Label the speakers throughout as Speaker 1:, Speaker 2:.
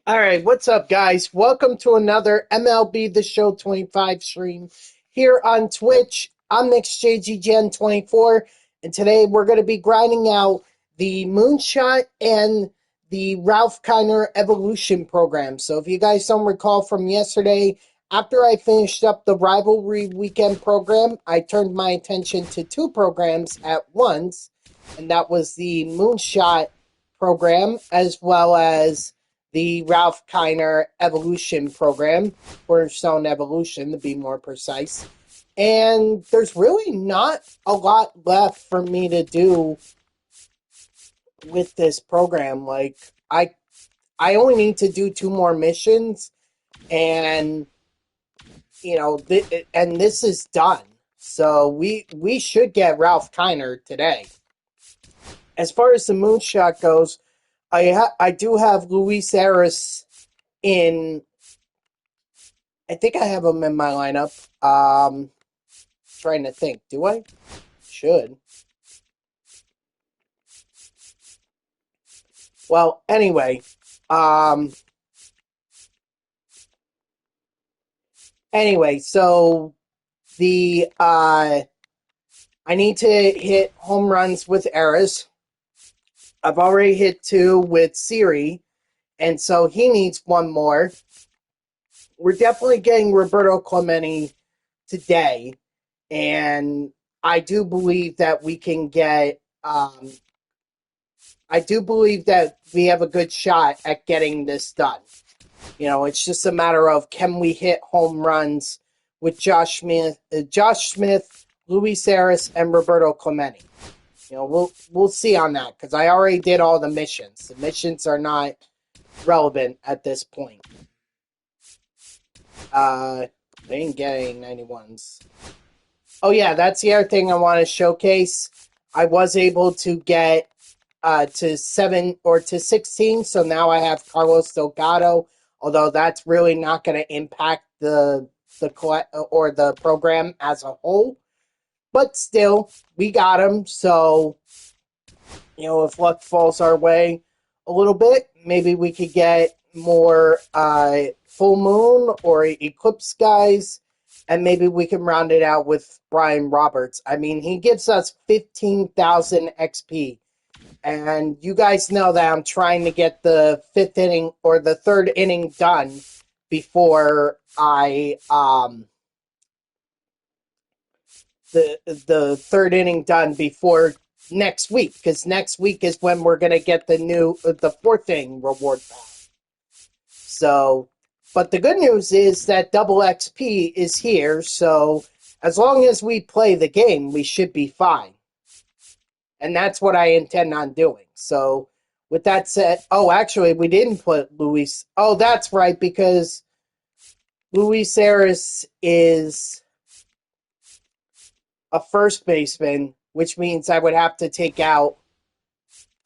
Speaker 1: All right, what's up, guys? Welcome to another MLB The Show 25 stream here on Twitch. I'm NextJGGen24, and today we're going to be grinding out the Moonshot and the Ralph Kiner Evolution program. So if you guys don't recall from yesterday, after I finished up the Rivalry Weekend program, I turned my attention to two programs at once, and that was the Moonshot program as well as the Ralph Kiner Evolution program, Cornerstone Evolution to be more precise. And there's really not a lot left for me to do with this program. Like, I only need to do two more missions, and and this is done. So we should get Ralph Kiner today. As far as the Moonshot goes, I do have Luis Arias in. I think I have him in my lineup. Trying to think. Do I? Should. Well, anyway. So I need to hit home runs with Arias. I've already hit two with Siri, and so he needs one more. We're definitely getting Roberto Clemente today, and I do believe that we can get. I do believe that we have a good shot at getting this done. It's just a matter of can we hit home runs with Josh Smith, Luis Arias, and Roberto Clemente. We'll see on that because I already did all the missions. The missions are not relevant at this point. They didn't get any 91s. Oh yeah, that's the other thing I want to showcase. I was able to get to 7 or to 16, so now I have Carlos Delgado. Although that's really not going to impact the program as a whole. But still, we got him. So, if luck falls our way a little bit, maybe we could get more full moon or eclipse guys, and maybe we can round it out with Brian Roberts. I mean, he gives us 15,000 XP. And you guys know that I'm trying to get the fifth inning or the third inning done before the third inning done before next week, because next week is when we're gonna get the fourth inning reward pack. So, but the good news is that double XP is here, so as long as we play the game, we should be fine. And that's what I intend on doing. So, with that said, actually, we didn't put Luis. Oh, that's right, because Luis Arias is a first baseman, which means I would have to take out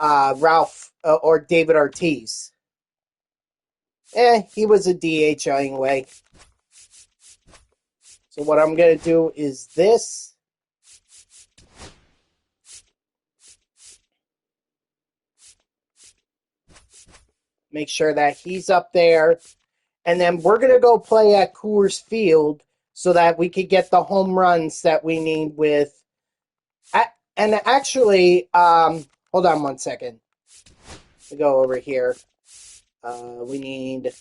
Speaker 1: Ralph or David Ortiz. He was a DH anyway. So what I'm going to do is this. Make sure that he's up there. And then we're going to go play at Coors Field so that we could get the home runs that we need with. And actually, hold on one second. We go over here. We need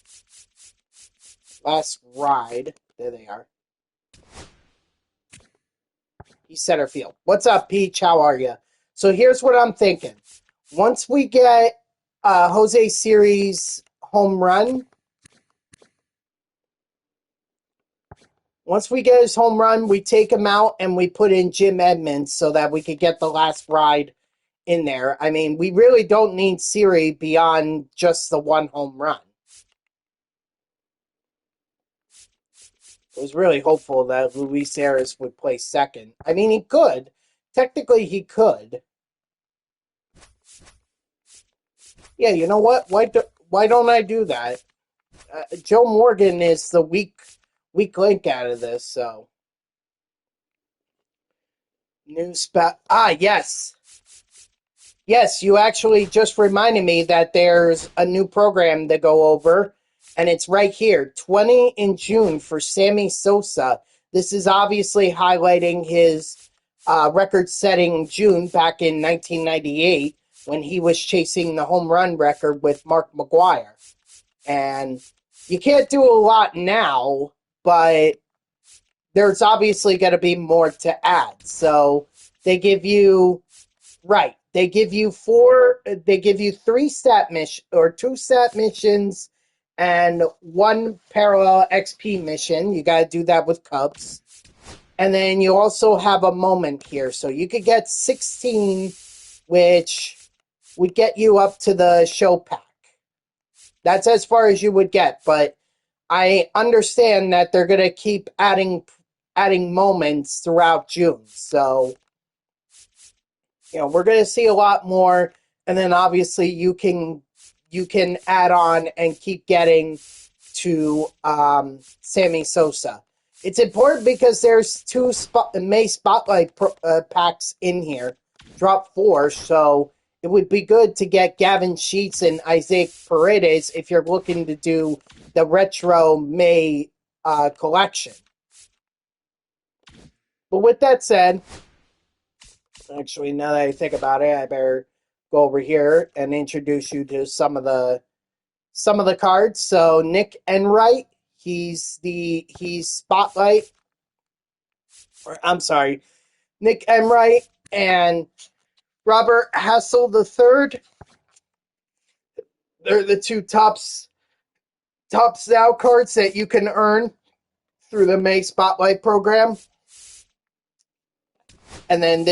Speaker 1: last ride. There they are. He's center field. What's up, Peach? How are you? So here's what I'm thinking. Once we get Jose Siri's home run, once we get his home run, we take him out and we put in Jim Edmonds so that we could get the last ride in there. I mean, we really don't need Siri beyond just the one home run. I was really hopeful that Luis Arias would play second. I mean, he could. Technically, he could. Yeah, you know what? Why don't I do that? Joe Morgan is the weak link out of this, so. New spot. Yes. Yes, you actually just reminded me that there's a new program to go over, and it's right here, 20 in June for Sammy Sosa. This is obviously highlighting his record-setting June back in 1998 when he was chasing the home run record with Mark McGwire. And you can't do a lot now, but there's obviously going to be more to add. So they give you... Right. They give you three stat mission or two stat missions and one parallel XP mission. You got to do that with Cubs. And then you also have a moment here. So you could get 16, which would get you up to the show pack. That's as far as you would get. But I understand that they're going to keep adding moments throughout June. So we're going to see a lot more, and then obviously you can add on and keep getting to Sammy Sosa. It's important because there's two May Spotlight packs in here, drop 4, so it would be good to get Gavin Sheets and Isaac Paredes if you're looking to do the retro May collection. But with that said, actually, now that I think about it, I better go over here and introduce you to some of the cards. So Nick Enright, he's Spotlight. Or I'm sorry, Nick Enright and Robert Hassel III. They're the two tops now cards that you can earn through the May Spotlight program. And then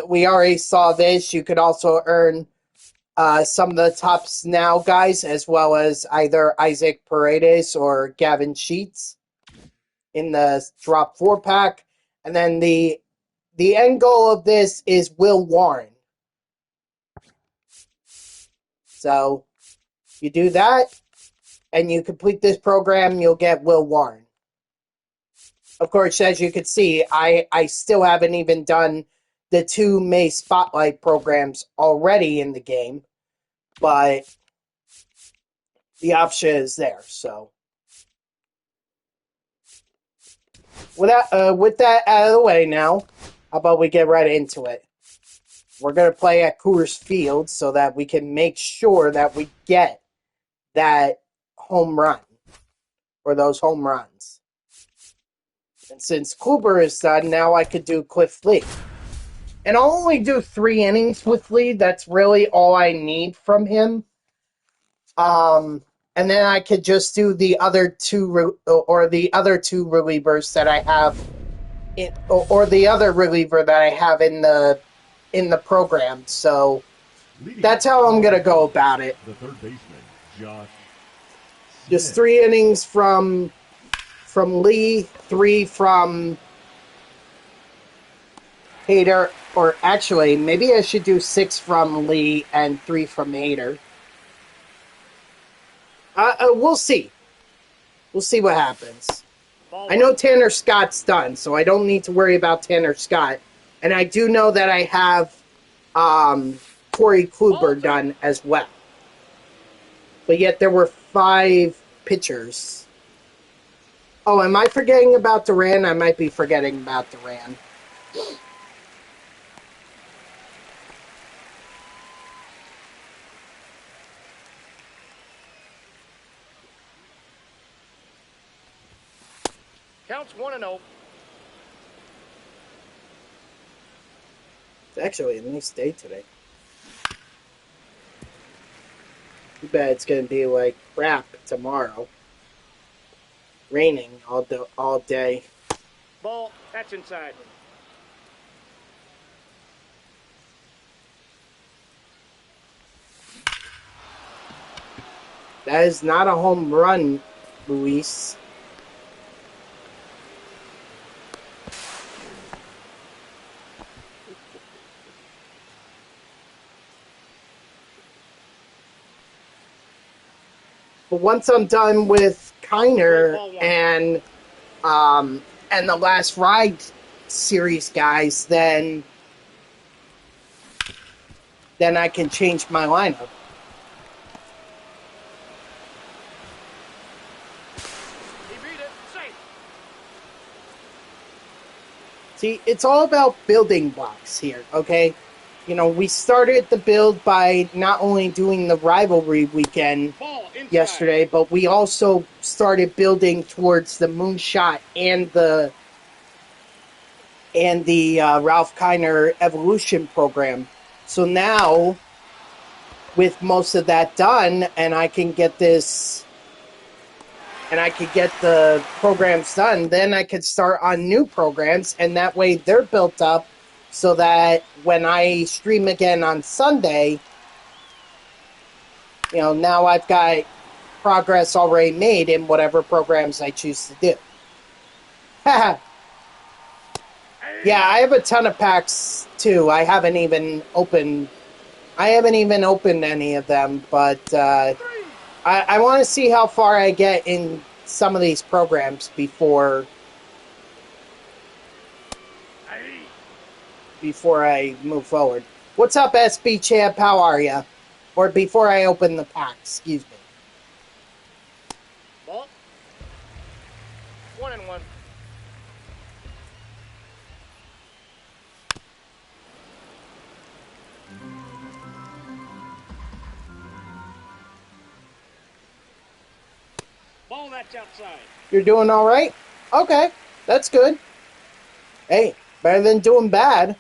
Speaker 1: we already saw this. You could also earn some of the Tops Now guys, as well as either Isaac Paredes or Gavin Sheets in the drop 4 pack. And then the end goal of this is Will Warren. So you do that, and you complete this program, you'll get Will Warren. Of course, as you can see, I still haven't even done the 2 May Spotlight programs already in the game, but the option is there. So with that out of the way now, how about we get right into it? We're going to play at Coors Field so that we can make sure that we get that home run or those home runs. And since Kluber is done, now I could do Cliff Lee. And I'll only do 3 innings with Lee. That's really all I need from him. And then I could just do the other two relievers that I have, or the other reliever that I have in the program. So that's how I'm gonna go about it.
Speaker 2: The third baseman, Josh.
Speaker 1: Just 3 innings from Lee, 3 from Hader, or actually, maybe I should do 6 from Lee and 3 from Hader. We'll see. We'll see what happens. I know Tanner Scott's done, so I don't need to worry about Tanner Scott. And I do know that I have Corey Kluber done as well. But yet there were 5 pitchers. Oh, am I forgetting about Duran? I might be forgetting about Duran.
Speaker 3: Counts 1-0.
Speaker 1: It's actually a nice day today. Too bad it's going to be like crap tomorrow. Raining all day.
Speaker 3: Ball, that's inside.
Speaker 1: That is not a home run, Luis. But once I'm done with Kiner and the Last Ride series guys, then then I can change my lineup.
Speaker 3: He beat it. Safe.
Speaker 1: See, it's all about building blocks here, okay? You know, we started the build by not only doing the rivalry weekend
Speaker 3: Ball inside.
Speaker 1: yesterday, but we also started building towards the Moonshot and the Ralph Kiner Evolution program. So now, with most of that done, and I can get this, and I could get the programs done, then I could start on new programs, and that way they're built up so that when I stream again on Sunday, you know, now I've got progress already made in whatever programs I choose to do. Yeah, I have a ton of packs too. I haven't even opened any of them, but I want to see how far I get in some of these programs before I move forward. What's up, SB Champ? How are you? Or before I open the pack, excuse me.
Speaker 3: Ball. 1-1. Ball, that's outside.
Speaker 1: You're doing all right? Okay, that's good. Hey, better than doing bad.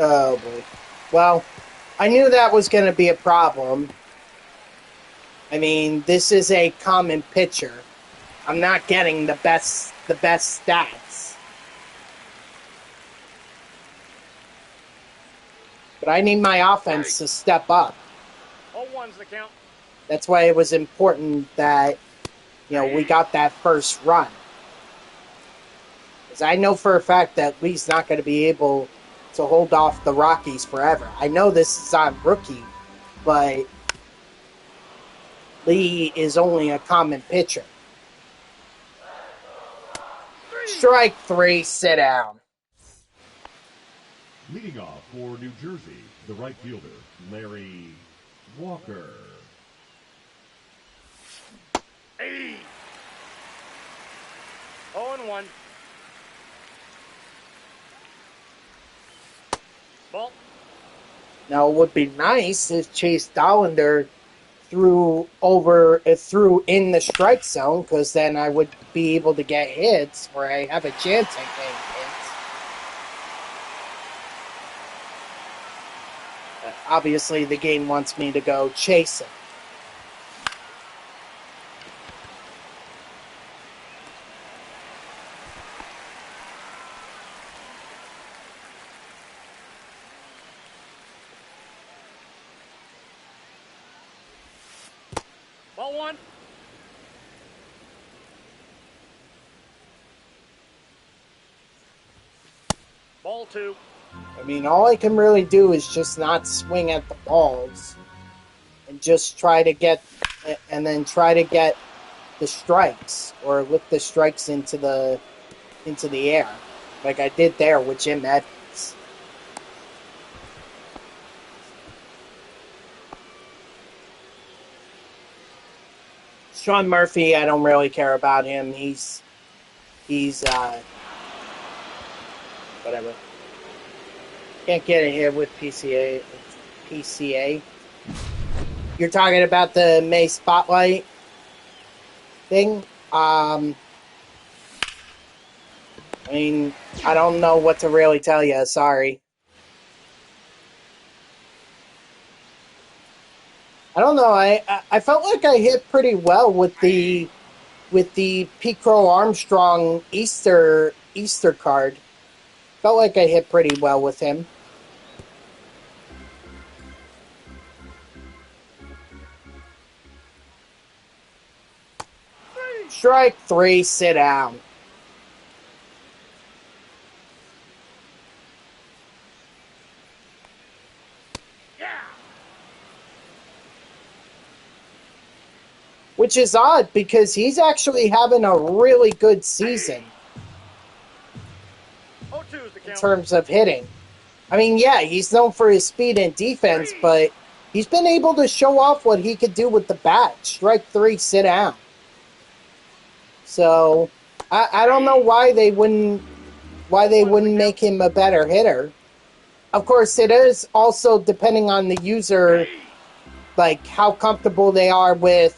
Speaker 1: Oh, boy. Well, I knew that was going to be a problem. I mean, this is a common pitcher. I'm not getting the best stats. But I need my offense to step up.
Speaker 3: 0-1's the count.
Speaker 1: That's why it was important that, you know, we got that first run. Because I know for a fact that Lee's not going to be able to hold off the Rockies forever. I know this is on rookie, but Lee is only a common pitcher. Strike 3, sit down.
Speaker 2: Leading off for New Jersey, the right fielder, Larry Walker.
Speaker 3: 0-1. Ball.
Speaker 1: Now, it would be nice if Chase Dollander threw in the strike zone, because then I would be able to get hits, or I have a chance at getting hits. Obviously, the game wants me to go chase him.
Speaker 3: Ball 1. Ball 2.
Speaker 1: I mean, all I can really do is just not swing at the balls and just try to get the strikes, or lift the strikes into the air, like I did there with Jim Edmonds. Sean Murphy, I don't really care about him. He's whatever. Can't get a hit with PCA. You're talking about the May Spotlight thing? I mean, I don't know what to really tell you. Sorry. I don't know. I felt like I hit pretty well with the Pete Crow Armstrong Easter card. Felt like I hit pretty well with him. Strike 3, sit down. which is odd because he's actually having a really good season
Speaker 3: 0-2 is the
Speaker 1: in
Speaker 3: count.
Speaker 1: terms of hitting. I mean, yeah, he's known for his speed and defense, but he's been able to show off what he could do with the bat. Strike 3, sit down. So I don't know why they wouldn't make him a better hitter. Of course, it is also depending on the user, like how comfortable they are with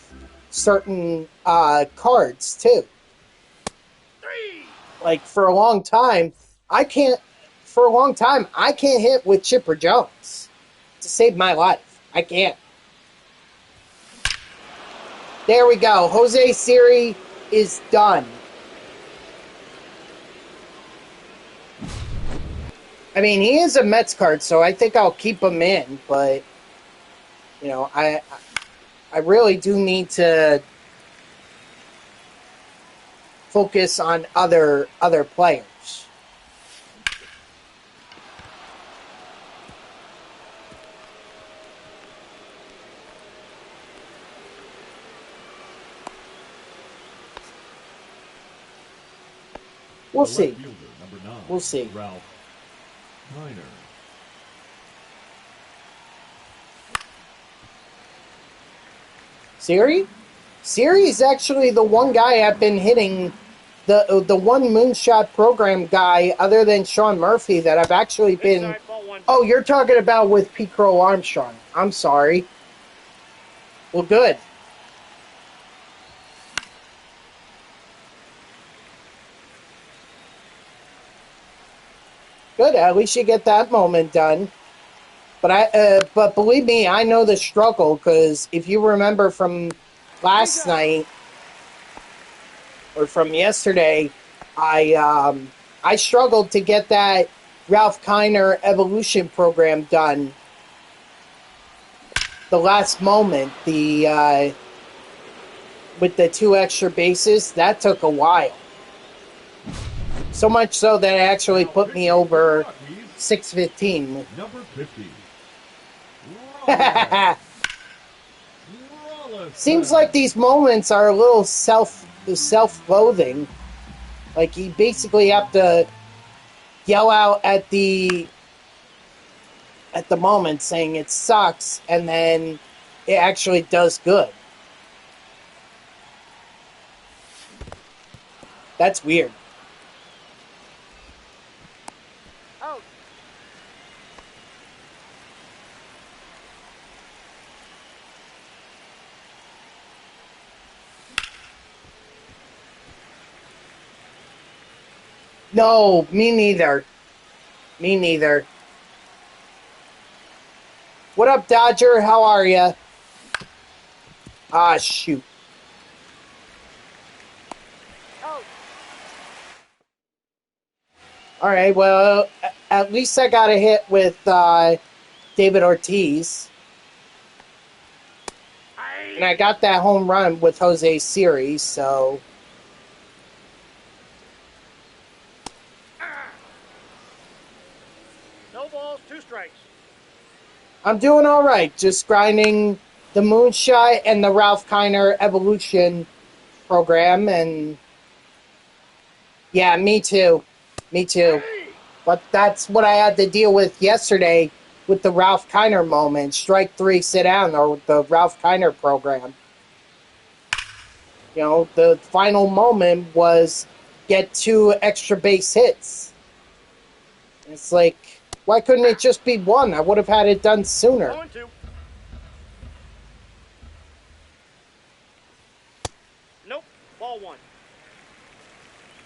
Speaker 1: certain cards too. Like for a long time, I can't hit with Chipper Jones to save my life. I can't. There we go. Jose Siri is done. I mean, he is a Mets card, so I think I'll keep him in, but you know, I really do need to focus on other players. We'll
Speaker 2: The
Speaker 1: see.
Speaker 2: left fielder, number 9,
Speaker 1: We'll see.
Speaker 2: Ralph Kiner.
Speaker 1: Siri? Siri is actually the one guy I've been hitting, the one Moonshot Program guy other than Sean Murphy that I've actually been...
Speaker 3: Inside, ball 1.
Speaker 1: Oh, you're talking about with Pete Crow Armstrong. I'm sorry. Well, good. Good, at least you get that moment done. But believe me, I know the struggle, because if you remember from last night, or from yesterday, I struggled to get that Ralph Kiner evolution program done. The last moment, with the 2 extra bases, that took a while. So much so that it actually put me over 615.
Speaker 2: Number 50.
Speaker 1: Seems like these moments are a little self-loathing. Like you basically have to yell out at the moment saying it sucks, and then it actually does good. That's weird.
Speaker 3: Out.
Speaker 1: No, me neither. Me neither. What up, Dodger? How are ya? Ah, shoot.
Speaker 3: Out.
Speaker 1: All right, well, at least I got a hit with David Ortiz. And I got that home run with Jose Siri, so...
Speaker 3: No balls, 2 strikes.
Speaker 1: I'm doing all right. Just grinding the Moonshot and the Ralph Kiner evolution program, and... Yeah, me too. Me too. But that's what I had to deal with yesterday with the Ralph Kiner moment. Strike 3, sit down, or the Ralph Kiner program. You know, the final moment was get 2 extra base hits. It's like, why couldn't it just be 1? I would have had it done sooner.
Speaker 3: 0-2. Nope. Ball 1.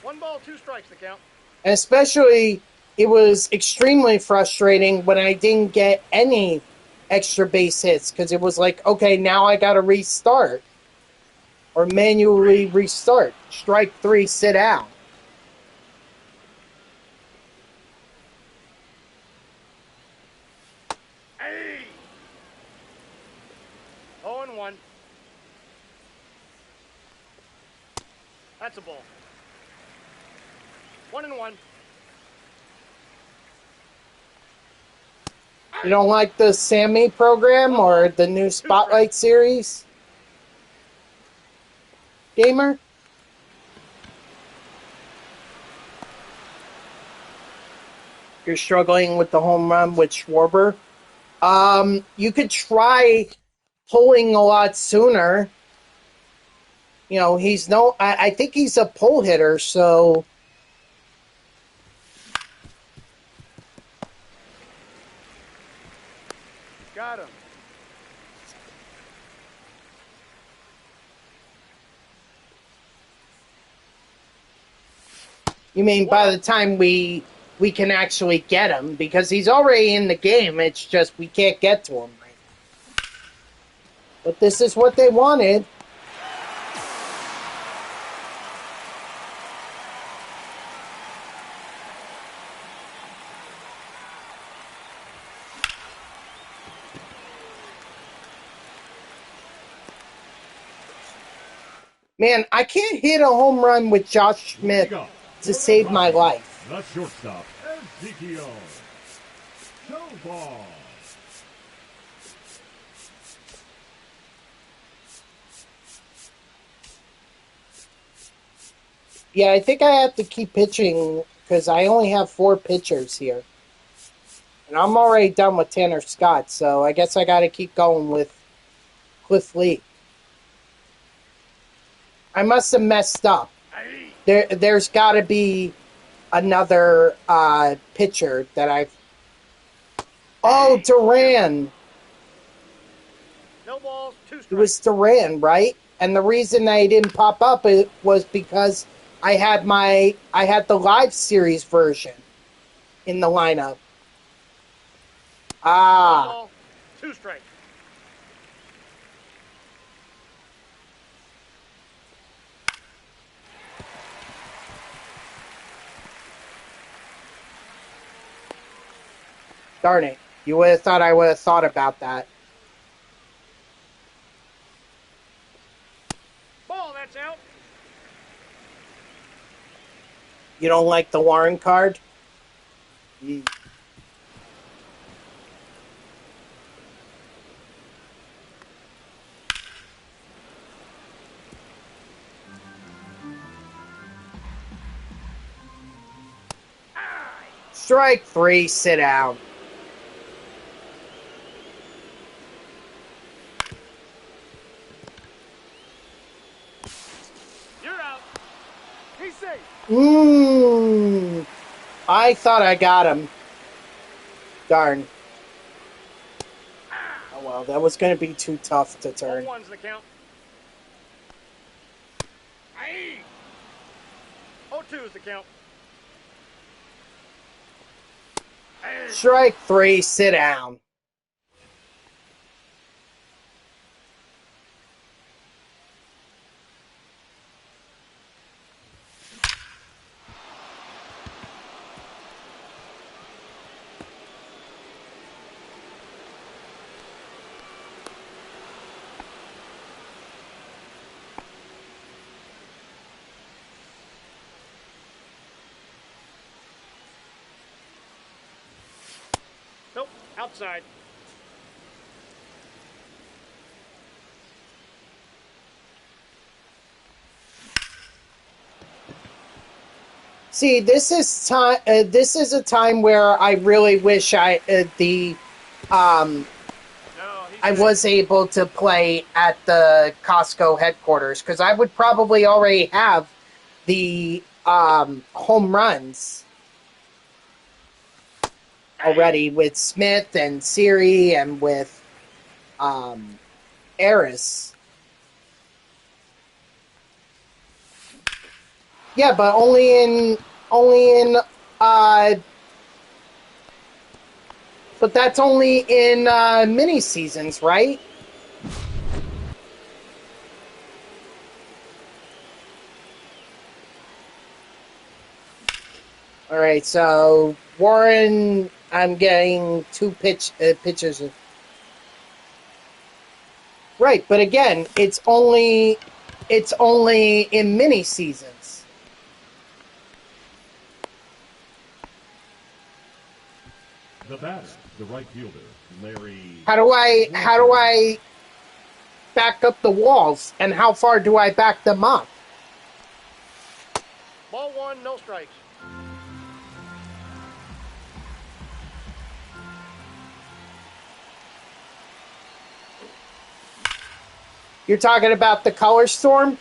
Speaker 3: 1 ball, 2 strikes the count.
Speaker 1: And especially, it was extremely frustrating when I didn't get any extra base hits, because it was like, okay, now I got to restart. Or manually restart. Strike 3, sit down.
Speaker 3: Hey! 0-1. That's a ball. 1-1.
Speaker 1: You don't like the Sammy program or the new Spotlight series? gamer? You're struggling with the home run with Schwarber? You could try pulling a lot sooner. You know, he's no... I think he's a pull hitter, so...
Speaker 3: Got him.
Speaker 1: You mean by the time we can actually get him, because he's already in the game, it's just we can't get to him right now. But this is what they wanted. Man, I can't hit a home run with Josh Smith to save my life.
Speaker 2: The shortstop, Ezekiel Showball.
Speaker 1: Yeah, I think I have to keep pitching because I only have 4 pitchers here. And I'm already done with Tanner Scott, so I guess I got to keep going with Cliff Lee. I must have messed up. There's got to be another pitcher that I've... Oh, Duran.
Speaker 3: No balls, 2 strikes.
Speaker 1: It was Duran, right? And the reason I didn't pop up it was because I had the live series version in the lineup.
Speaker 3: One ball, 2 strikes.
Speaker 1: Darn it. You would have thought I would have thought about that.
Speaker 3: Ball, that's out.
Speaker 1: You don't like the Warren card? Strike 3, sit down.
Speaker 3: You're out. He's safe.
Speaker 1: I thought I got him. Darn. Oh well, that was going to be too tough to turn.
Speaker 3: 1-1's the count. 0-2 is the count.
Speaker 1: Strike 3, sit down.
Speaker 3: Nope, outside.
Speaker 1: See, this is time. This is a time where I really wish I was able to play at the Costco headquarters because I would probably already have the home runs already with Smith and Siri and with Eris. Yeah, but only in but that's only in mini seasons, right? All right, so Warren, I'm getting 2 pitches. Right, but again, it's only in mini seasons.
Speaker 2: The batter, the right fielder, Larry.
Speaker 1: How do I back up the walls, and how far do I back them up?
Speaker 3: Ball one, no strikes.
Speaker 1: You're talking about the color storm?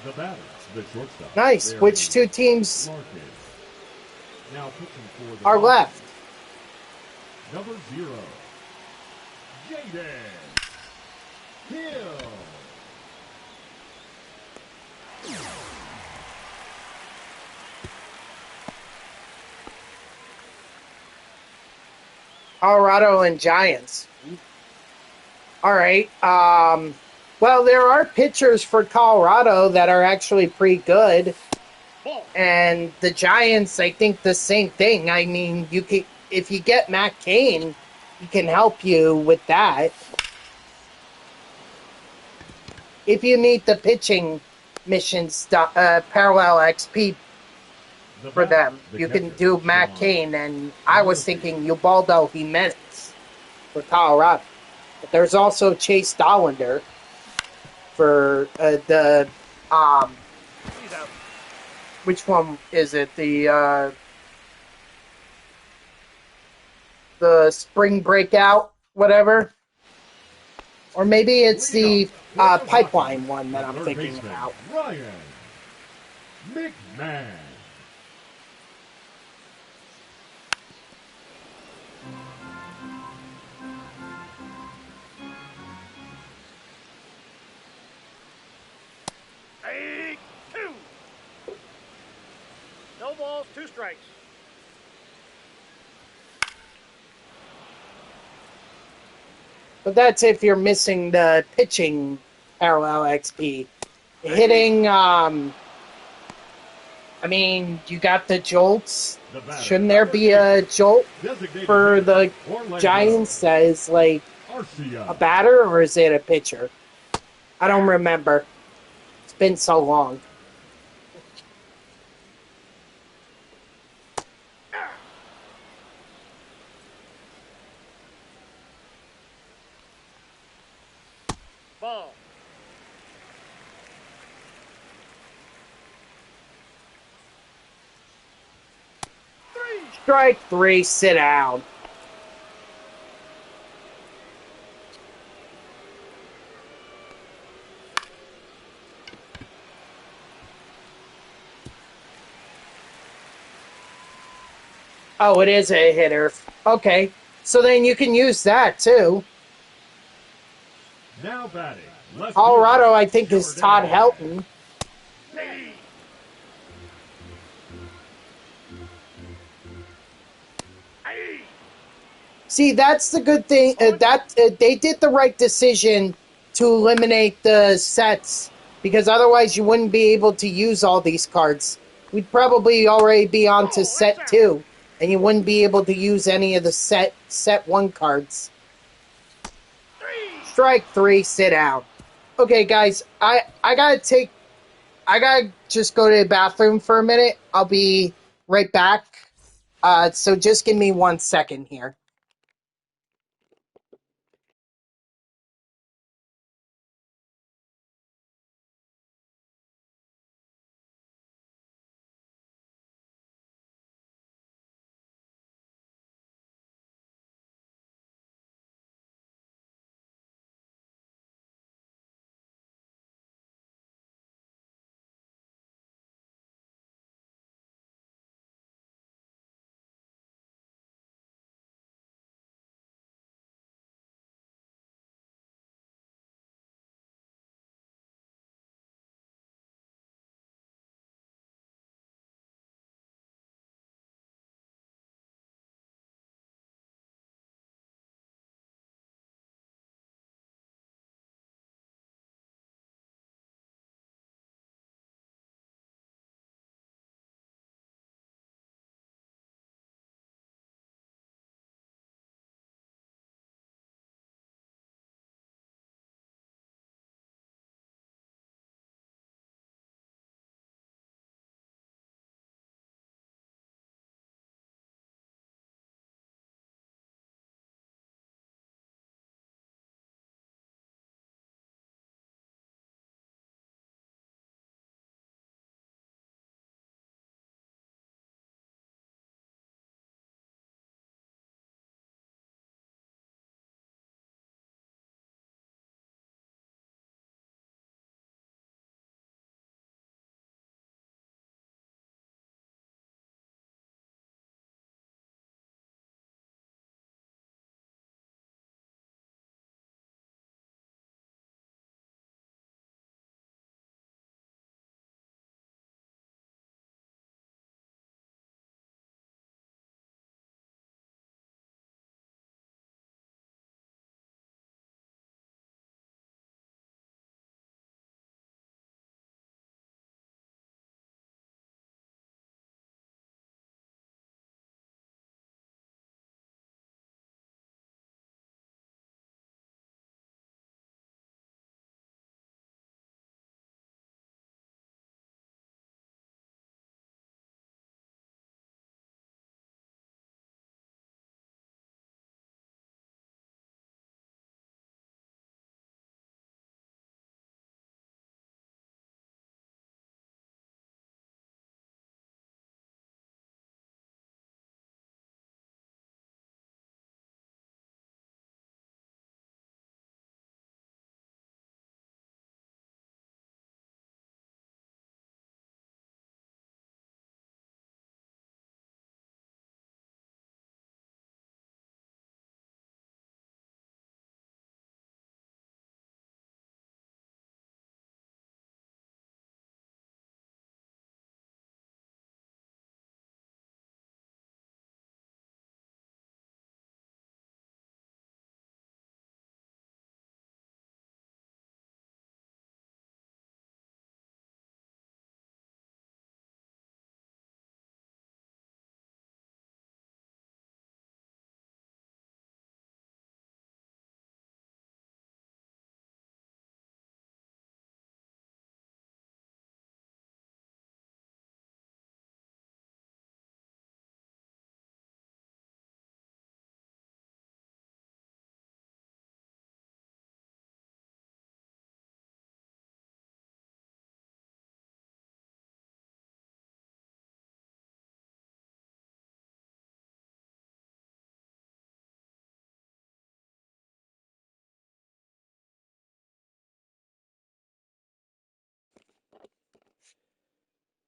Speaker 2: The batters, the shortstop.
Speaker 1: Nice.
Speaker 2: Larry
Speaker 1: Which two teams
Speaker 2: Larkin. Now pitching for the
Speaker 1: are
Speaker 2: Dodgers,
Speaker 1: left?
Speaker 2: number 0, Jaden Hill.
Speaker 1: Colorado and Giants. All right. Well, there are pitchers for Colorado that are actually pretty good.
Speaker 3: Ball.
Speaker 1: And the Giants, I think the same thing. I mean, you can, if you get Matt Cain, he can help you with that. If you need the pitching missions, parallel XP
Speaker 2: The
Speaker 1: for
Speaker 2: batter,
Speaker 1: them,
Speaker 2: the
Speaker 1: you can
Speaker 2: catcher,
Speaker 1: do Matt
Speaker 2: Sean
Speaker 1: Cain. And I was
Speaker 2: Murphy.
Speaker 1: thinking Ubaldo Jimenez for Colorado. But there's also Chase Dollander for the
Speaker 3: He's out.
Speaker 1: which one is it? The spring breakout, whatever, or maybe it's the pipeline one that I'm thinking about.
Speaker 2: Ryan McMahon.
Speaker 3: Take two. No balls, two strikes.
Speaker 1: But that's if you're missing the pitching parallel XP. Hitting, I mean, you got the jolts.
Speaker 2: The batter,
Speaker 1: Shouldn't there
Speaker 2: number
Speaker 1: be
Speaker 2: 8,
Speaker 1: a jolt
Speaker 2: designated
Speaker 1: for
Speaker 2: hitter,
Speaker 1: the
Speaker 2: Orlando
Speaker 1: Giants that is like
Speaker 2: Arcia.
Speaker 1: a batter, or is it a pitcher? I don't remember. It's been so long.
Speaker 3: Ball. Three.
Speaker 1: Strike three, sit down. Oh, it is a hitter. Okay. So then you can use that too.
Speaker 2: Now batting, left
Speaker 1: Colorado,
Speaker 2: fielder,
Speaker 1: I think, is Todd
Speaker 2: Jordan.
Speaker 1: Helton.
Speaker 3: Hey. Hey.
Speaker 1: See, that's the good thing. They did the right decision to eliminate the sets, because otherwise you wouldn't be able to use all these cards. We'd probably already be on to set 2, and you wouldn't be able to use any of the set 1 cards.
Speaker 3: Three.
Speaker 1: Strike 3, sit down. Okay, guys, I gotta just go to the bathroom for a minute. I'll be right back. So just give me 1 second here.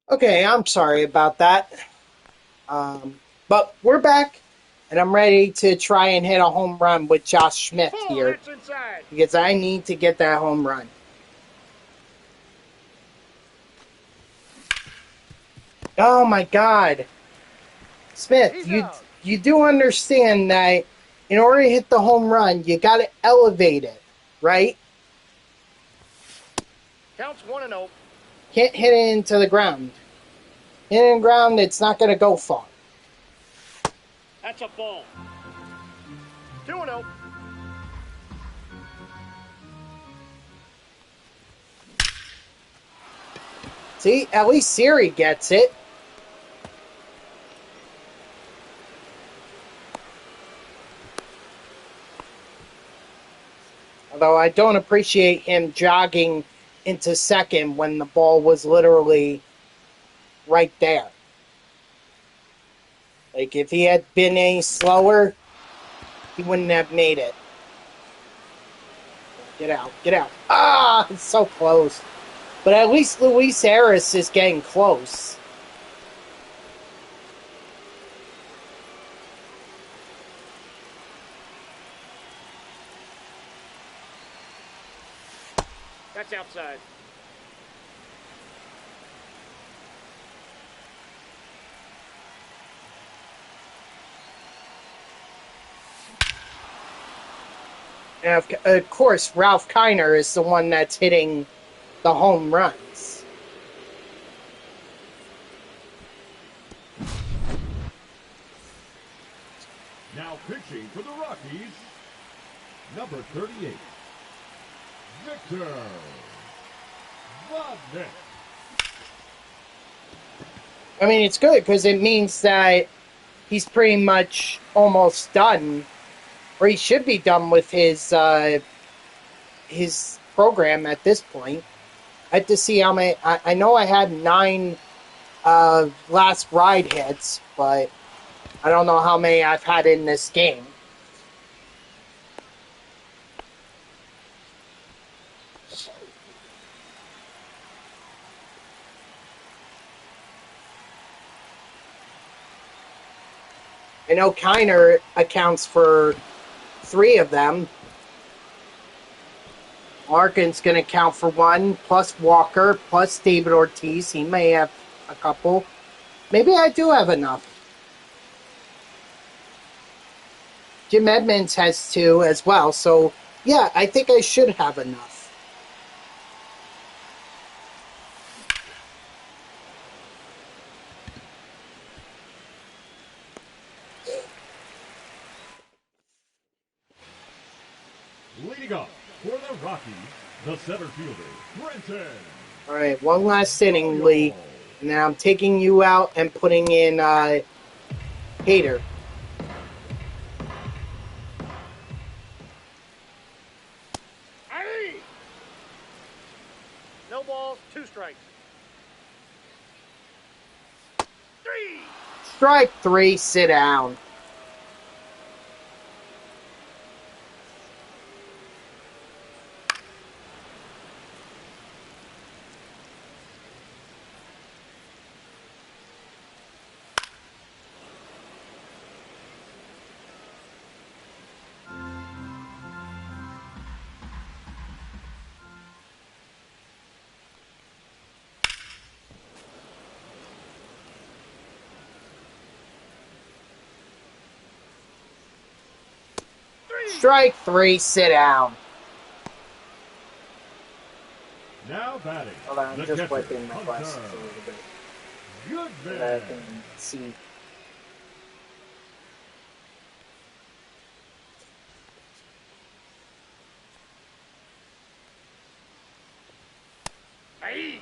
Speaker 1: Okay, I'm sorry about that. But we're back, and I'm ready to try and hit a home run with Josh Smith
Speaker 3: Ball,
Speaker 1: here
Speaker 3: that's inside.
Speaker 1: because I need to get that home run. Oh my God, Smith,
Speaker 3: He's
Speaker 1: you
Speaker 3: out.
Speaker 1: you do understand that in order to hit the home run, you got to elevate it, right?
Speaker 3: Counts 1-0.
Speaker 1: Can't hit it into the ground. Hit it in the ground, it's not going to go far.
Speaker 3: That's a ball. 2-0.
Speaker 1: See, at least Siri gets it. Although I don't appreciate him jogging into second when the ball was literally right there. Like, if he had been any slower, he wouldn't have made it. Get out, get out. Ah, it's so close. But at least Luis Harris is getting close.
Speaker 3: That's outside.
Speaker 1: And of course, Ralph Kiner is the one that's hitting the home runs.
Speaker 2: Now pitching for the Rockies, number 38, Victor Vodnik.
Speaker 1: I mean, it's good because it means that he's pretty much almost done, or he should be done with his program at this point. I had to see how many. I know I had 9 last ride hits, but I don't know how many I've had in this game. I know Kiner accounts for 3 of them. Larkin's going to count for 1, plus Walker, plus David Ortiz. He may have a couple. Maybe I do have enough. Jim Edmonds has 2 as well, so yeah, I think I should have enough.
Speaker 2: Leading up for the Rockies, the center fielder, Brenton.
Speaker 1: All right, one last inning, Lee. And then I'm taking you out and putting in Hader.
Speaker 3: Aye. No balls, 2 strikes. 3.
Speaker 1: Strike 3, sit down. Strike 3, sit down.
Speaker 2: Now batting.
Speaker 1: Hold on, I'm
Speaker 2: the
Speaker 1: just
Speaker 2: catcher,
Speaker 1: wiping my
Speaker 2: Hunter.
Speaker 1: glasses a little bit.
Speaker 2: Good
Speaker 1: So that
Speaker 2: man.
Speaker 1: I can see.
Speaker 3: Aye.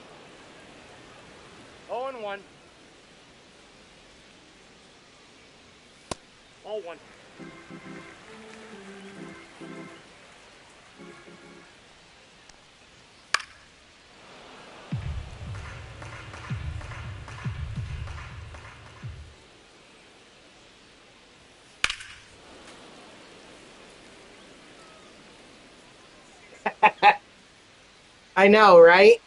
Speaker 3: 0-1. Ball 1.
Speaker 1: I know, right?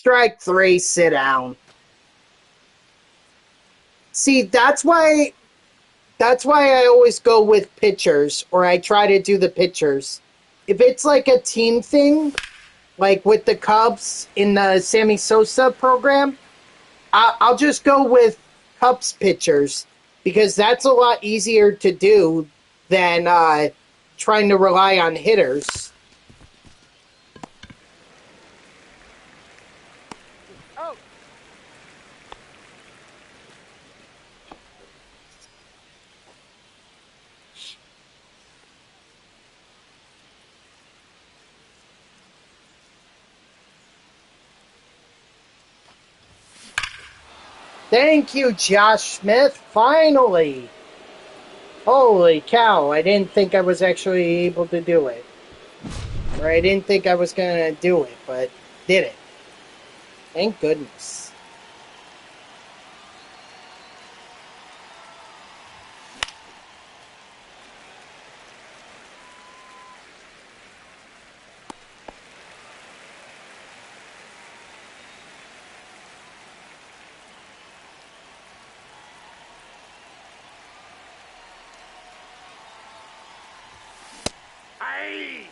Speaker 1: Strike 3, sit down. See, that's why I always go with pitchers, or I try to do the pitchers. If it's like a team thing, like with the Cubs in the Sammy Sosa program, I'll just go with Cubs pitchers because that's a lot easier to do than trying to rely on hitters.
Speaker 3: Oh.
Speaker 1: Thank you, Josh Smith. Finally. Holy cow, I didn't think I was actually able to do it. Or I didn't think I was going to do it, but did it. Thank goodness.
Speaker 3: Aye.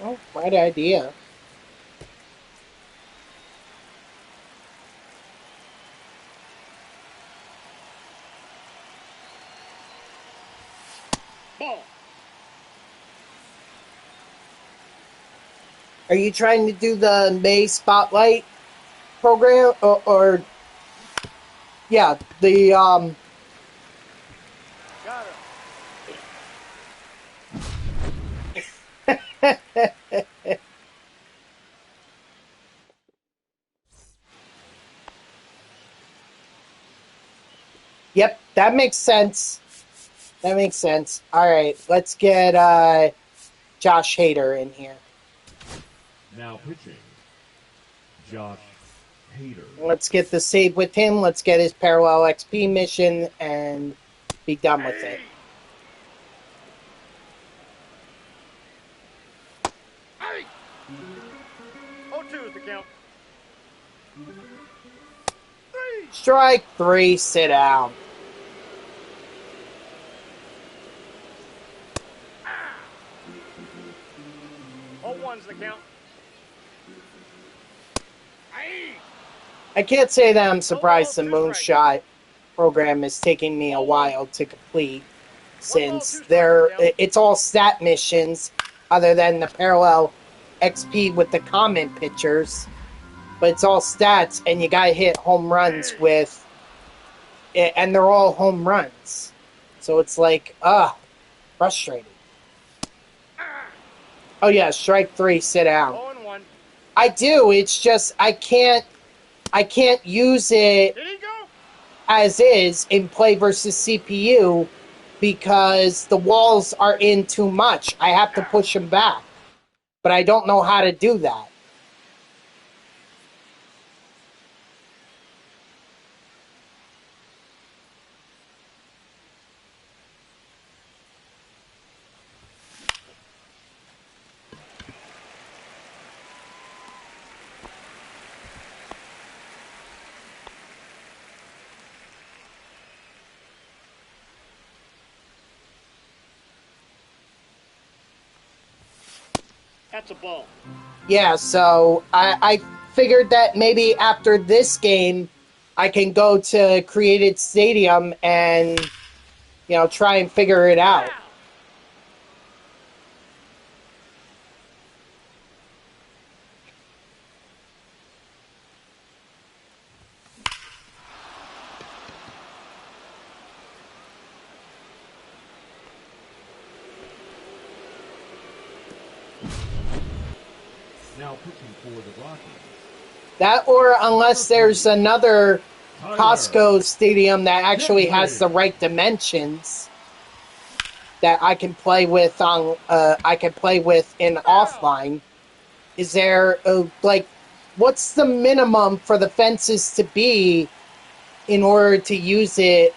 Speaker 1: Oh, bright idea.
Speaker 3: Ball.
Speaker 1: Are you trying to do the May Spotlight program? Or yeah, the,
Speaker 3: Got it.
Speaker 1: Yep, that makes sense. That makes sense. All right, let's get Josh Hader in here.
Speaker 2: Now pitching, Josh Hader.
Speaker 1: Let's get the save with him. Let's get his parallel XP mission and be done with it.
Speaker 3: Aye. 0-2 is the count. 3.
Speaker 1: Strike 3, sit down.
Speaker 3: Ah. 0-1's the count. Aye.
Speaker 1: I can't say that I'm surprised the
Speaker 3: Oh, two
Speaker 1: Moonshot program is taking me a while to complete, since
Speaker 3: two strikes,
Speaker 1: it's all stat missions other than the parallel XP with the common pitchers, but it's all stats and you gotta hit home runs with, and they're all home runs, so it's like frustrating. Oh yeah, strike 3, sit down.
Speaker 3: 0-1.
Speaker 1: I do, it's just I can't use it
Speaker 3: Did he go?
Speaker 1: as is in play versus CPU because the walls are in too much. I have to push them back, but I don't know how to do that.
Speaker 3: That's a ball.
Speaker 1: Yeah, so I figured that maybe after this game, I can go to Created Stadium and, try and figure it out.
Speaker 2: Now pitching for the Rockies,
Speaker 1: That, or unless there's another Costco stadium that actually has the right dimensions that I can play with in offline. Is there what's the minimum for the fences to be in order to use it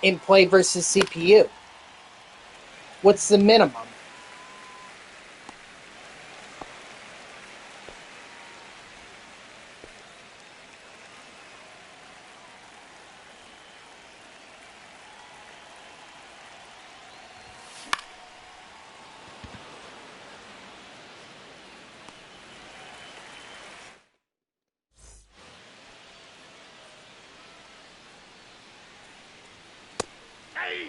Speaker 1: in play versus CPU? What's the minimum?
Speaker 3: Hey!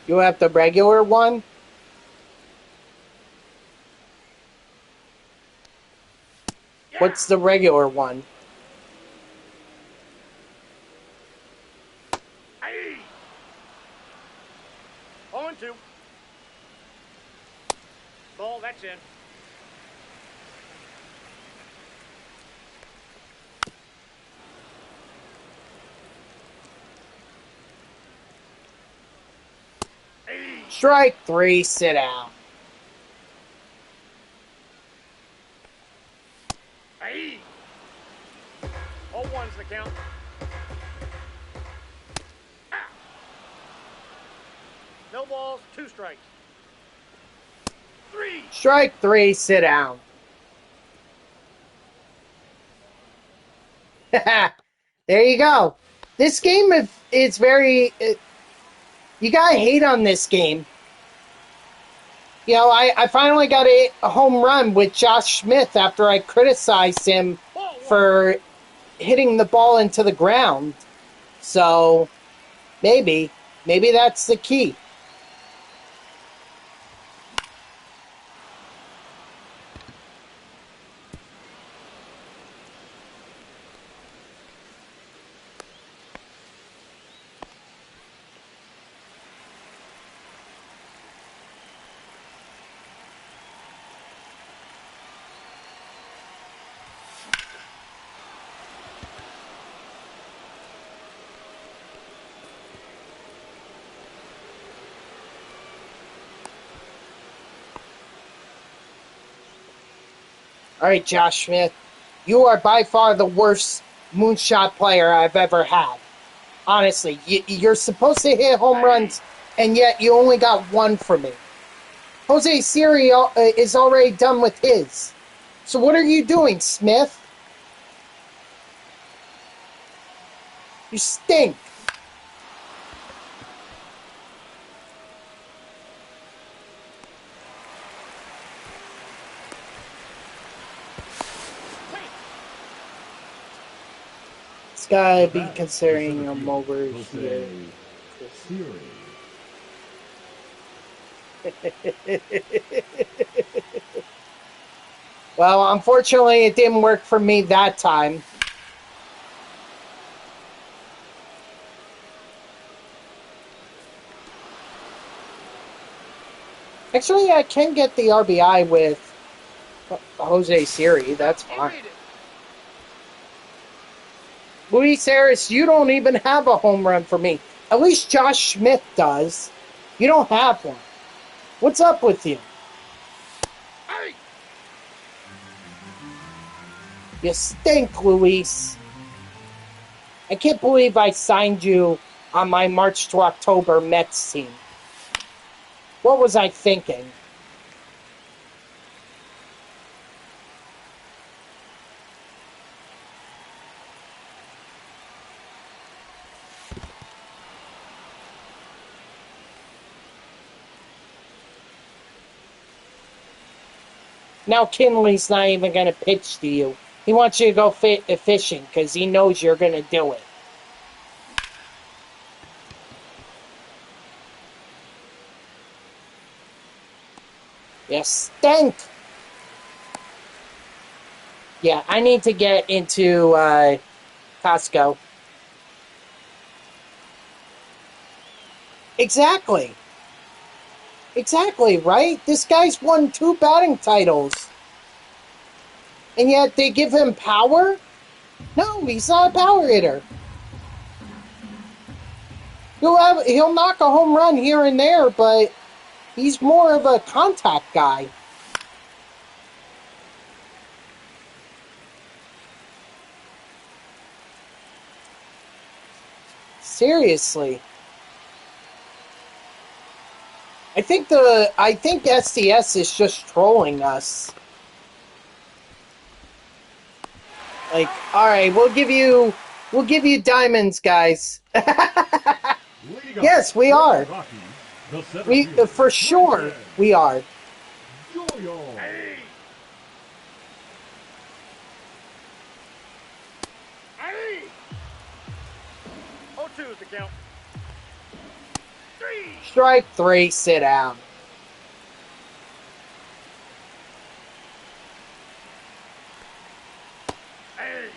Speaker 1: You have the regular one?
Speaker 3: Yeah.
Speaker 1: What's the regular one?
Speaker 3: Hey! 0-2. Ball, that's in. Hey!
Speaker 1: Strike 3, sit down.
Speaker 3: Hey! 0-1's the count. Ah. No balls, 2 strikes. 3!
Speaker 1: Strike 3, sit down. There you go. This game is very... you gotta hate on this game. You know, I finally got a home run with Josh Smith after I criticized him for hitting the ball into the ground. So, maybe that's the key. All right, Josh Smith, you are by far the worst moonshot player I've ever had. Honestly, you're supposed to hit home runs, and yet you only got one from me. Jose Siri is already done with his. So what are you doing, Smith? You stink. This guy be considering him over here. Well, unfortunately, it didn't work for me that time. Actually, I can get the RBI with Jose Siri. That's fine. Luis Harris, you don't even have a home run for me. At least Josh Smith does. You don't have one. What's up with you?
Speaker 3: Hey!
Speaker 1: You stink, Luis. I can't believe I signed you on my March to October Mets team. What was I thinking? Now Kinley's not even going to pitch to you. He wants you to go fishing because he knows you're going to do it. You stink. Yeah, I need to get into Costco. Exactly. Exactly, right? This guy's won 2 batting titles. And yet they give him power? No, he's not a power hitter. He'll knock a home run here and there, but he's more of a contact guy. Seriously. I think SDS is just trolling us. Like, all right, we'll give you diamonds, guys. Yes, we are. We for sure we are.
Speaker 3: Hey! Hey! 0-2 is the count. 3!
Speaker 1: Strike 3, sit down.
Speaker 3: Hey!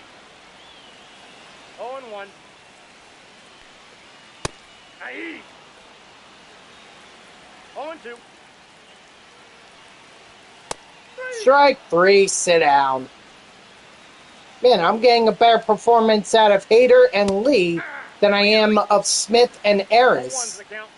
Speaker 3: 0-1. Hey! 0-2.
Speaker 1: Strike 3, sit down. Man, I'm getting a better performance out of Hader and Lee than I am of Smith and
Speaker 3: 0-1's
Speaker 1: Aris.
Speaker 3: the count.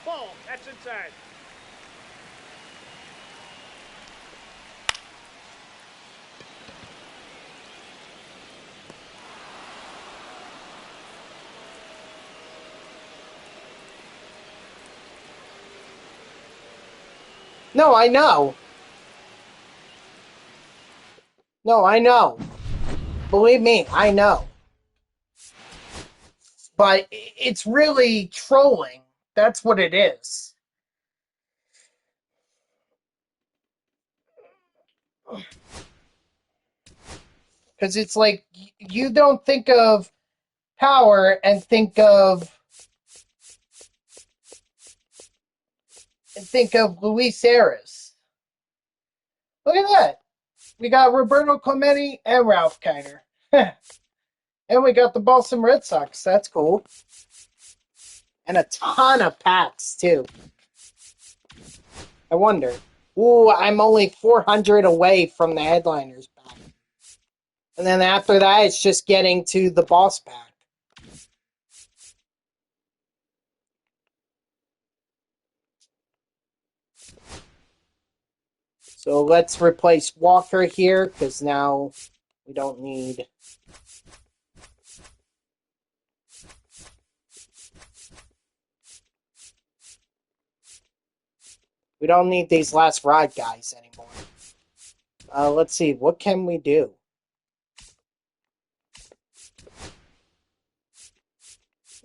Speaker 3: Ball, that's inside.
Speaker 1: No, I know. No, I know. Believe me, I know. But it's really trolling. That's what it is. Because it's like, you don't think of power and think of Luis Aris. Look at that. We got Roberto Clemente and Ralph Kiner. And we got the Boston Red Sox. That's cool. And a ton of packs, too. I wonder. Ooh, I'm only 400 away from the Headliners pack. And then after that, it's just getting to the Boss pack. So let's replace Walker here, because now we don't need... We don't need these last ride guys anymore. Let's see, what can we do?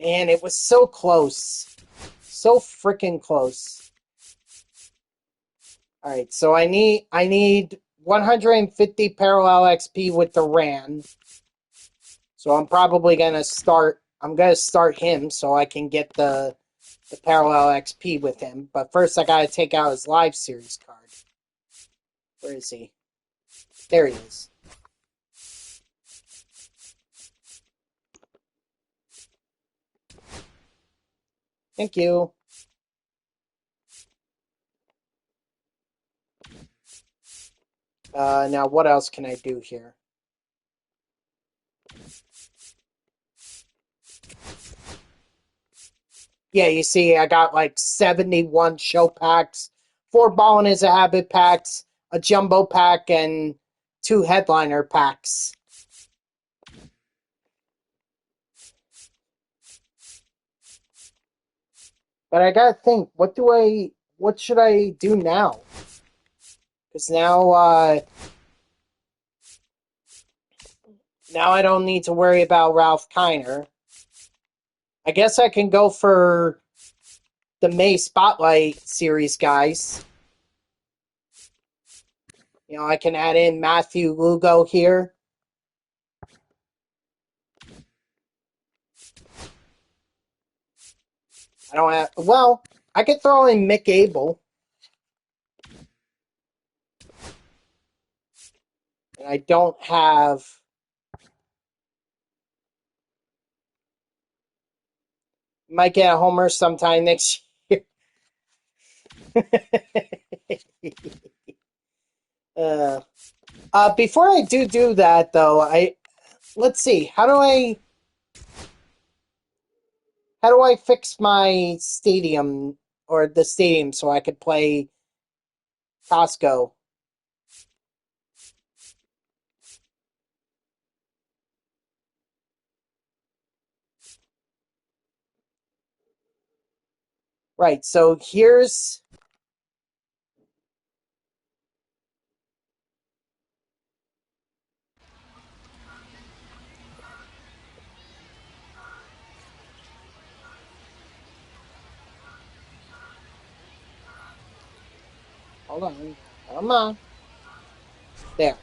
Speaker 1: Man, it was so close. So freaking close. Alright, so I need 150 parallel XP with the Ran. So I'm probably gonna start him so I can get the parallel XP with him. But first I gotta take out his live series card. Where is he? There he is. Thank you. Now what else can I do here? Yeah, you see, I got like 71 show packs, 4 Ballin' is a Habit packs, a jumbo pack, and 2 headliner packs. But I gotta think, what should I do now? Because now I don't need to worry about Ralph Kiner. I guess I can go for the May Spotlight series guys. You know, I can add in Matthew Lugo here. I don't have... Well, I could throw in Mick Abel. And I don't have... Might get a homer sometime next year. Before I do that though, let's see. How do I fix my stadium or the stadium so I could play Costco? Right. So here's hold on. Come on. There.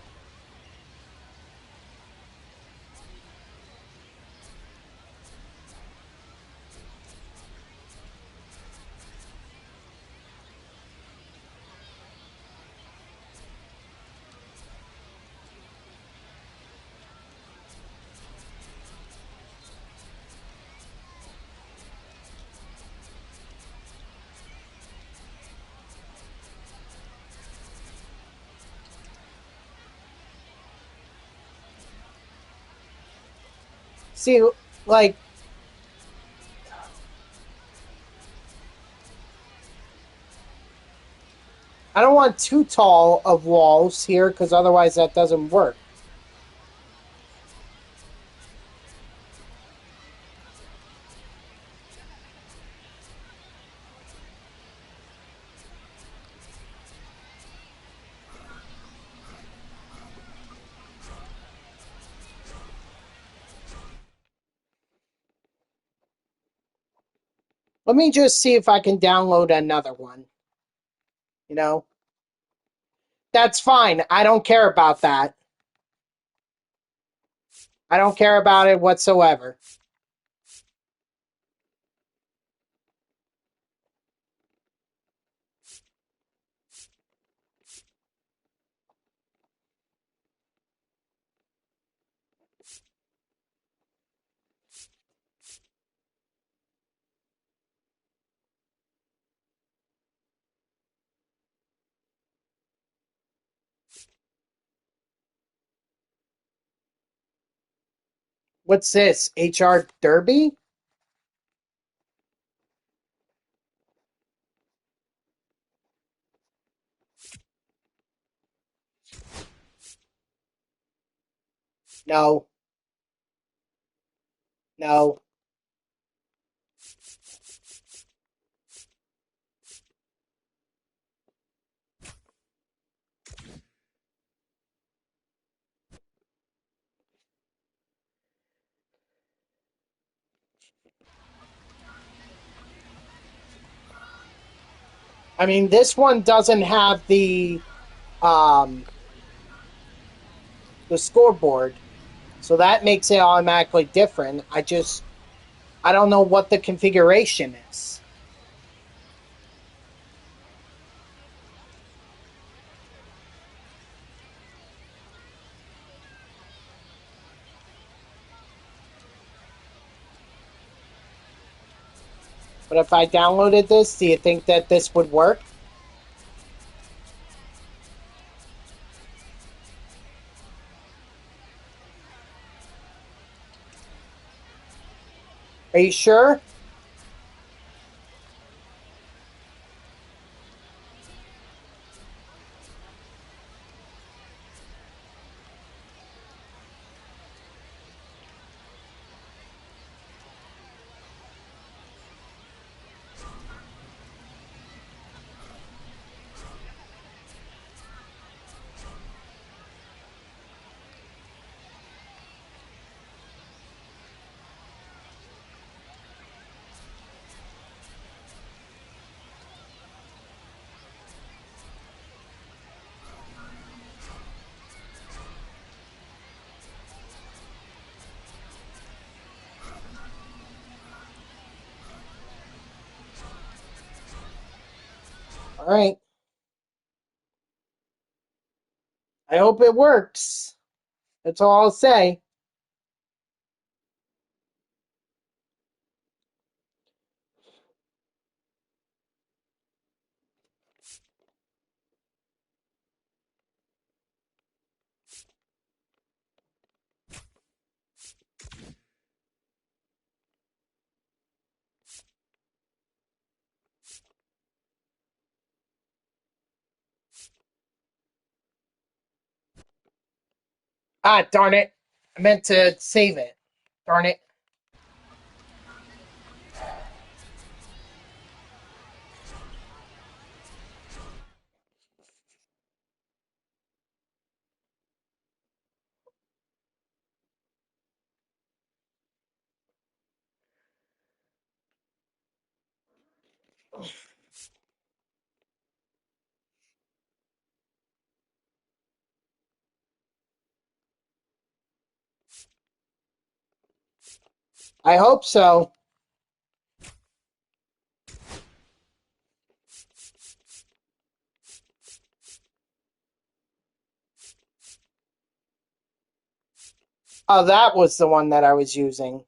Speaker 1: See, like, I don't want too tall of walls here because otherwise that doesn't work. Let me just see if I can download another one. You know, that's fine. I don't care about that. I don't care about it whatsoever. What's this? HR Derby? No. No. I mean, this one doesn't have um the scoreboard, so that makes it automatically different. I don't know what the configuration is. But if I downloaded this, do you think that this would work? Are you sure? All right. I hope it works. That's all I'll say. Ah, darn it. I meant to save it. Darn it. I hope so. Oh, that was the one that I was using.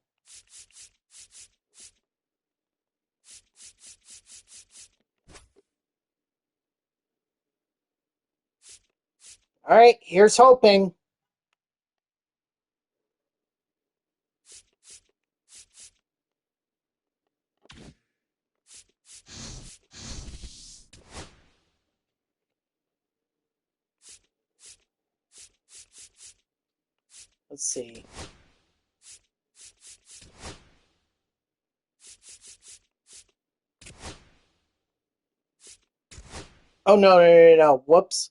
Speaker 1: All right, here's hoping. Let's see. Oh, no. Whoops.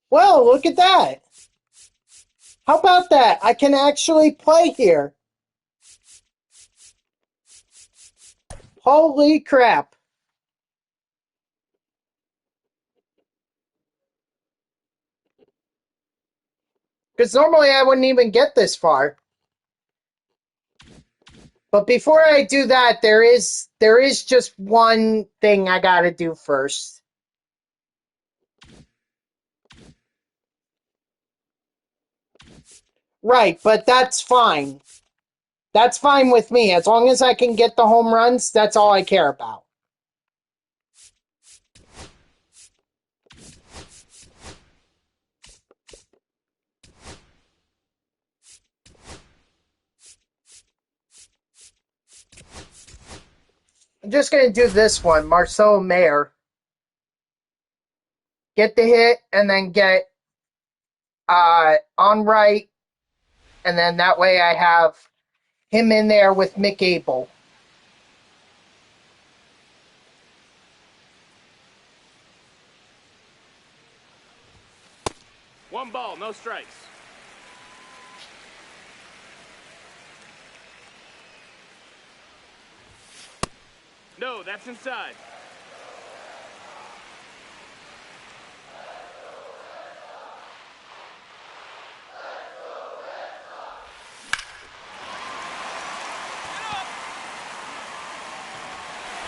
Speaker 1: Well, look at that. How about that? I can actually play here. Holy crap. Because normally I wouldn't even get this far. But before I do that, there is just one thing I gotta do first. Right, but that's fine. That's fine with me. As long as I can get the home runs, that's all I care about. I'm just going to do this one, Marcelo Mayer. Get the hit, and then get on right, and then that way I have him in there with Mick Abel.
Speaker 3: One ball, no strikes. No, that's inside.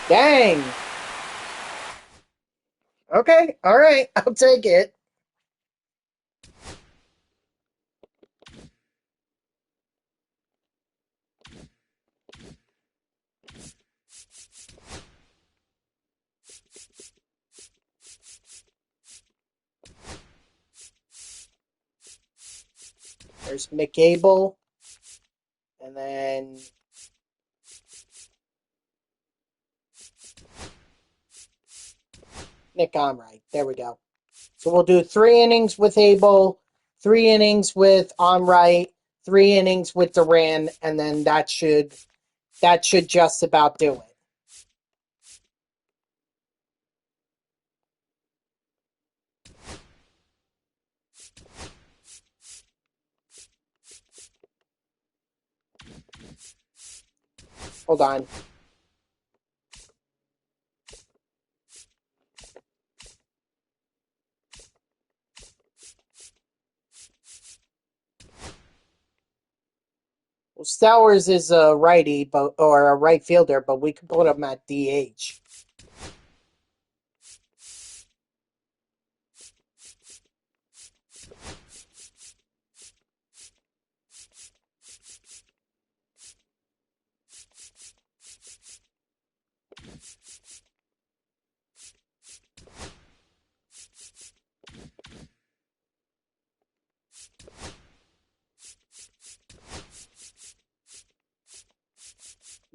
Speaker 1: Dang. Okay, all right, I'll take it. There's Mick Abel, and then Nick Onright. There we go. So we'll do 3 innings with Abel, 3 innings with Onright, 3 innings with Duran, and then that should just about do it. Hold on. Well, Stowers is a righty, or a right fielder, but we could put him at DH.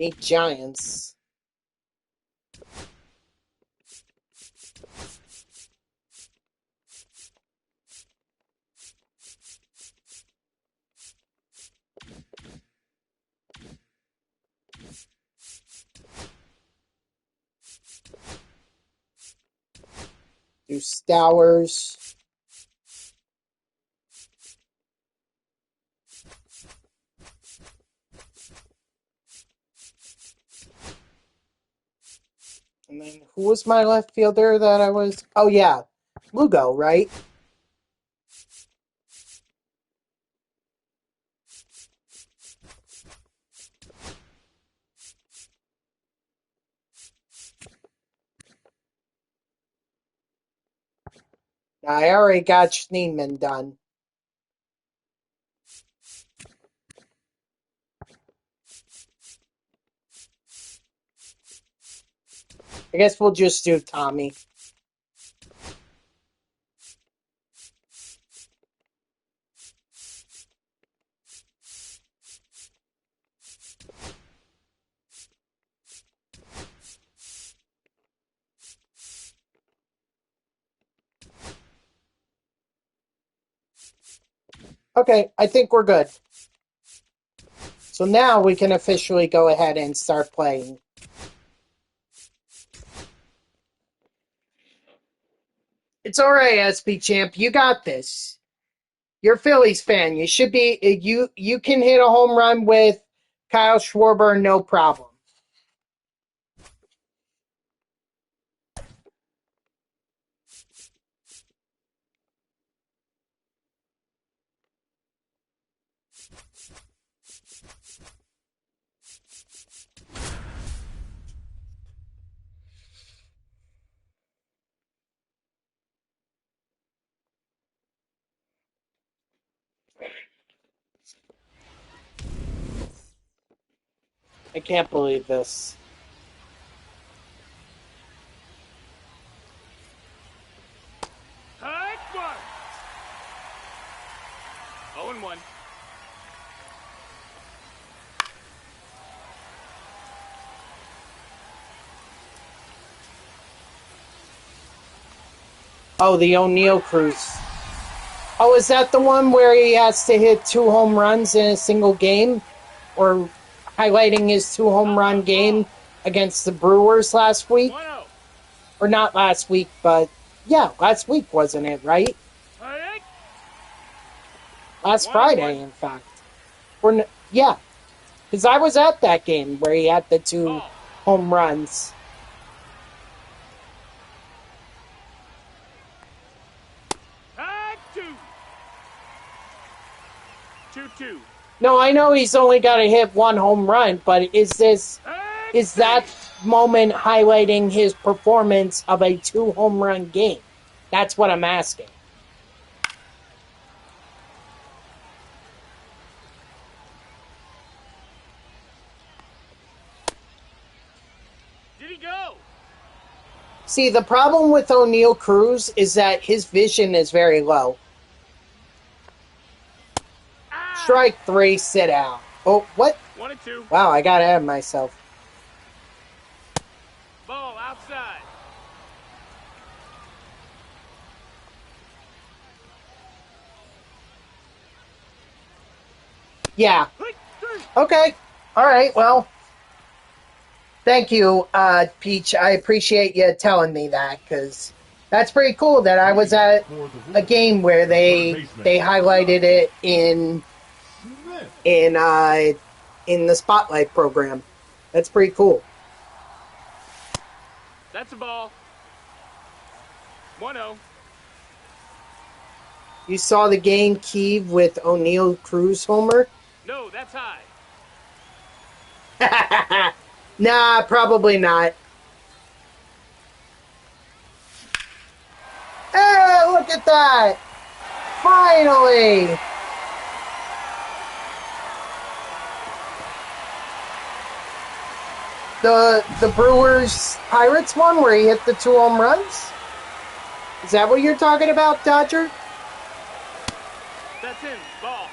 Speaker 1: Meet Giants. Do Stowers. And then who was my left fielder that I was? Oh, yeah. Lugo, right? I already got Schneeman done. I guess we'll just do Tommy. Okay, I think we're good. So now we can officially go ahead and start playing. It's all right, SP Champ. You got this. You're a Phillies fan. You should be. You can hit a home run with Kyle Schwarber, no problem. I can't believe this.
Speaker 3: High mark. 0-1.
Speaker 1: Oh, the O'Neill Cruz. Oh, is that the one where he has to hit 2 home runs in a single game? Or highlighting his 2 home run game against the Brewers last week?
Speaker 3: 1-0.
Speaker 1: Or not last week, but yeah, last week, wasn't it, right?
Speaker 3: High.
Speaker 1: Last
Speaker 3: 1-1.
Speaker 1: Friday, in fact. Yeah, because I was at that game where he had the 2
Speaker 3: Ball.
Speaker 1: home runs.
Speaker 3: High 2. 2-2.
Speaker 1: No, I know he's only got to hit 1 home run, but is that moment highlighting his performance of a 2 home run game? That's what I'm asking.
Speaker 3: Did he go?
Speaker 1: See, the problem with O'Neill Cruz is that his vision is very low. Strike 3, sit out. Oh, what?
Speaker 3: 1-2.
Speaker 1: Wow, I got ahead of myself.
Speaker 3: Ball outside.
Speaker 1: Yeah. Okay. All right, well. Thank you, Peach. I appreciate you telling me that, because that's pretty cool that I was at a game where they highlighted it in the Spotlight program. That's pretty cool.
Speaker 3: That's a ball. 1-0.
Speaker 1: You saw the game, Keeve, with O'Neill Cruz homer?
Speaker 3: No, that's high.
Speaker 1: Nah, probably not. Hey, look at that! Finally! The Brewers Pirates one where he hit the 2 home runs? Is that what you're talking about, Dodger?
Speaker 3: That's in. Ball.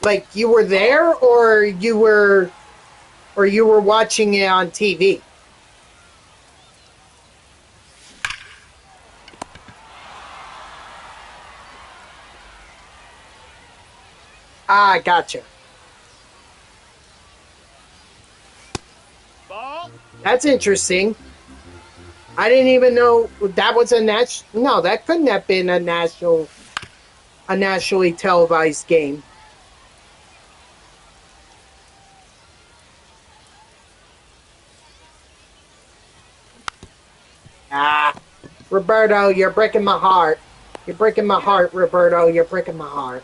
Speaker 1: Like you were there, or you were watching it on TV? Ah, gotcha.
Speaker 3: Ball.
Speaker 1: That's interesting. I didn't even know that was a national. No, that couldn't have been a nationally televised game. Ah, Roberto, you're breaking my heart. You're breaking my heart, Roberto. You're breaking my heart.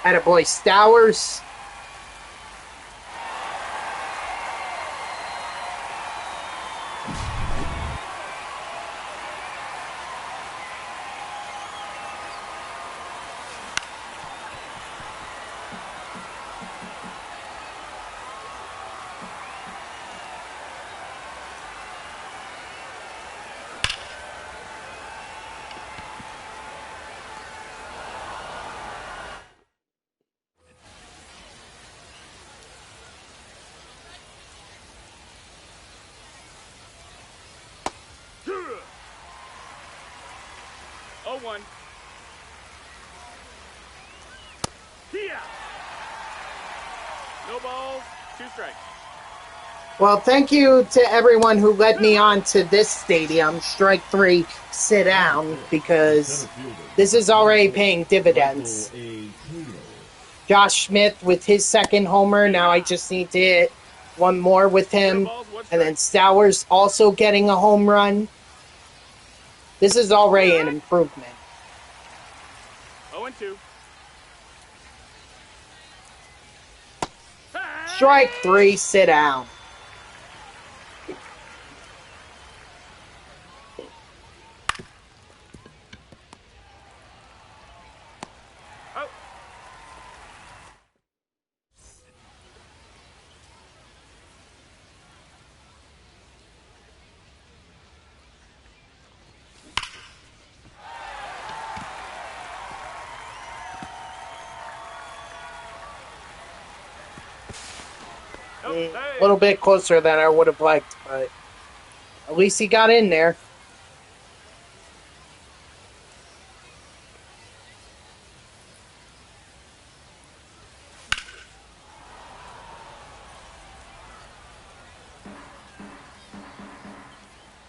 Speaker 1: Attaboy Stowers.
Speaker 3: Oh, 1. Yeah. No balls, 2 strikes.
Speaker 1: Well, thank you to everyone who led me on to this stadium, Strike 3, sit down, because this is already paying dividends. Josh Smith with his second homer. Now I just need to hit one more with him. And then Stowers also getting a home run. This is already an improvement.
Speaker 3: 0-2.
Speaker 1: Strike 3, sit down.
Speaker 3: Oh.
Speaker 1: A little bit closer than I would have liked, but at least he got in there.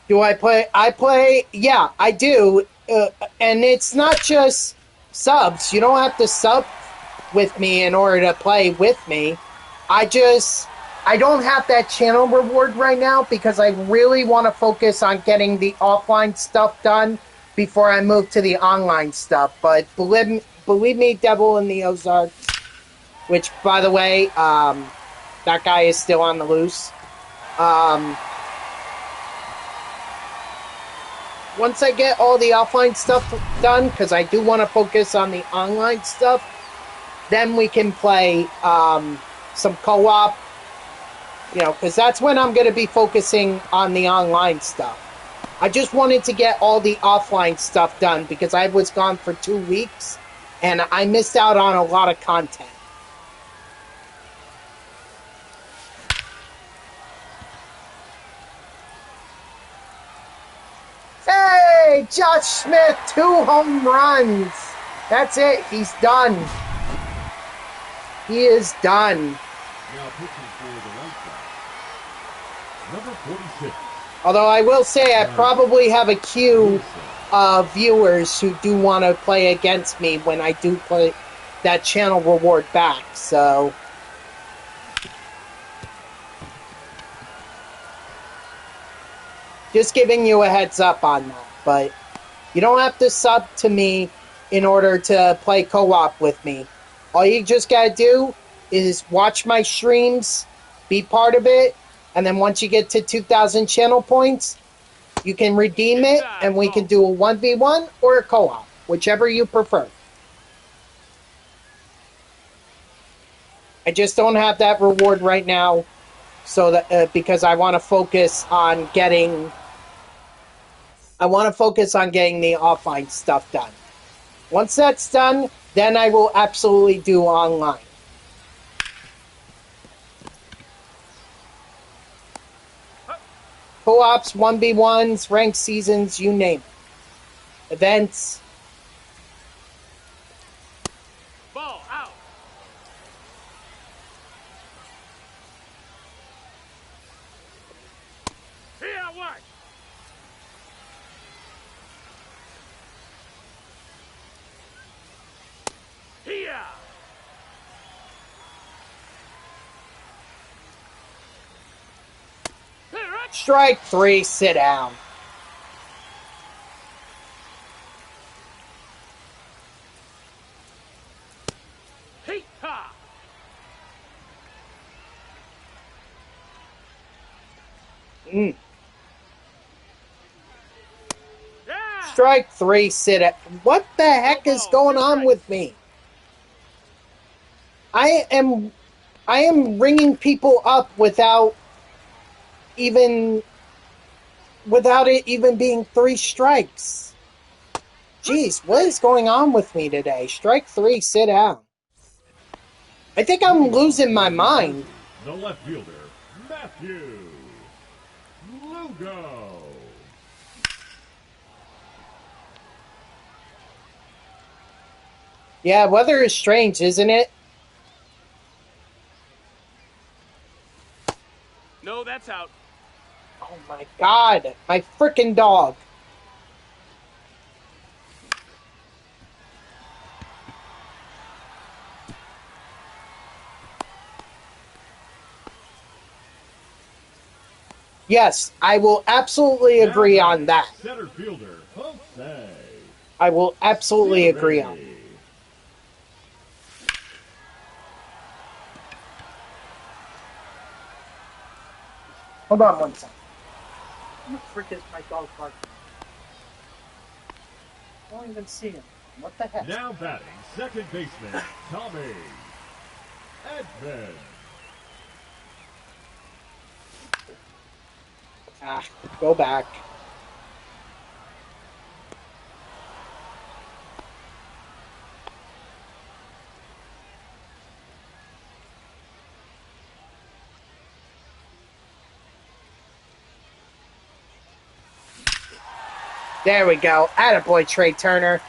Speaker 1: Do I play? I play, yeah, I do. And it's not just subs. You don't have to sub with me in order to play with me. I don't have that channel reward right now because I really want to focus on getting the offline stuff done before I move to the online stuff. But believe me, Devil in the Ozarks, which, by the way, that guy is still on the loose. Once I get all the offline stuff done, because I do want to focus on the online stuff, then we can play some co-op, because that's when I'm going to be focusing on the online stuff. I just wanted to get all the offline stuff done because I was gone for 2 weeks, and I missed out on a lot of content. Hey, Josh Smith, 2 home runs. That's it. He's done. He is done.
Speaker 2: Now pitching for the right side, number 46.
Speaker 1: Although I will say I probably have a queue of viewers who do want to play against me when I do play that channel reward back, so... Just giving you a heads up on that, but you don't have to sub to me in order to play co-op with me. All you just gotta do is watch my streams, be part of it, and then once you get to 2,000 channel points, you can redeem it, and we can do a 1v1 or a co-op, whichever you prefer. I just don't have that reward right now, so that because I want to focus on getting I want to focus on getting the offline stuff done. Once that's done, then I will absolutely do online. Co-ops, 1v1s, ranked seasons, you name it. Events.
Speaker 3: Ball out. Here, what? Here.
Speaker 1: Strike 3, sit down.
Speaker 3: Hey-ha.
Speaker 1: Yeah. Strike 3, sit down. What the heck is going on with me? I am ringing people up without it even being 3 strikes. Jeez, what is going on with me today? Strike 3, sit down. I think I'm losing my mind.
Speaker 2: The left fielder, Matthew Lugo.
Speaker 1: Yeah, weather is strange, isn't it?
Speaker 3: No, that's out.
Speaker 1: Oh my god, my frickin' dog. Yes, I will absolutely agree on that.
Speaker 2: Center fielder, Jose.
Speaker 1: I will absolutely agree on that. Hold on one second. Who the frick is my dog barking? I don't even see him. What the heck?
Speaker 2: Now batting, second baseman, Tommy Edman.
Speaker 1: Go back. There we go. Attaboy, Trey Turner.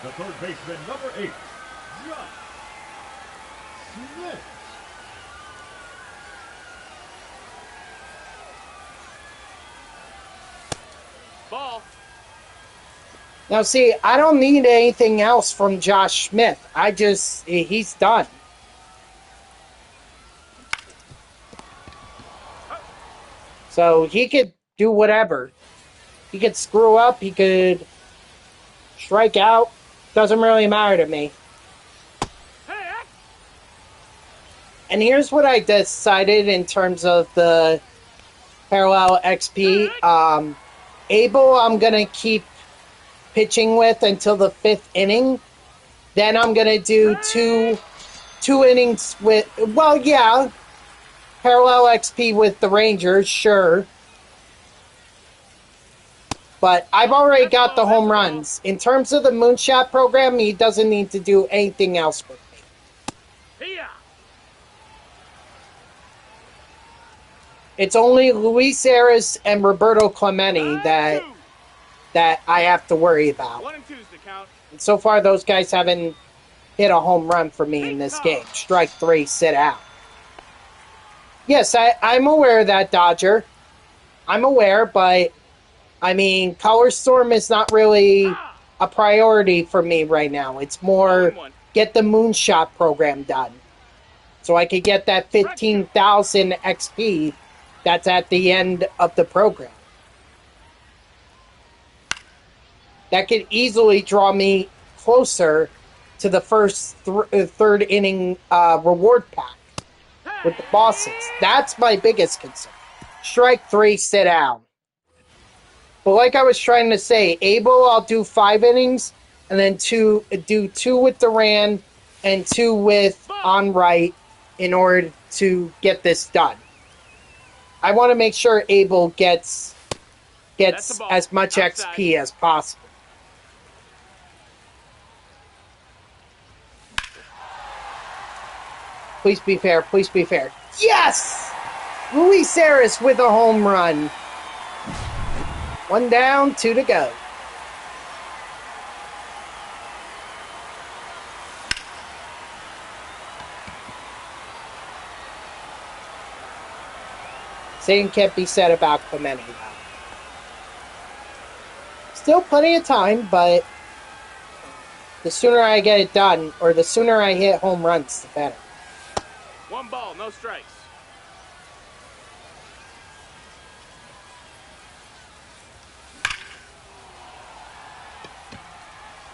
Speaker 2: The third baseman, number 8, Josh Smith.
Speaker 3: Ball.
Speaker 1: Now, see, I don't need anything else from Josh Smith. He's done. So he could do whatever. He could screw up. He could strike out. Doesn't really matter to me. And here's what I decided in terms of the parallel XP. Abel, I'm going to keep pitching with until the 5th inning. Then I'm going to do two innings with, well, yeah, parallel XP with the Rangers, sure. But I've already got the home runs. In terms of the Moonshot Program, he doesn't need to do anything else with me. It's only Luis Arias and Roberto Clemente that I have to worry about.
Speaker 3: 1 and 2's the count.
Speaker 1: And so far, those guys haven't hit a home run for me in this game. Strike 3, sit out. Yes, I'm aware of that, Dodger. I'm aware, but, I mean, Color Storm is not really a priority for me right now. It's more get the Moonshot Program done. So I could get that 15,000 XP that's at the end of the program. That could easily draw me closer to the first third inning reward pack. with the bosses. That's my biggest concern. Strike 3, sit down. But like I was trying to say, Abel, I'll do 5 innings, and then do 2 with Duran and 2 with on right in order to get this done. I want to make sure Abel gets as much XP as possible. Please be fair. Please be fair. Yes! Luis Harris with a home run. 1 down, 2 to go. Same can't be said about Clemente, though. Still plenty of time, but the sooner I get it done, or the sooner I hit home runs, the better.
Speaker 3: 1 ball, no strikes.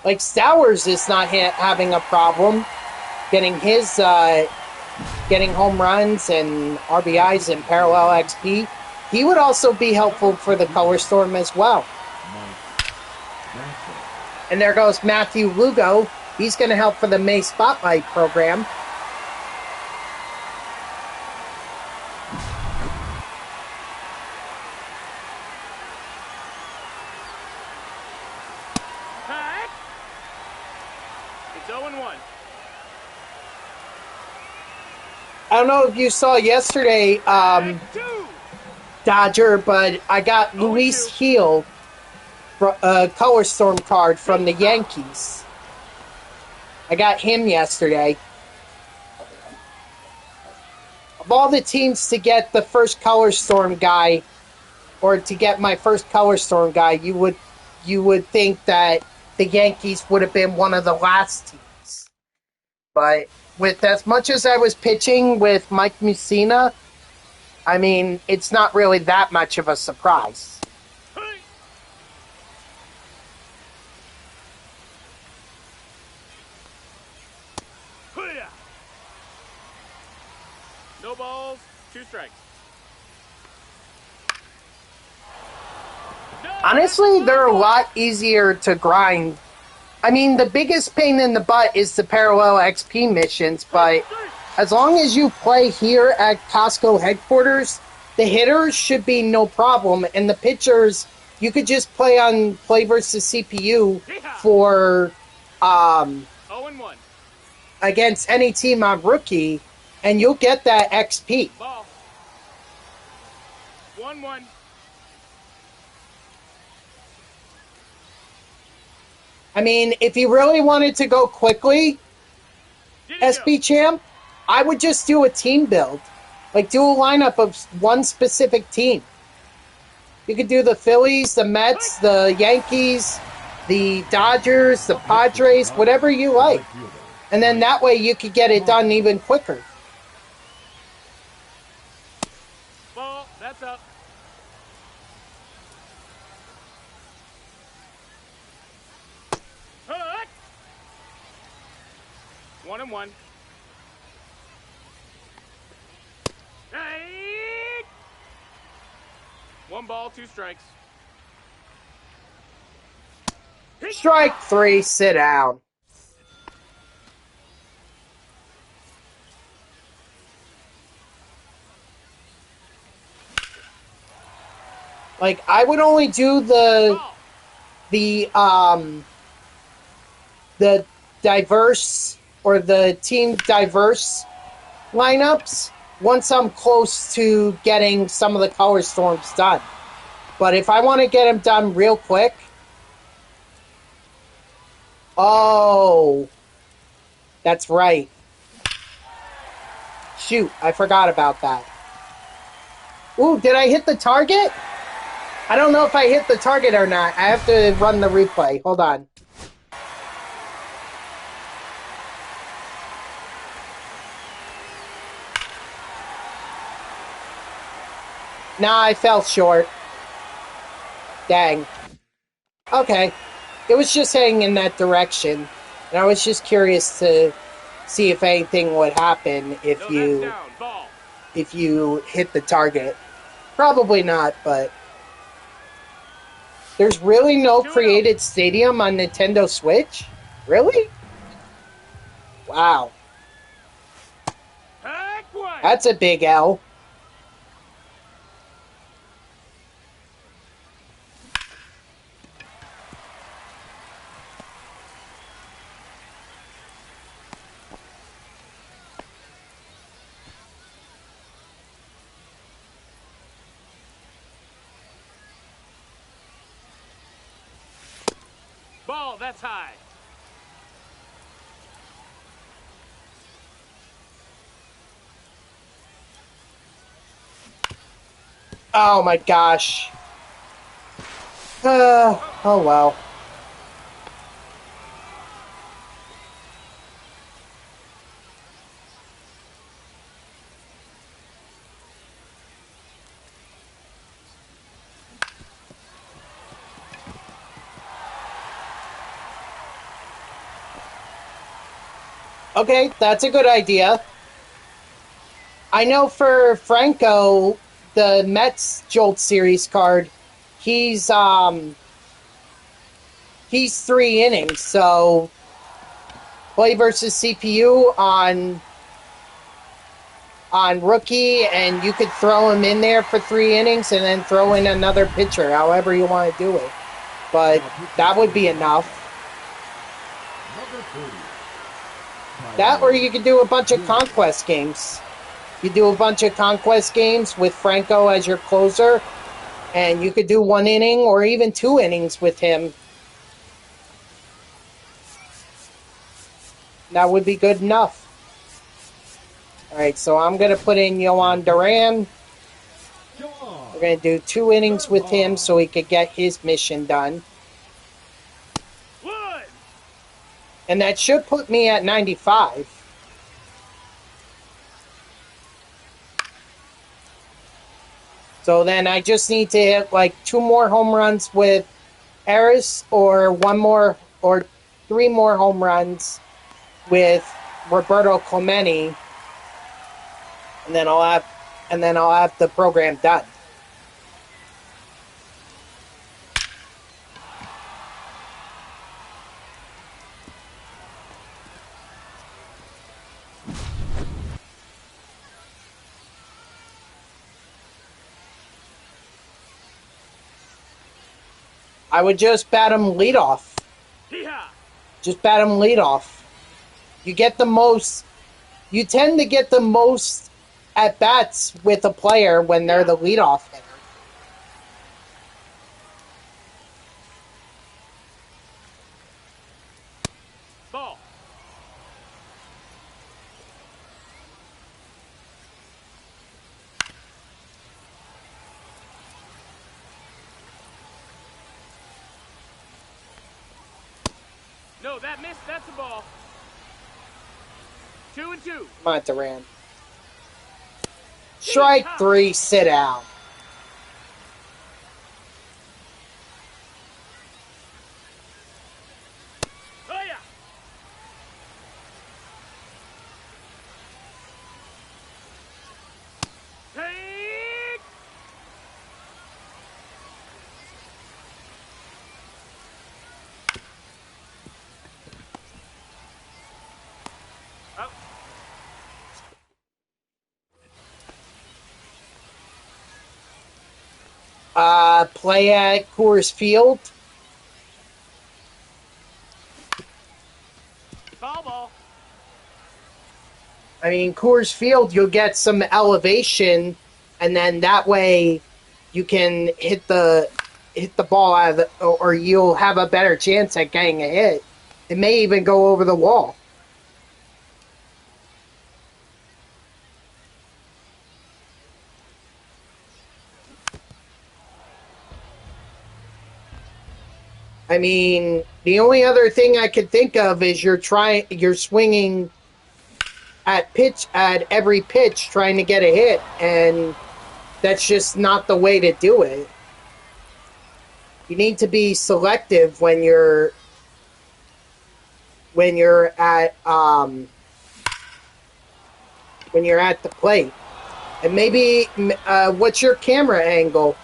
Speaker 1: Like, Stowers is not having a problem getting his, getting home runs and RBIs and parallel XP. He would also be helpful for the Color Storm as well. And there goes Matthew Lugo. He's going to help for the May Spotlight program.
Speaker 3: It's 0-1.
Speaker 1: I don't know if you saw yesterday, Dodger, but I got Luis Heel, a Color Storm card from the Yankees. I got him yesterday. Of all the teams to get the first Color Storm guy, or to get my first Color Storm guy, you would think that the Yankees would have been one of the last teams. But with as much as I was pitching with Mike Mussina, I mean, it's not really that much of a surprise.
Speaker 3: No balls, 2 strikes.
Speaker 1: Honestly, they're a lot easier to grind. I mean, the biggest pain in the butt is the parallel XP missions, but as long as you play here at Costco headquarters, the hitters should be no problem, and the pitchers, you could just play on Play versus CPU for
Speaker 3: 0-1.
Speaker 1: against any team on Rookie, and you'll get that XP.
Speaker 3: Ball. 1-1.
Speaker 1: I mean, if you really wanted to go quickly, SB Champ, I would just do a team build. Like, do a lineup of one specific team. You could do the Phillies, the Mets, the Yankees, the Dodgers, the Padres, whatever you like. And then that way you could get it done even quicker.
Speaker 3: Ball, that's up. Hut. 1-1. Hey! 1 ball, 2 strikes.
Speaker 1: Strike 3, sit down. Like, I would only do the diverse, or the team diverse lineups once I'm close to getting some of the Color Storms done. But if I want to get them done real quick... Oh, that's right. Shoot, I forgot about that. Ooh, did I hit the target? I don't know if I hit the target or not. I have to run the replay. Hold on. Nah, I fell short. Dang. Okay. It was just heading in that direction. And I was just curious to see if anything would happen if you if you hit the target. Probably not, but there's really no created stadium on Nintendo Switch? Really? Wow. That's a big L.
Speaker 3: Ball, that's high.
Speaker 1: Oh my gosh. Oh well. Okay, that's a good idea. I know for Franco, the Mets Jolt Series card, he's 3 innings, so play versus CPU on rookie, and you could throw him in there for 3 innings and then throw in another pitcher, however you want to do it. But that would be enough.
Speaker 2: Number 30.
Speaker 1: That, or you could do a bunch of conquest games. You do a bunch of conquest games with Franco as your closer, and you could do 1 inning or even 2 innings with him. That would be good enough. Alright, so I'm going to put in Yohan Duran. We're going to do 2 innings with him so he could get his mission done. And that should put me at 95. So then I just need to hit like 2 more home runs with Harris, or 1 more or 3 more home runs with Roberto Clemente, and then I'll have the program done. I would just bat him leadoff. Just bat him leadoff. You tend to get the most at bats with a player when they're the leadoff hitter.
Speaker 3: Ball. No, that missed. That's a ball. 2-2.
Speaker 1: Come on, Duran. Strike 3, sit down.
Speaker 3: Oh, yeah. Take.
Speaker 1: Play at Coors Field.
Speaker 3: Ball.
Speaker 1: I mean, Coors Field, you'll get some elevation, and then that way you can hit the ball out of the, or you'll have a better chance at getting a hit. It may even go over the wall. I mean, the only other thing I could think of is you're swinging at every pitch trying to get a hit, and that's just not the way to do it. You need to be selective when you're at the plate. And maybe, what's your camera angle?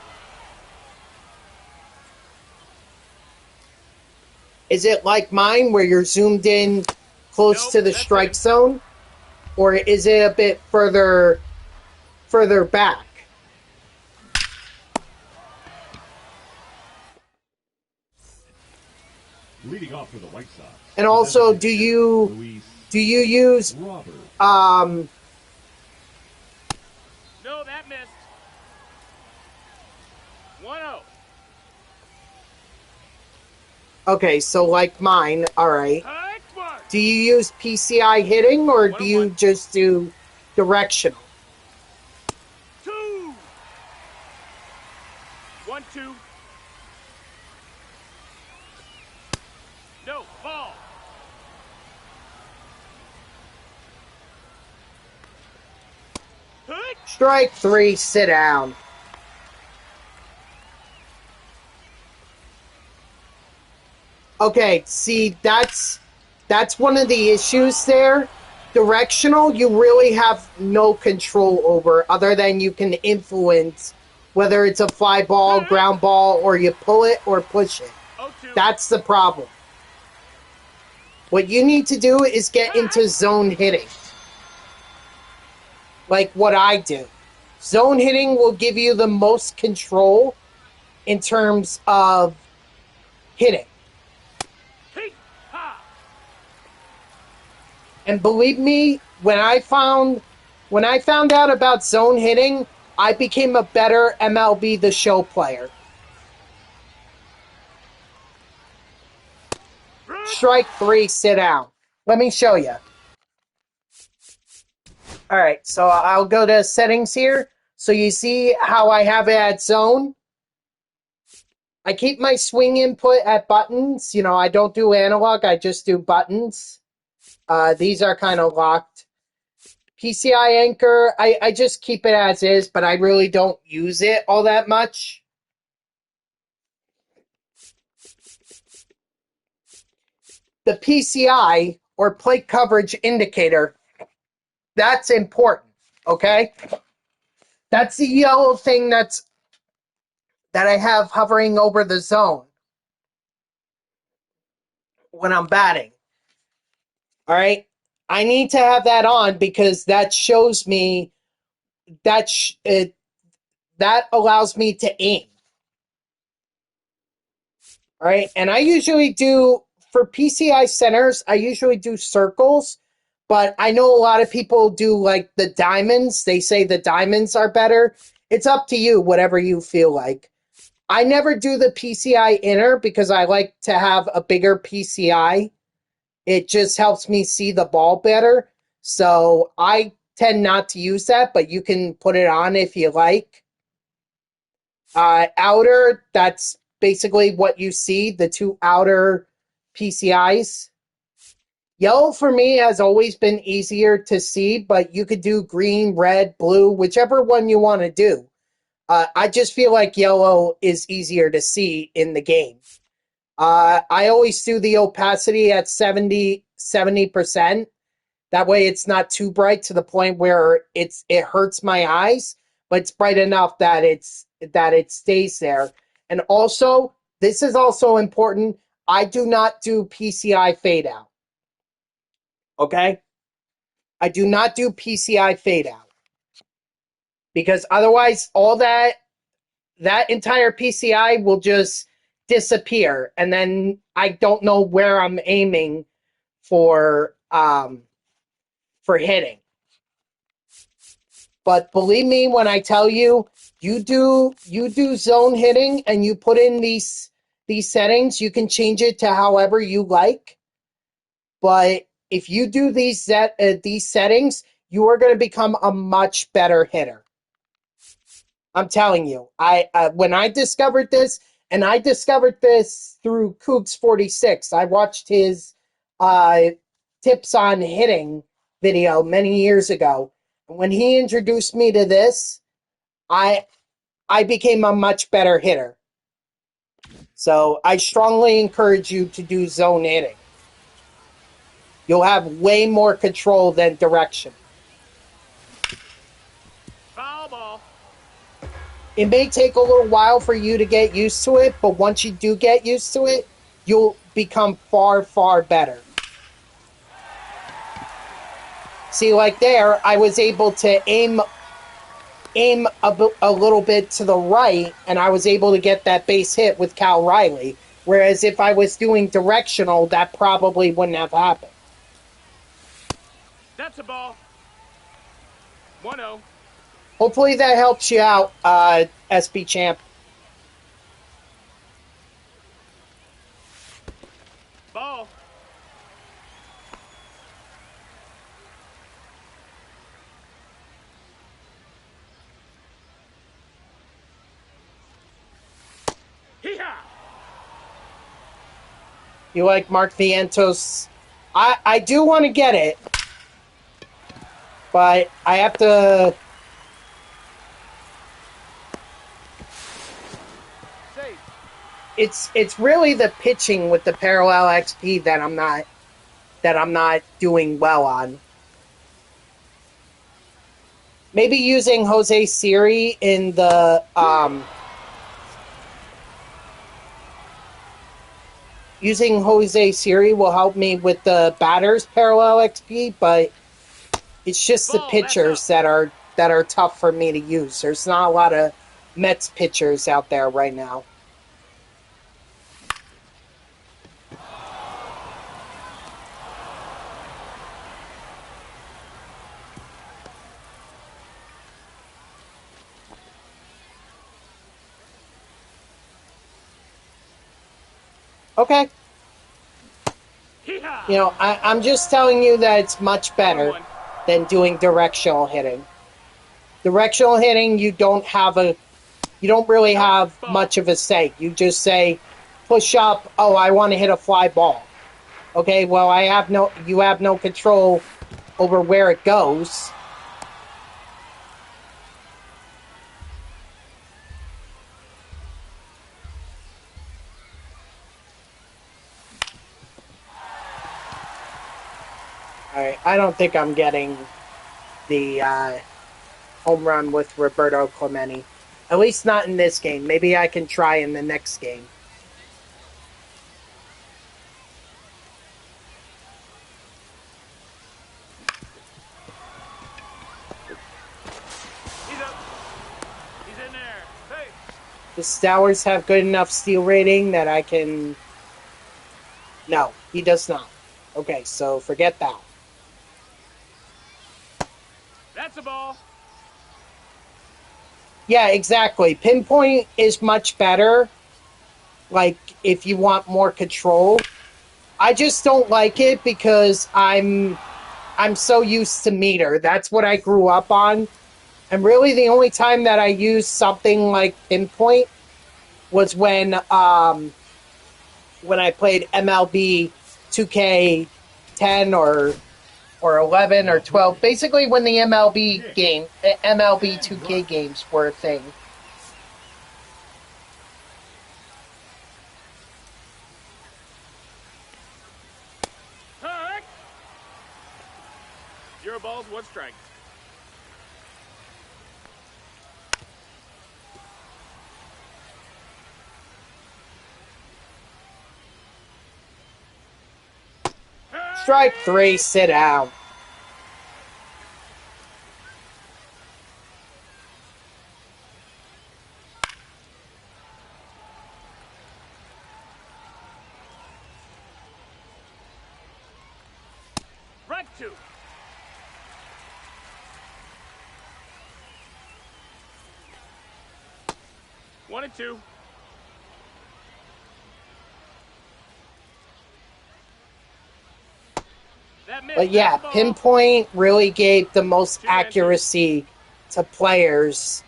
Speaker 1: Is it like mine where you're zoomed in close
Speaker 3: Nope,
Speaker 1: to the
Speaker 3: that's
Speaker 1: strike
Speaker 3: him.
Speaker 1: zone? Or is it a bit further back?
Speaker 2: Leading off for the White Sox.
Speaker 1: And
Speaker 2: the
Speaker 1: also,
Speaker 2: designated
Speaker 1: do
Speaker 2: hitter,
Speaker 1: you
Speaker 2: Luis
Speaker 1: use
Speaker 2: Robert.
Speaker 3: No, that missed. 1-0.
Speaker 1: Okay, so like mine, all right.
Speaker 3: High mark.
Speaker 1: Do you use PCI hitting or do you
Speaker 3: 1-1.
Speaker 1: just do directional?
Speaker 3: 2. 1-2. No, ball. Hey.
Speaker 1: Strike 3, sit down. Okay, see, that's one of the issues there. Directional, you really have no control over other than you can influence whether it's a fly ball, ground ball, or you pull it or push it.
Speaker 3: 0-2.
Speaker 1: That's the problem. What you need to do is get into zone hitting. Like what I do. Zone hitting will give you the most control in terms of hitting.
Speaker 3: Hey. Ha.
Speaker 1: And believe me, when I found out about zone hitting, I became a better MLB The Show player. Strike 3, sit down. Let me show you. All right, so I'll go to settings here. So you see how I have it at zone? I keep my swing input at buttons. You know, I don't do analog, I just do buttons. These are kind of locked. PCI anchor, I just keep it as is, but I really don't use it all that much. The PCI, or plate coverage indicator, that's important, okay? That's the yellow thing that I have hovering over the zone when I'm batting. All right? I need to have that on because that shows me that that allows me to aim. All right? And I usually do, for PCI centers, I usually do circles, but I know a lot of people do like the diamonds. They say the diamonds are better. It's up to you, whatever you feel like. I never do the PCI inner because I like to have a bigger PCI. It just helps me see the ball better. So I tend not to use that, but you can put it on if you like. Outer, that's basically what you see, the two outer PCIs. Yellow for me has always been easier to see, but you could do green, red, blue, whichever one you want to do. I just feel like yellow is easier to see in the game. I always do the opacity at 70%. That way it's not too bright to the point where it hurts my eyes, but it's bright enough that it stays there. And also, this is also important, I do not do PCI fade out. Okay? I do not do PCI fade out. Because otherwise all that entire PCI will just disappear, and then I don't know where I'm aiming for hitting. But believe me when I tell you, you do zone hitting and you put in these settings, you can change it to however you like. But if you do these settings, you are going to become a much better hitter. I'm telling you. When I discovered this, and I discovered this through Cougs46. I watched his tips on hitting video many years ago. When he introduced me to this, I became a much better hitter. So I strongly encourage you to do zone hitting. You'll have way more control than direction. It may take a little while for you to get used to it, but once you do get used to it, you'll become far, far better. See, like there, I was able to aim a little bit to the right, and I was able to get that base hit with Cal Riley. Whereas if I was doing directional, that probably wouldn't have happened.
Speaker 3: That's a ball. 1-0.
Speaker 1: Hopefully that helps you out, SB Champ.
Speaker 3: Ball. Hee-haw!
Speaker 1: You like Mark Vientos? I do want to get it, but I have to... It's really the pitching with the parallel XP that I'm not doing well on. Maybe using Jose Siri in the using Jose Siri will help me with the batters parallel XP, but it's just the pitchers that are tough for me to use. There's not a lot of Mets pitchers out there right now. Okay. You know, I'm just telling you that it's much better than doing directional hitting. Directional hitting, you don't really have much of a say. You just say, push up, oh, I want to hit a fly ball. Okay, well, you have no control over where it goes. Alright, I don't think I'm getting the home run with Roberto Clemente. At least not in this game. Maybe I can try in the next game.
Speaker 3: He's up. He's in there. Hey.
Speaker 1: Does Stowers have good enough steal rating that I can... No, he does not. Okay, so forget that.
Speaker 3: That's a ball.
Speaker 1: Yeah, exactly. Pinpoint is much better, like, if you want more control. I just don't like it because I'm so used to meter. That's what I grew up on. And really the only time that I used something like pinpoint was when I played MLB 2K10 or 11 or 12. Basically when the MLB 2K games were a thing.
Speaker 3: Heck. 0 balls, 1 strike.
Speaker 1: Strike 3, sit down.
Speaker 3: Right 2. One and 2.
Speaker 1: But yeah, pinpoint really gave the most accuracy to players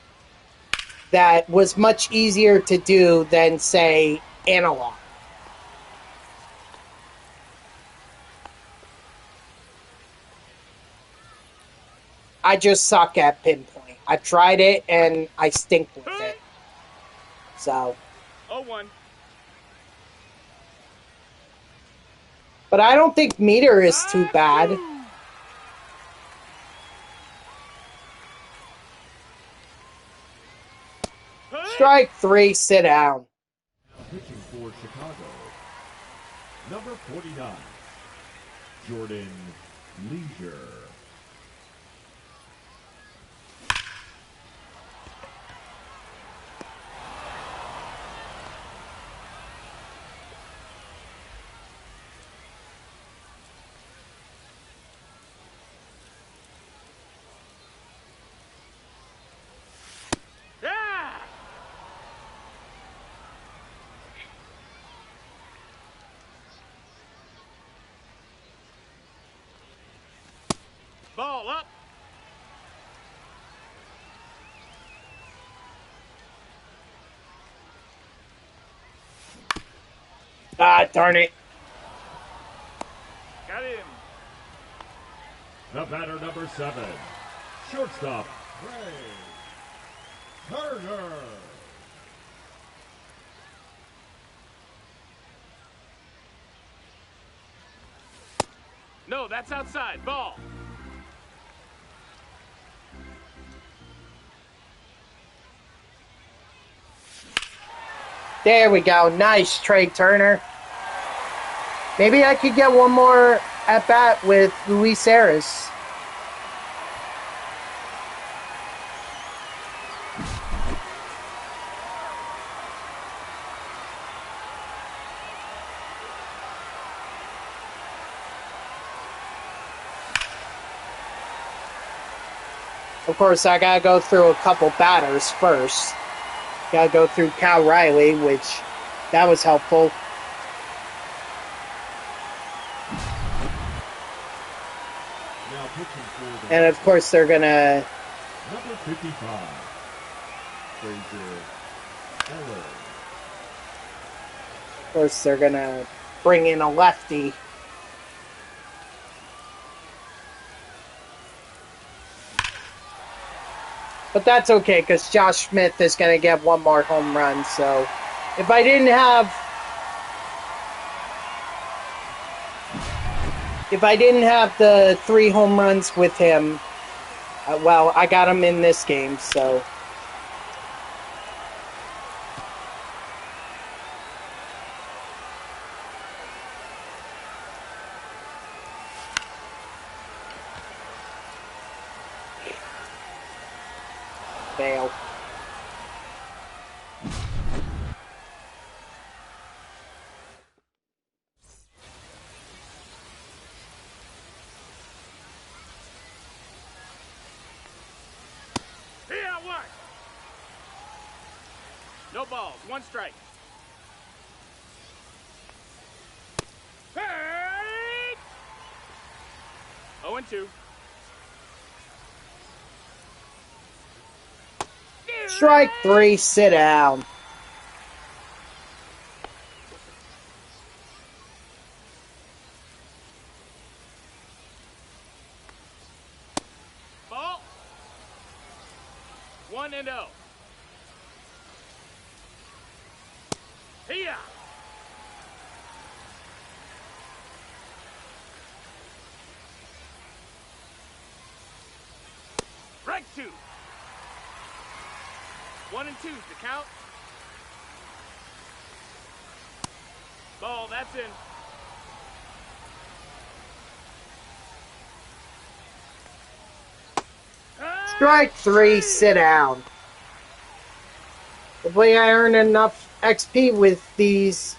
Speaker 1: that was much easier to do than, say, analog. I just suck at pinpoint. I've tried it and I stink with it. So.
Speaker 3: 0-1.
Speaker 1: But I don't think meter is too bad. Strike 3, sit down.
Speaker 2: Pitching for Chicago, number 49, Jordan Leisure.
Speaker 3: Yeah! Ball up.
Speaker 1: Ah, darn it.
Speaker 3: Got him.
Speaker 2: The batter, number 7, shortstop, Ray Turner.
Speaker 3: No, that's outside. Ball.
Speaker 1: There we go. Nice trade, Turner. Maybe I could get one more at bat with Luis Arias. Of course, I gotta go through a couple batters first. Gotta go through Cal Riley, which that was helpful.
Speaker 2: Now pitching for the
Speaker 1: And of course, they're gonna.
Speaker 2: number 55, Fraser Eller.
Speaker 1: Of course, they're gonna bring in a lefty. But that's okay, because Josh Smith is going to get one more home run. So, if I didn't have the 3 home runs with him, well, I got him in this game. So, fail.
Speaker 3: Here, what? No balls. 1 strike. Hey! 0-2.
Speaker 1: Strike 3, sit down.
Speaker 3: Ball. 1-0. Here. Strike 2. 1 and 2's the count. Ball, that's in.
Speaker 1: Strike 3, sit down. Hopefully I earn enough XP with these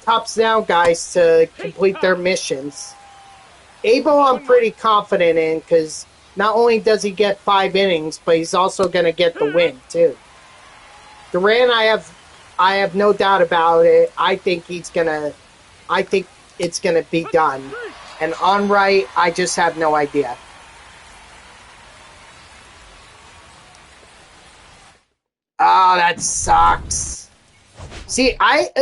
Speaker 1: tops down guys to complete their missions. Abel, I'm pretty confident in, because not only does he get 5 innings, but he's also going to get the win, too. Duran, I have no doubt about it. I think it's going to be done. And on right, I just have no idea. Oh, that sucks. See,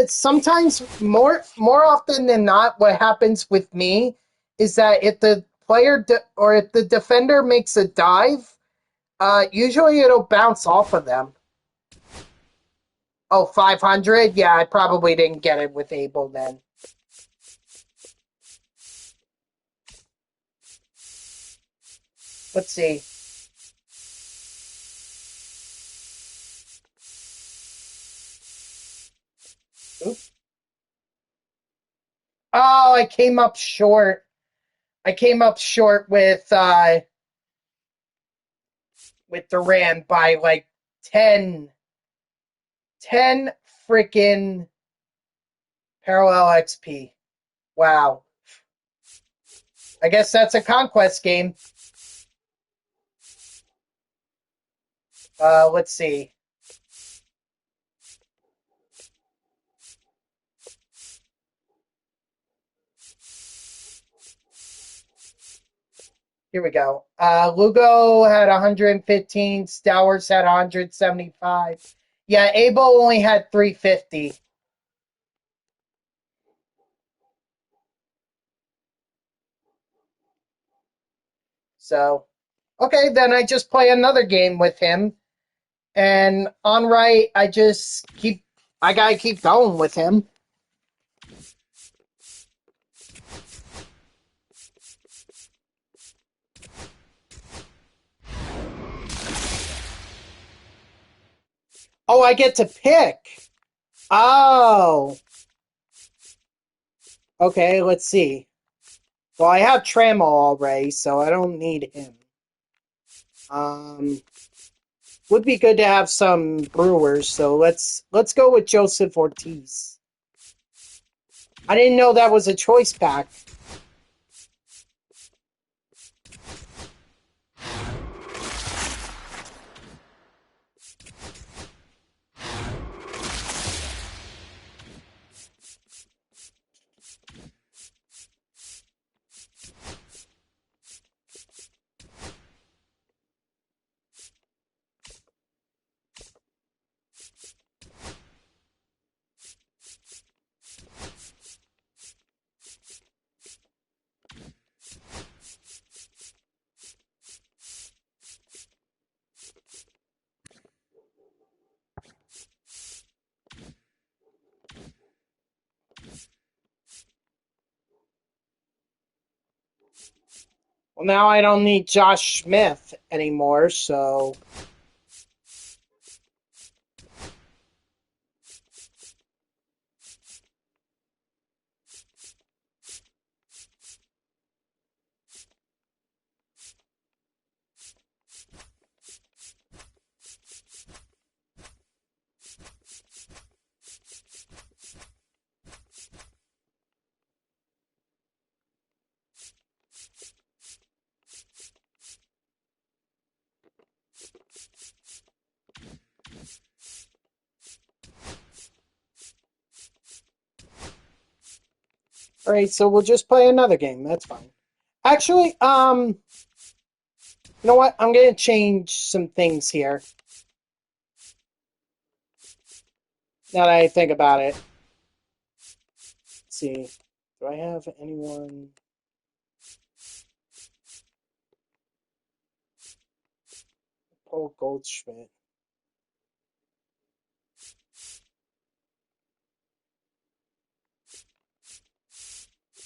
Speaker 1: sometimes more often than not, what happens with me is that if the player or if the defender makes a dive, usually it'll bounce off of them. Oh, 500? Yeah, I probably didn't get it with Abel then. Let's see. I came up short. I came up short with Durant by like 10 freaking parallel XP. Wow. I guess that's a conquest game. Let's see. Here we go. Lugo had 115. Stowers had 175. Yeah, Abel only had 350. So, okay, then I just play another game with him. And on right, I gotta keep going with him. Oh, I get to pick. Oh. Okay, let's see. Well, I have Trammell already, so I don't need him. Would be good to have some Brewers, so let's go with Joseph Ortiz. I didn't know that was a choice pack. Well, now I don't need Josh Smith anymore, so... Alright, so we'll just play another game. That's fine. Actually, you know what? I'm going to change some things here. Now that I think about it. Let's see. Do I have anyone... Paul Goldschmidt.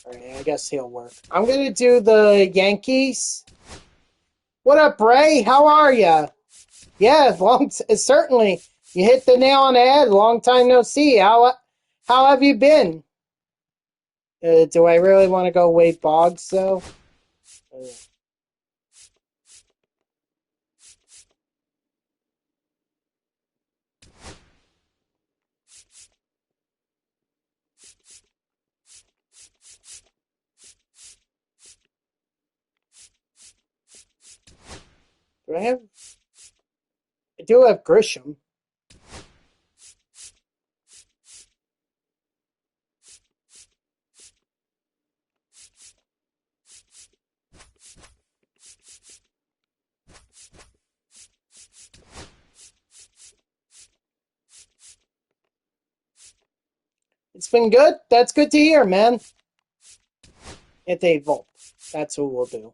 Speaker 1: Alright, I guess he'll work. I'm going to do the Yankees. What up, Ray? How are ya? Yeah, certainly. You hit the nail on the head. Long time no see. How have you been? Do I really want to go Wade Boggs, though? Do I have... I do have Grisham. It's been good. That's good to hear, man. Anthony Volpe. That's who we'll do.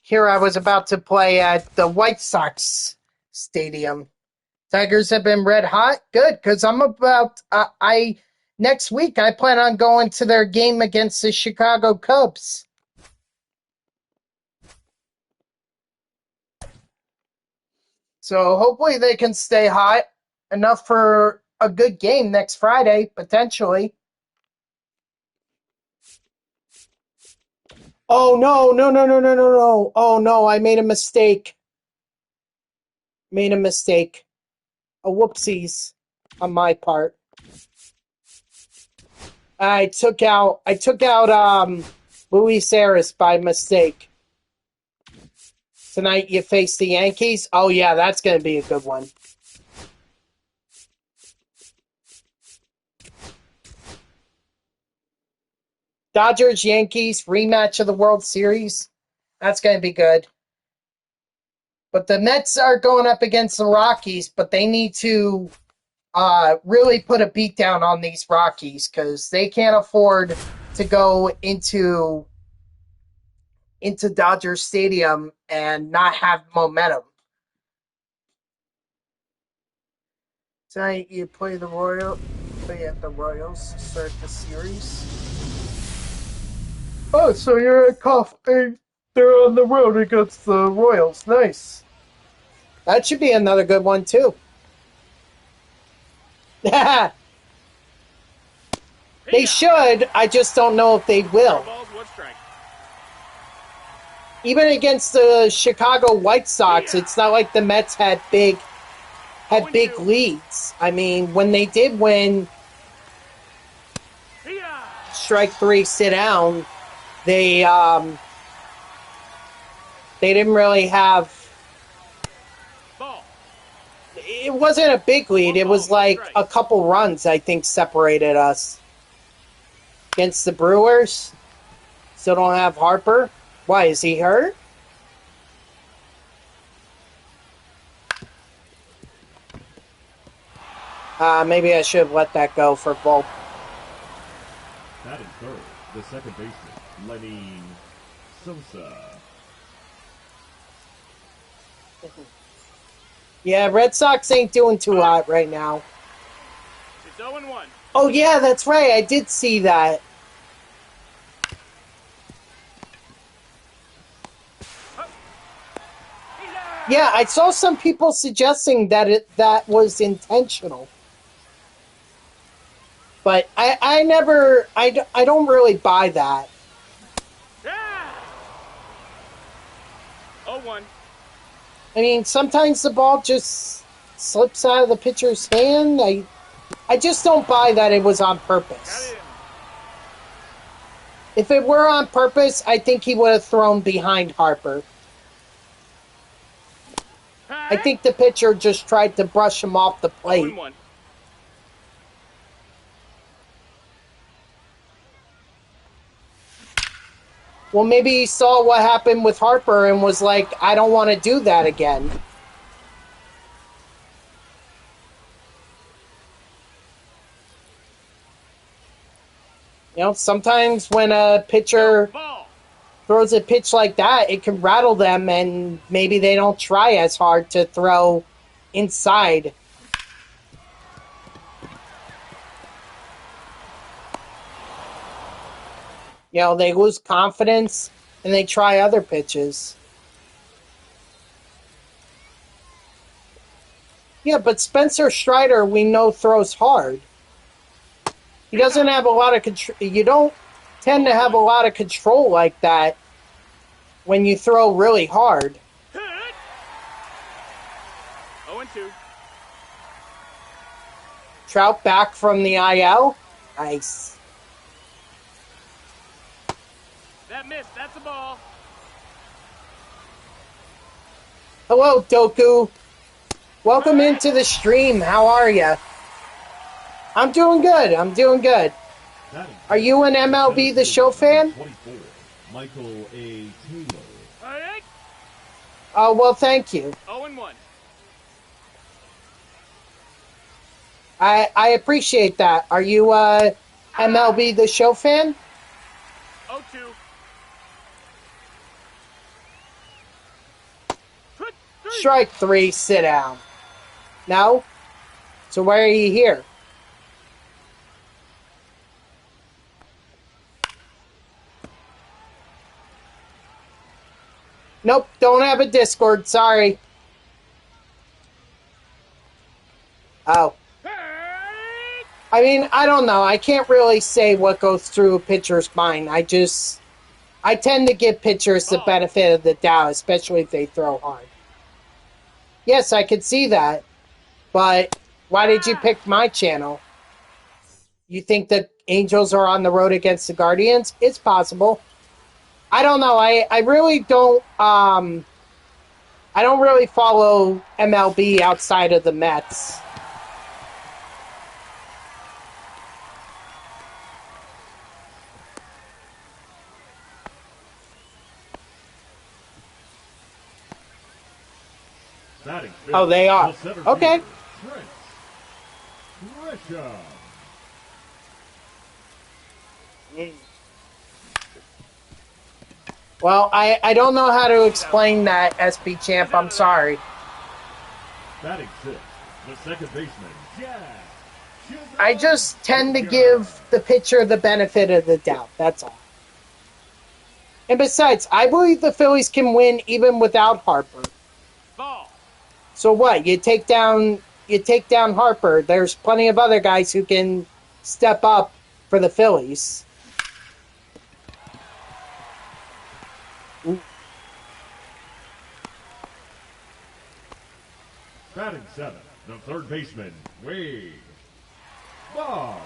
Speaker 1: Here I was about to play at the White Sox stadium Tigers have been red hot. Good, because I'm about next week I plan on going to their game against the Chicago Cubs. So hopefully they can stay hot enough for a good game next Friday, potentially. Oh, no, no, no, no, no, no, no. Oh, no, I made a mistake. Made a mistake. A whoopsies on my part. I took out Luis Arias by mistake. Tonight you face the Yankees. Oh yeah, that's going to be a good one. Dodgers Yankees rematch of the World Series. That's going to be good. But the Mets are going up against the Rockies, but they need to really put a beat down on these Rockies because they can't afford to go into Dodger Stadium and not have momentum. Tonight you play the Royals to start the series. Oh, so you're they're on the road against the Royals. Nice. That should be another good one too. They should. I just don't know if they will. Even against the Chicago White Sox, it's not like the Mets had big leads. I mean, when they did win, strike three, sit down, they didn't really have. It wasn't a big lead. It was like a couple runs, I think, separated us. Against the Brewers, still don't have Harper. Why, is he hurt? Maybe I should have let that go for Volpe.
Speaker 2: That is third, the second baseman, Lenny Sosa.
Speaker 1: Yeah, Red Sox ain't doing too hot right now.
Speaker 3: It's 0-1.
Speaker 1: Oh, yeah, that's right. I did see that. Yeah, I saw some people suggesting that that was intentional. But I don't really buy that.
Speaker 3: 0-1.
Speaker 1: I mean, sometimes the ball just slips out of the pitcher's hand. I just don't buy that it was on purpose. If it were on purpose, I think he would have thrown behind Harper. I think the pitcher just tried to brush him off the plate.
Speaker 3: 0-1.
Speaker 1: Well, maybe he saw what happened with Harper and was like, I don't want to do that again. You know, sometimes when a pitcher throws a pitch like that, it can rattle them and maybe they don't try as hard to throw inside. You know, they lose confidence and they try other pitches. Yeah, but Spencer Strider, we know, throws hard. He doesn't have a lot of control. You don't tend to have a lot of control like that when you throw really hard.
Speaker 3: 0-2.
Speaker 1: Trout back from the IL. Nice.
Speaker 3: That missed. That's a ball.
Speaker 1: Hello, Doku. Welcome into the stream. How are you? I'm doing good. Are you an MLB The Show fan?
Speaker 2: 24, Michael A. Taylor.
Speaker 1: Oh, well, thank you.
Speaker 3: 0-1.
Speaker 1: I appreciate that. Are you a MLB The Show fan?
Speaker 3: 0-2.
Speaker 1: Strike three, sit down. No? So why are you here? Nope, don't have a Discord, sorry. Oh. I mean, I don't know. I can't really say what goes through a pitcher's mind. I tend to give pitchers the benefit of the doubt, especially if they throw hard. Yes, I could see that. But why did you pick my channel? You think the Angels are on the road against the Guardians? It's possible. I don't know. I really don't I don't really follow MLB outside of the Mets. Oh, they are. Okay. Well, I don't know how to explain that, SP Champ. I'm sorry.
Speaker 2: Batting sixth, the second baseman, Jack.
Speaker 1: I just tend to give the pitcher the benefit of the doubt. That's all. And besides, I believe the Phillies can win even without Harper.
Speaker 3: Ball.
Speaker 1: So what? You take down Harper. There's plenty of other guys who can step up for the Phillies. Ooh.
Speaker 2: Batting seventh, the third baseman, Wade. Bob.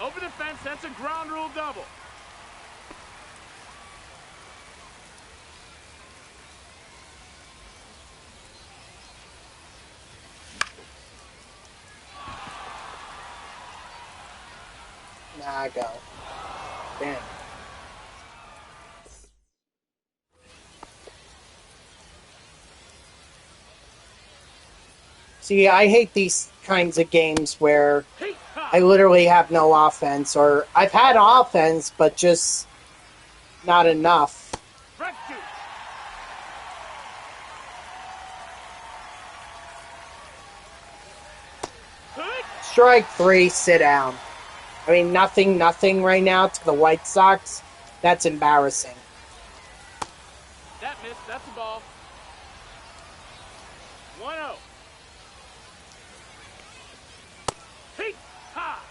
Speaker 3: Over the fence, that's a ground rule double.
Speaker 1: Nah, I go. Damn. See, I hate these kinds of games where I literally have no offense, or I've had offense, but just not enough. Strike three, sit down. I mean, nothing right now to the White Sox. That's embarrassing.
Speaker 3: That missed, that's a ball. 1-0. Hey, ha!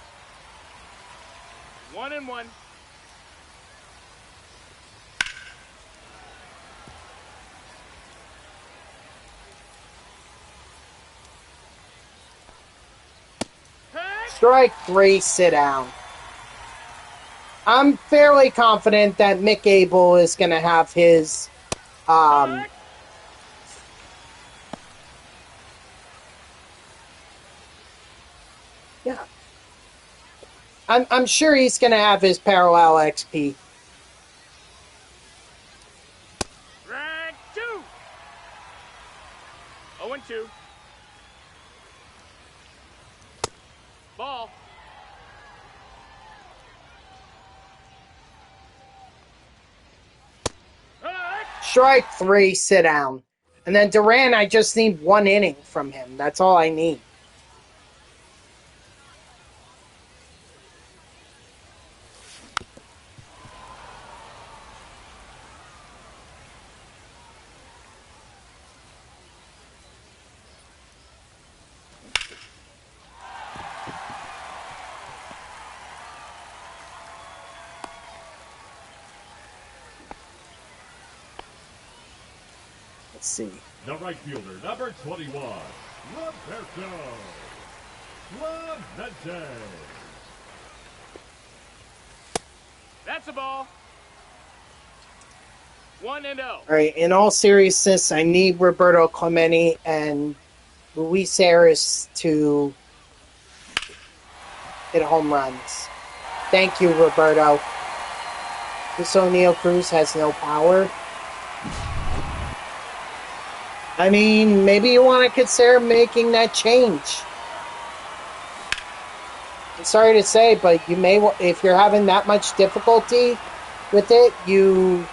Speaker 3: 1-1.
Speaker 1: Strike three, sit down. I'm fairly confident that Mick Abel is going to have his yeah. I'm sure he's going to have his parallel XP.
Speaker 3: Drag 2. 0-2. Ball.
Speaker 1: Strike three, sit down. And then Duran, I just need one inning from him. That's all I need. Let's see.
Speaker 2: The right fielder, number 21, Roberto Clemente.
Speaker 3: That's a ball. 1-0.
Speaker 1: All right, in all seriousness, I need Roberto Clemente and Luis Arias to hit home runs. Thank you, Roberto. This O'Neal Cruz has no power. I mean, maybe you want to consider making that change. sorry to say, but you may, if you're having that much difficulty with it, you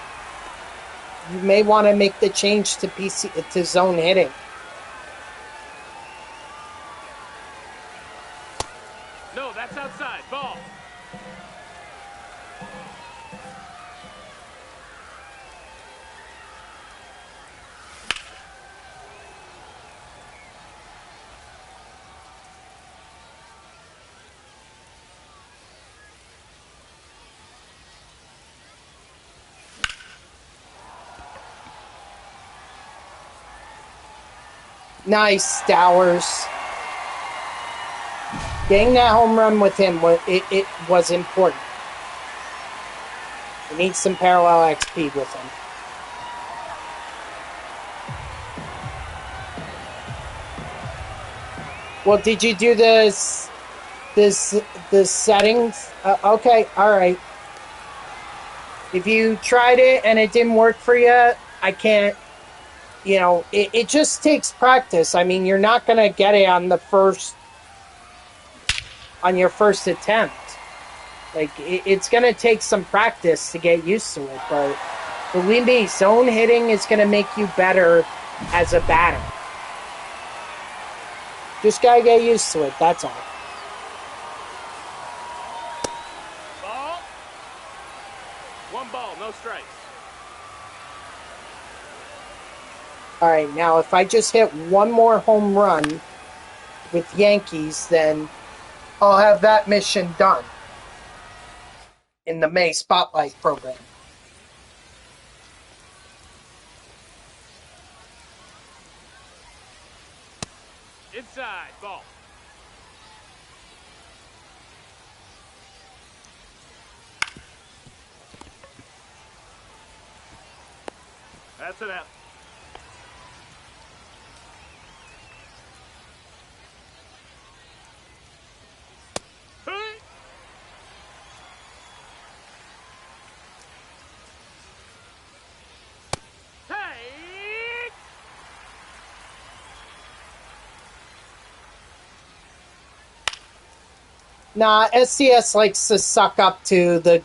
Speaker 1: may want to make the change to zone hitting.
Speaker 3: No, that's outside. Ball.
Speaker 1: Nice, Stowers. Getting that home run with him, it was important. We need some parallel XP with him. Well, did you do the settings? Okay, all right. If you tried it and it didn't work for you, I can't. You know, it just takes practice. I mean, you're not gonna get it on your first attempt. Like, it's gonna take some practice to get used to it. But believe me, zone hitting is gonna make you better as a batter. Just gotta get used to it, that's all.
Speaker 3: Ball. One ball, no strikes.
Speaker 1: Alright, now if I just hit one more home run with Yankees, then I'll have that mission done in the May Spotlight program.
Speaker 3: Inside. Ball. That's it out.
Speaker 1: Nah, SCS likes to suck up to the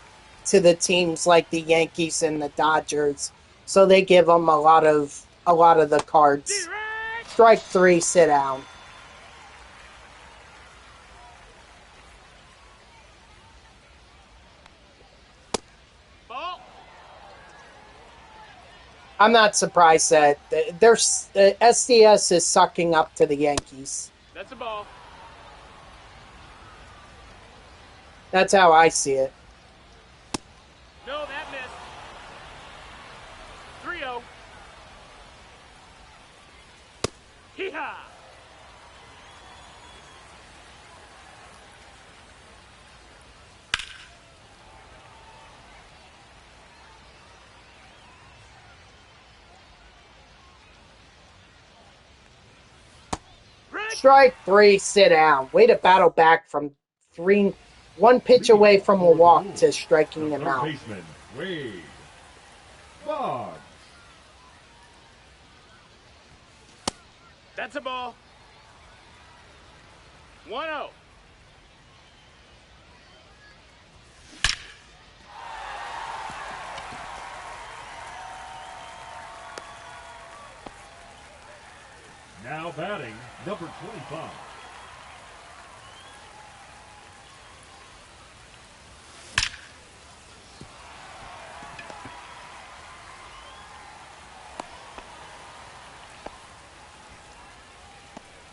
Speaker 1: teams like the Yankees and the Dodgers, so they give them a lot of the cards. Strike 3, sit down.
Speaker 3: Ball.
Speaker 1: I'm not surprised that SDS is sucking up to the Yankees.
Speaker 3: That's a ball.
Speaker 1: That's how I see it.
Speaker 3: No, that missed. 3-0. Hee-haw.
Speaker 1: Strike 3, sit down. Way to battle back from one pitch away from a walk to striking him out.
Speaker 2: Baseman, Wade. Boggs.
Speaker 3: That's a ball. 1-0.
Speaker 2: Now batting, number 25.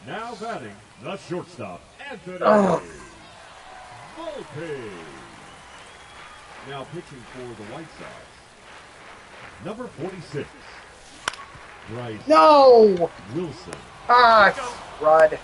Speaker 2: Now batting, the shortstop, Anthony Volpe. Now pitching for the White Sox, number 46. Bryce
Speaker 1: No!
Speaker 2: Wilson.
Speaker 1: Crud.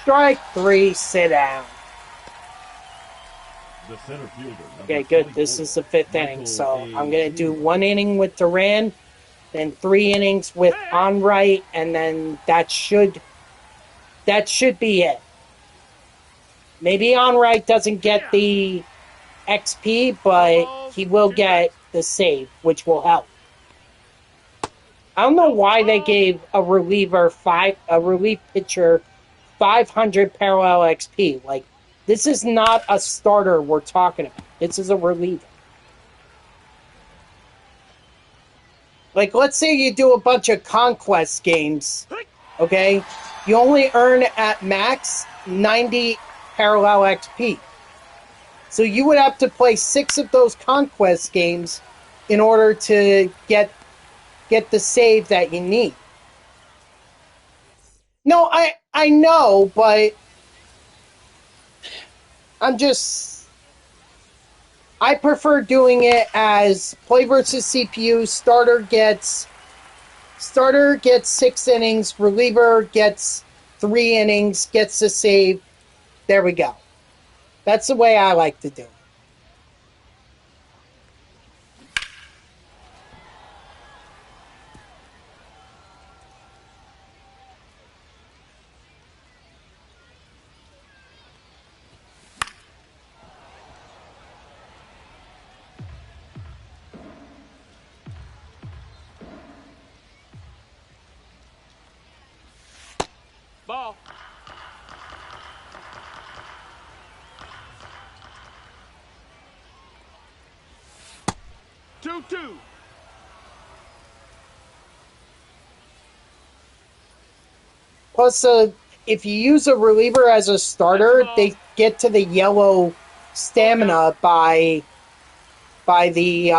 Speaker 1: Strike 3, sit down.
Speaker 2: The center fielder.
Speaker 1: Okay, good. This is the 5th inning, so I'm going to do 1 inning with Duran, then 3 innings with Onright, and then that should be it. Maybe Onright doesn't get the XP, but he will get the save, which will help. I don't know why they gave a relief pitcher 500 parallel XP. Like, this is not a starter we're talking about. This is a reliever. Like, let's say you do a bunch of conquest games, okay? You only earn at max 90 parallel XP. So you would have to play 6 of those conquest games in order to get the save that you need. No, I know, but I prefer doing it as play versus CPU. Starter gets 6 innings. Reliever gets 3 innings. Gets the save. There we go. That's the way I like to do it.
Speaker 3: Ball. Two.
Speaker 1: Plus, if you use a reliever as a starter, they get to the yellow stamina by the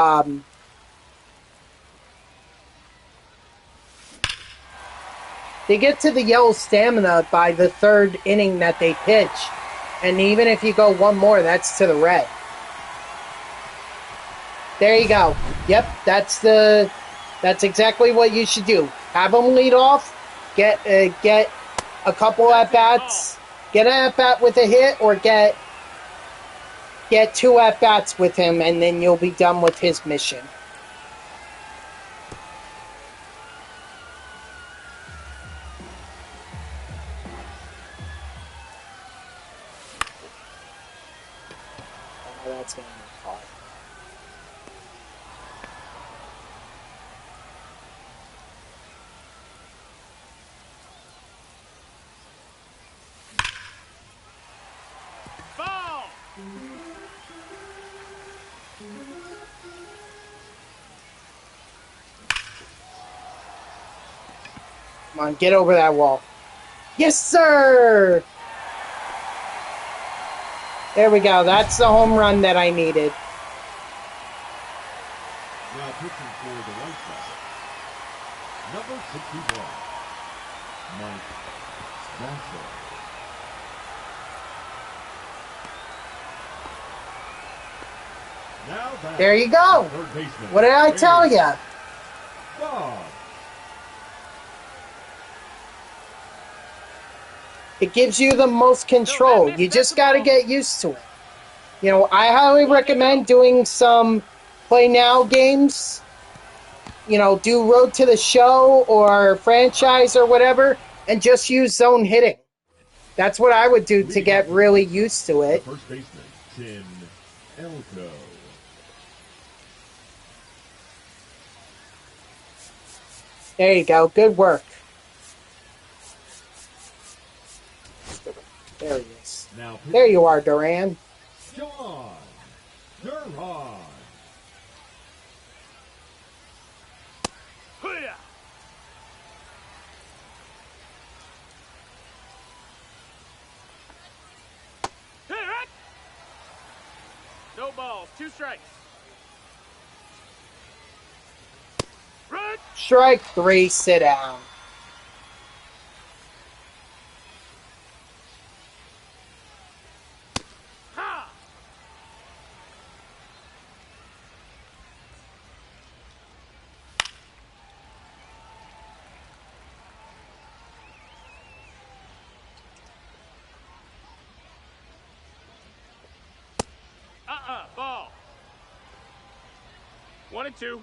Speaker 1: they get to the yellow stamina by the 3rd inning that they pitch. And even if you go 1 more, that's to the red. There you go. Yep, that's exactly what you should do. Have them lead off, get a couple at-bats, get an at-bat with a hit, or get 2 at-bats with him, and then you'll be done with his mission. That's going to be hard.
Speaker 3: Ball.
Speaker 1: Come on, get over that wall. Yes, sir! There we go. That's the home run that I needed.
Speaker 2: Now pitching for the White Sox, number 61, Mike Spencer. Now
Speaker 1: There you go. What did I tell you?
Speaker 2: Bob.
Speaker 1: It gives you the most control. You just got to get used to it. You know, I highly recommend doing some play now games. You know, do Road to the Show or franchise or whatever, and just use zone hitting. That's what I would do to get really used to it.
Speaker 2: First baseman, Tim Elko.
Speaker 1: There you go. Good work. There he is.
Speaker 2: Now
Speaker 1: there you are, Duran.
Speaker 2: John Duran.
Speaker 3: No balls, 2 strikes. Run.
Speaker 1: Strike 3, sit down.
Speaker 3: Ha! 1 and 2.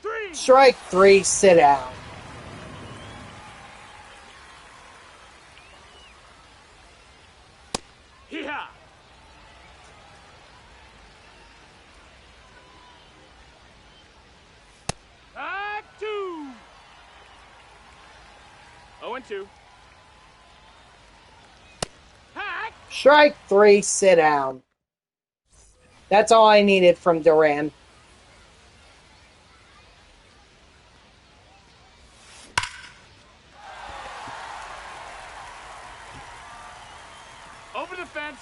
Speaker 3: 3.
Speaker 1: Strike 3, sit down.
Speaker 3: Hee-haw. Back 2. 0 and 2. Hack.
Speaker 1: Strike 3, sit down. That's all I needed from Duran.
Speaker 3: Over the fence.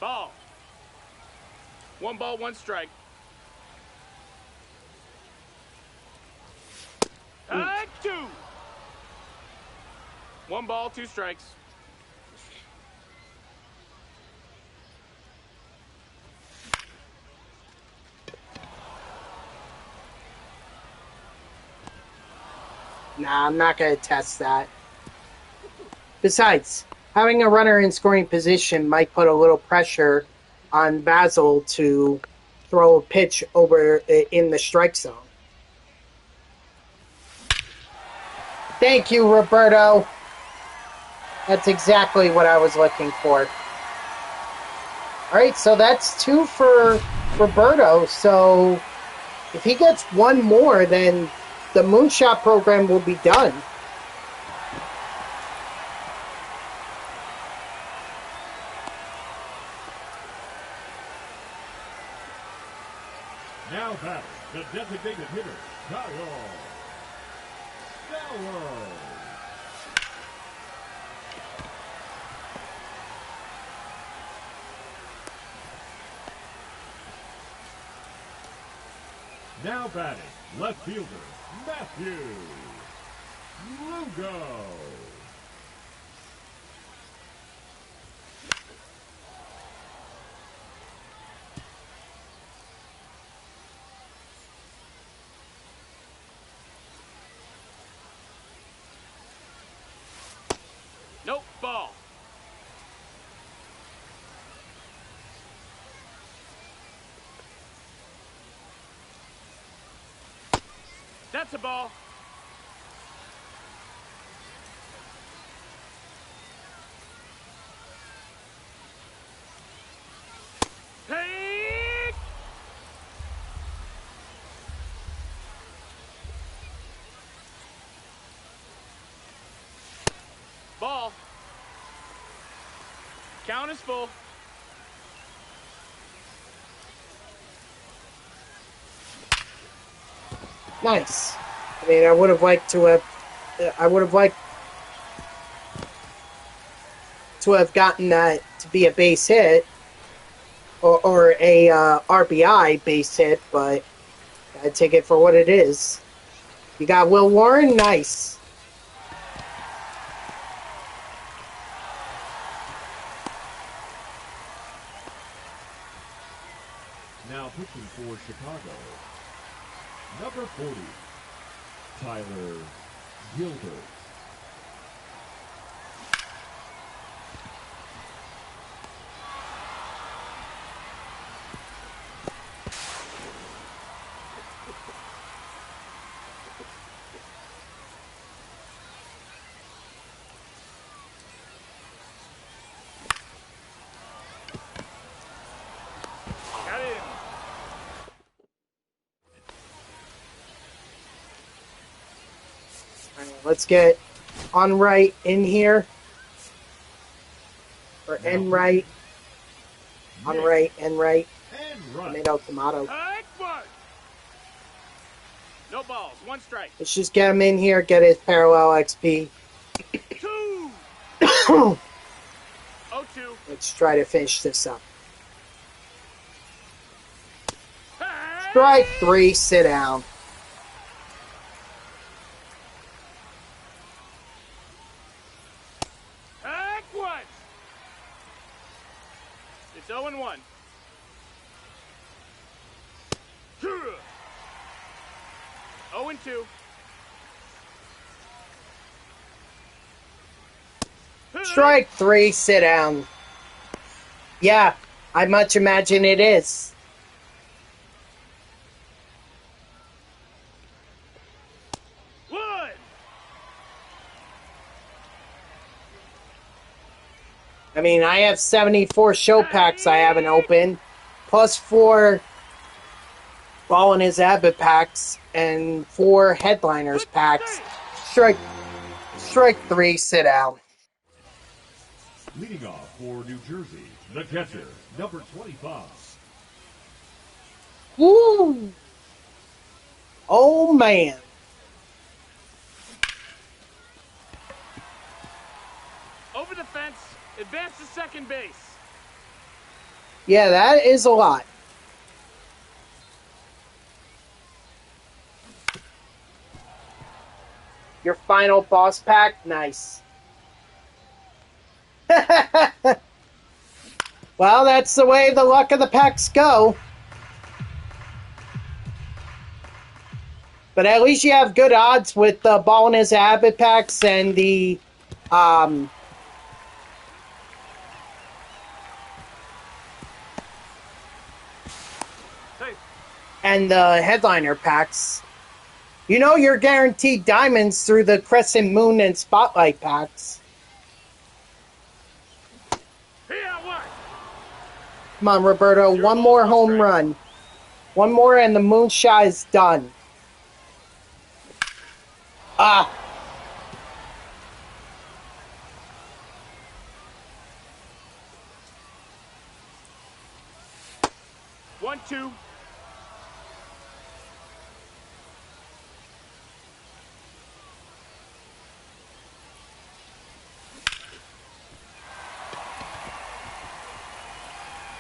Speaker 3: Ball. 1 ball, 1 strike. Back 2. 1 ball, 2 strikes.
Speaker 1: Nah, I'm not going to test that. Besides, having a runner in scoring position might put a little pressure on Basil to throw a pitch over in the strike zone. Thank you, Roberto. That's exactly what I was looking for. All right, so that's 2 for Roberto. So if he gets 1 more, then the Moonshot Program will be done.
Speaker 2: Now batting, the designated hitter, Kyle Fellows. Now batting, left fielder, Matthew Lugo.
Speaker 3: Nope, ball. That's a ball. Take. Ball. Count is full.
Speaker 1: Nice. I mean, I would have liked to have gotten that to be a base hit or a RBI base hit, but I take it for what it is. You got Will Warren, nice.
Speaker 2: Now pitching for Chicago, number 40, Tyler Gilbert.
Speaker 3: Got it.
Speaker 1: All right, let's get on right in here. Or N right. On right, N right.
Speaker 2: And right.
Speaker 1: Tomato.
Speaker 3: Take 1. No balls, 1 strike.
Speaker 1: Let's just get him in here, get his parallel XP.
Speaker 3: 2. 0-2.
Speaker 1: Let's try to finish this up. Strike 3, sit down.
Speaker 3: It's 0-1. 0-2.
Speaker 1: Strike 3, sit down. Yeah, I much imagine it is.
Speaker 3: One.
Speaker 1: I mean, I have 74 show packs I haven't opened, plus 4 Ball in His Habit packs and 4 Headliners packs. Strike 3, sit down.
Speaker 2: Leading off for New Jersey, the catcher, number 25.
Speaker 1: Woo! Oh, man.
Speaker 3: Over the fence. Advance to second base.
Speaker 1: Yeah, that is a lot. Your final boss pack? Nice. Well, that's the way the luck of the packs go. But at least you have good odds with the Ball in His Habit packs and the and the Headliner packs. You know you're guaranteed diamonds through the Crescent Moon and Spotlight packs. Come on, Roberto. One more home run. One more and the moonshot is done. Ah.
Speaker 3: One, two.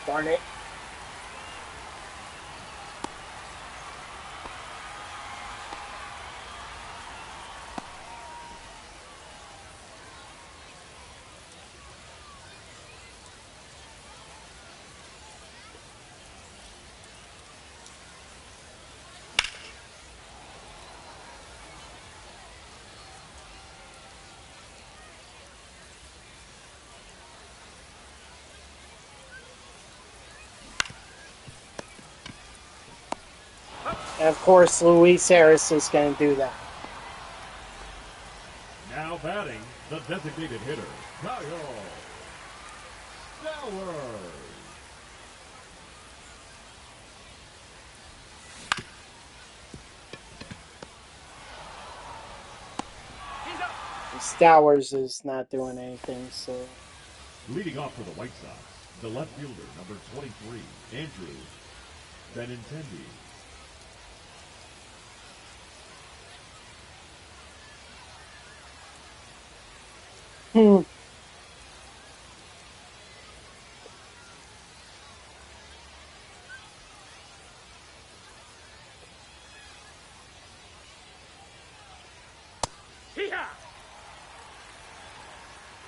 Speaker 1: Darn it. And of course, Luis Harris is going to do that.
Speaker 2: Now batting, the designated hitter, Kyle Stowers.
Speaker 1: Stowers is not doing anything, so...
Speaker 2: Leading off for the White Sox, the left fielder, number 23, Andrew Benintendi.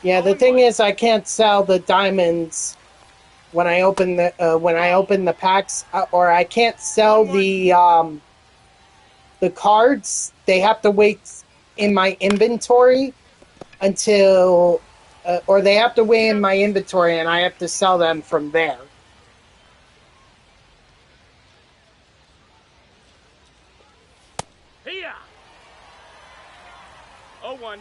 Speaker 1: Yeah, the thing is, I can't sell the diamonds when I open the packs, or I can't sell the cards. They have to wait in my inventory until, or they have to wait in my inventory, and I have to sell them from there.
Speaker 3: Here. 0-1.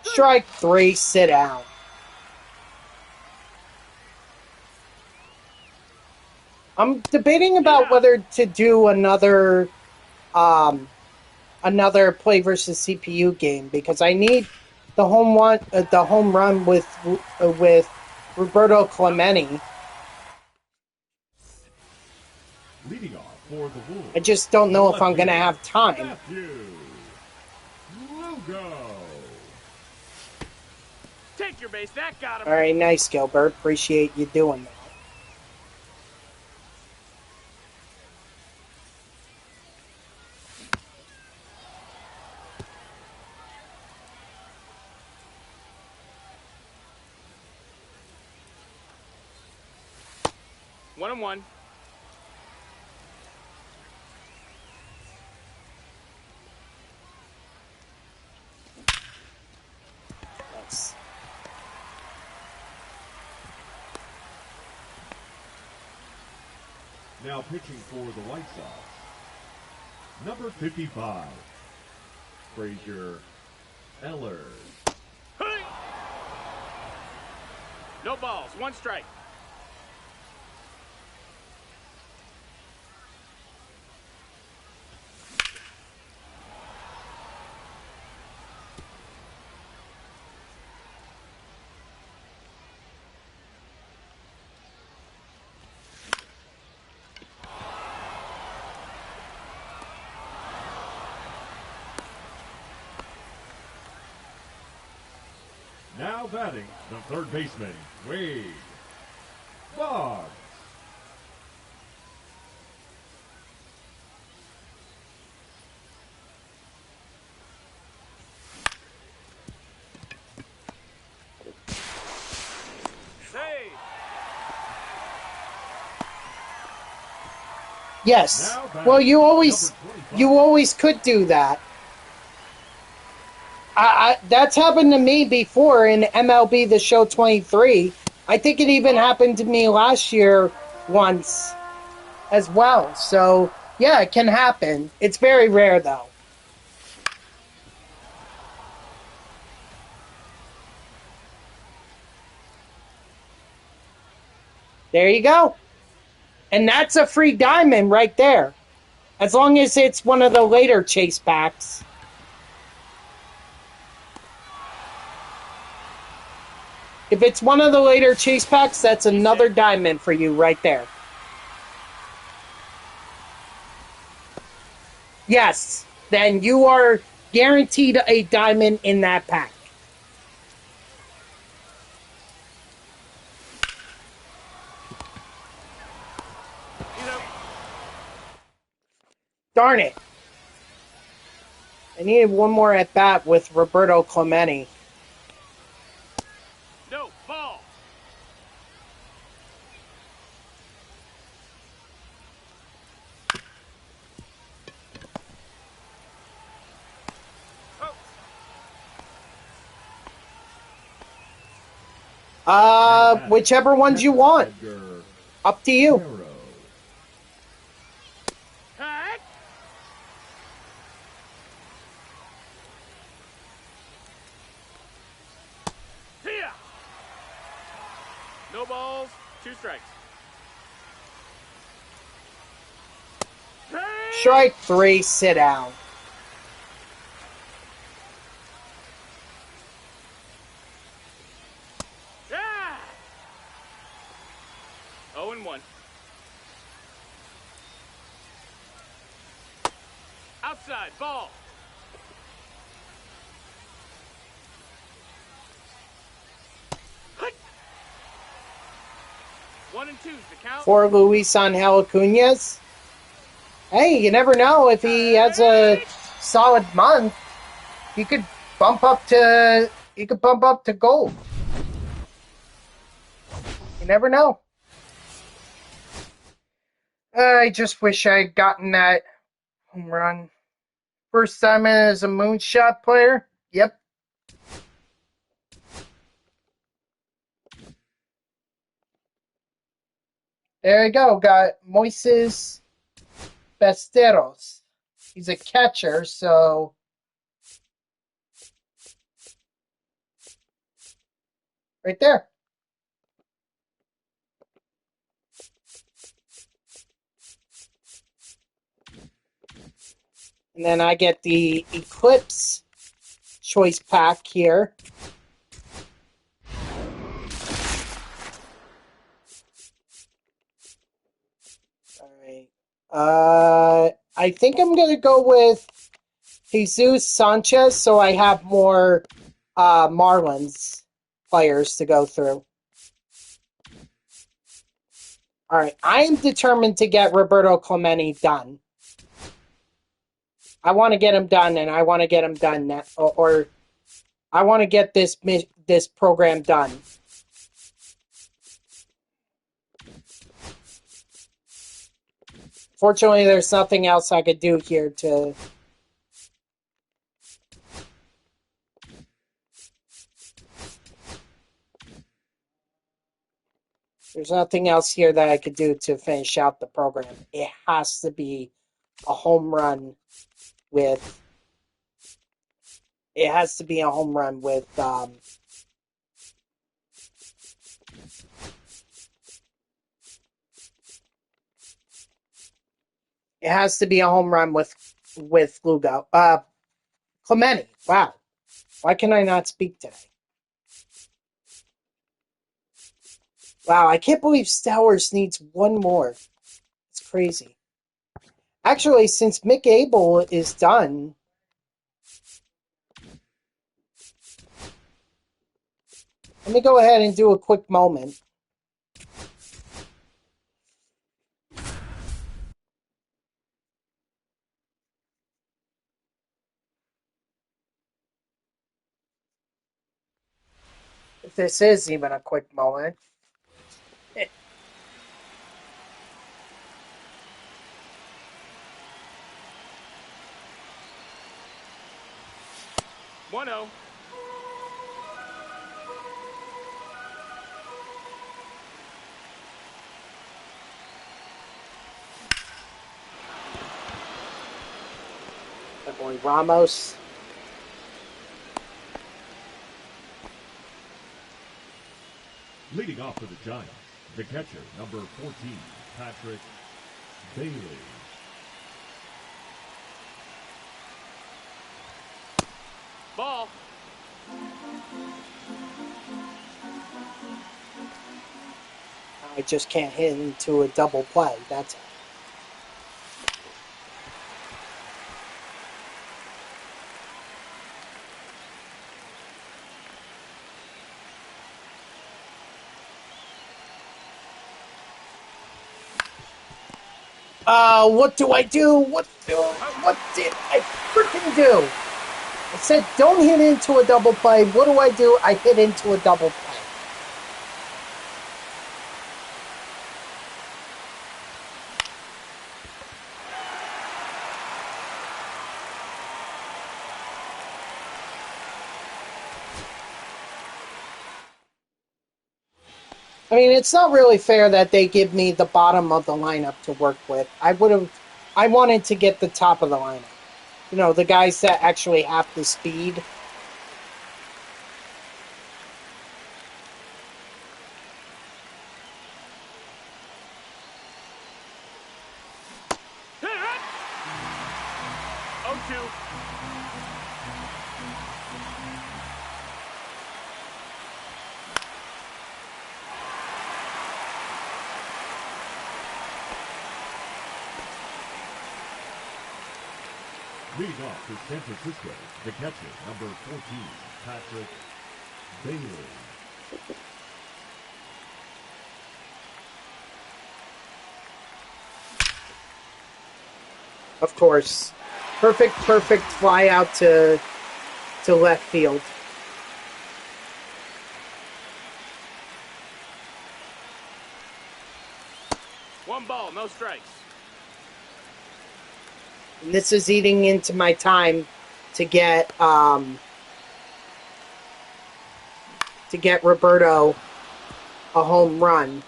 Speaker 1: Strike 3, sit down. I'm debating about whether to do another play versus CPU game because I need the home run with Roberto Clemente.
Speaker 2: Leading off for the Wolves,
Speaker 1: I just don't know if I'm going to have time.
Speaker 3: Take your base. That got him.
Speaker 1: All right, nice, Gilbert. Appreciate you doing that.
Speaker 3: 1-1.
Speaker 1: Nice.
Speaker 2: Now pitching for the White Sox, number 55, Frazier Eller.
Speaker 3: Hey! No balls, 1 strike.
Speaker 2: Now batting, the third baseman, Wade Boggs.
Speaker 3: Save.
Speaker 1: Yes.
Speaker 2: Now batting,
Speaker 1: Well, you
Speaker 2: number
Speaker 1: always
Speaker 2: 25.
Speaker 1: could do that. That's happened to me before in MLB The Show 23. I think it even happened to me last year once as well. So, yeah, it can happen. It's very rare, though. There you go. And that's a free diamond right there. As long as it's one of the later chase packs. If it's one of the later chase packs, that's another diamond for you right there. Yes, then you are guaranteed a diamond in that pack. Darn it. I needed one more at bat with Roberto Clemente.
Speaker 3: No, ball.
Speaker 1: Whichever ones you want.
Speaker 2: Edgar
Speaker 1: Up to you.
Speaker 2: Guerrero.
Speaker 3: Heck. Here. No balls, 2 strikes. Hey!
Speaker 1: Strike 3, sit down.
Speaker 3: Ah! 0-1. Outside, ball. Hut. 1 and 2's the count.
Speaker 1: For Luis Angel Acuñas. Hey, you never know if he has a solid month. He could bump up to gold. You never know. I just wish I had gotten that home run. First time as a Moonshot player. Yep. There you go. Got Moises Besteros. He's a catcher, so right there. And then I get the Eclipse choice pack here. All right. I think I'm going to go with Jesus Sanchez, so I have more Marlins players to go through. All right. I am determined to get Roberto Clemente done. I want to get him done, and I want to get him done now, or I want to get this program done. Unfortunately, there's nothing else I could do here to... There's nothing else here that I could do to finish out the program. It has to be a home run with... It has to be a home run with... It has to be a home run with Lugo. Clemente. Wow. Why can I not speak today? Wow, I can't believe Stowers needs one more. It's crazy. Actually, since Mick Abel is done, let me go ahead and do a quick moment. If this is even a quick moment.
Speaker 3: 1-0.
Speaker 1: My boy Ramos.
Speaker 2: Leading off for the Giants, the catcher, number 14, Patrick Bailey.
Speaker 3: Ball.
Speaker 1: I just can't hit into a double play. That's it. What do I do? What did I freaking do? I said don't hit into a double play. What do? I hit into a double play. I mean, it's not really fair that they give me the bottom of the lineup to work with. I wanted to get the top of the lineup. You know, the guys that actually have the speed.
Speaker 3: Hit it! 0-2.
Speaker 2: Leading off for San Francisco, the catcher, number 14, Patrick Bailey.
Speaker 1: Of course. Perfect fly out to left field.
Speaker 3: One ball, no strikes.
Speaker 1: And this is eating into my time to get Roberto a home run.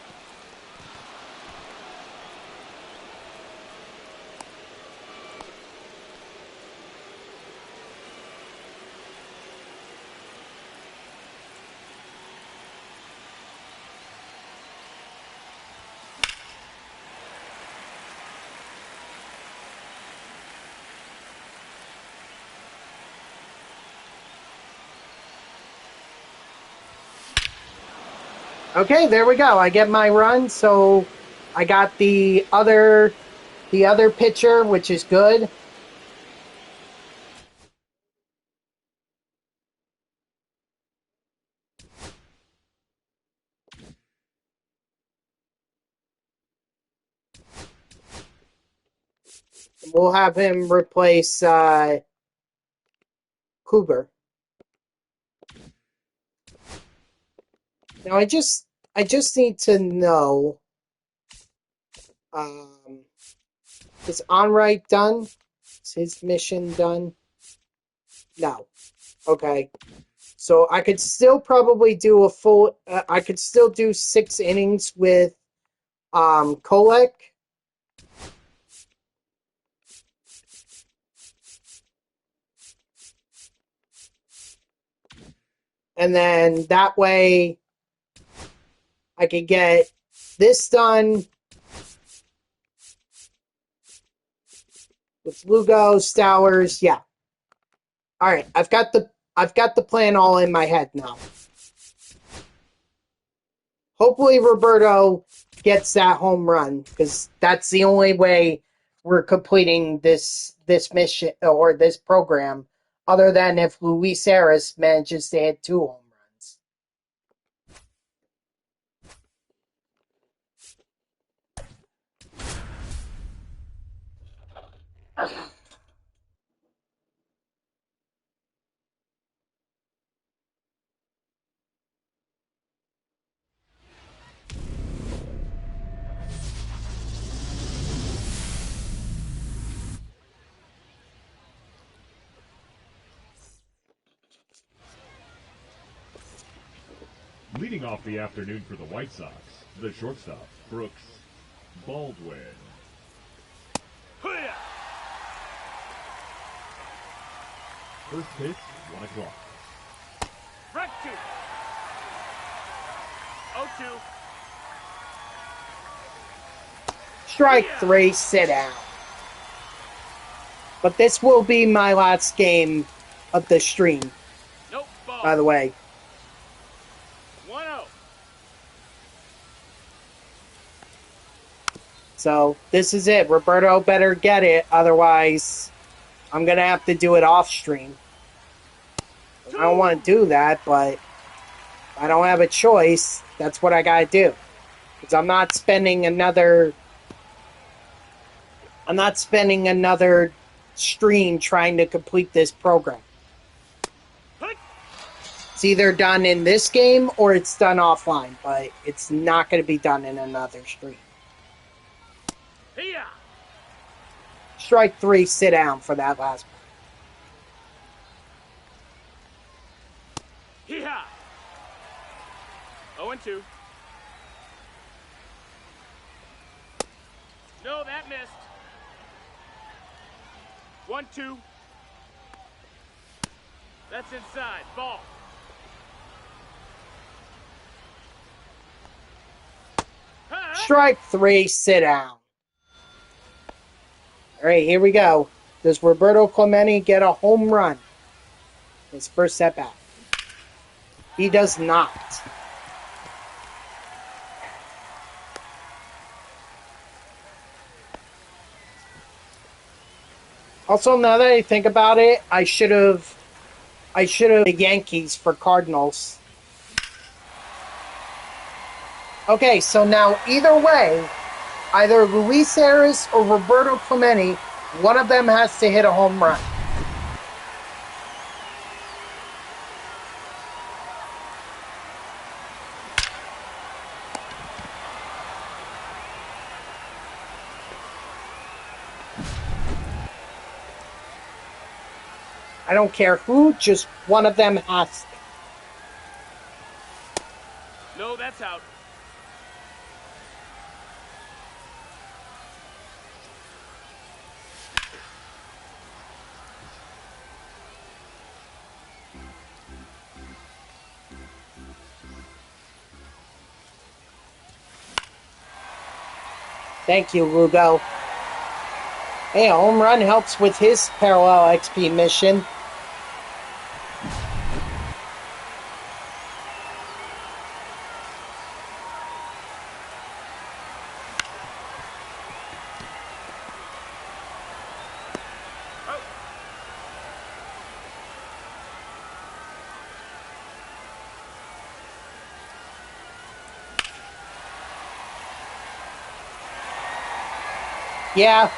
Speaker 1: Okay, there we go. I get my run, so I got the other pitcher, which is good. We'll have him replace Cougar. Now I just need to know Is Onright done? Is his mission done? No. Okay. So I could still probably do a full... I could still do 6 innings with Kolek. And then that way I could get this done with Lugo, Stowers. Yeah. All right, I've got the plan all in my head now. Hopefully Roberto gets that home run, because that's the only way we're completing this mission or this program, other than if Luis Harris manages to hit 2 home runs.
Speaker 2: Leading off the afternoon for the White Sox, the shortstop, Brooks Baldwin. First pitch, 1 o'clock.
Speaker 3: Strike 2. 0-2.
Speaker 1: Strike 3, sit down. But this will be my last game of the stream,
Speaker 3: Nope. Ball.
Speaker 1: by the way.
Speaker 3: 1-0.
Speaker 1: So this is it. Roberto better get it, otherwise I'm going to have to do it off stream. I don't want to do that, but I don't have a choice. That's what I got to do. Because I'm not spending another stream trying to complete this program. It's either done in this game or it's done offline, but it's not going to be done in another stream.
Speaker 3: Here.
Speaker 1: Strike 3, sit down for that last one.
Speaker 3: Here. 0-2. No, that missed. 1-2. That's inside. Ball.
Speaker 1: Strike 3, sit down. All right, here we go. Does Roberto Clemente get a home run? His first at bat. He does not. Also, now that I think about it, I should have the Yankees for Cardinals. Okay, so now either way, either Luis Harris or Roberto Clemente, one of them has to hit a home run. I don't care who, just one of them has to.
Speaker 3: No, that's out.
Speaker 1: Thank you, Lugo. Hey, a home run helps with his parallel XP mission. Yeah,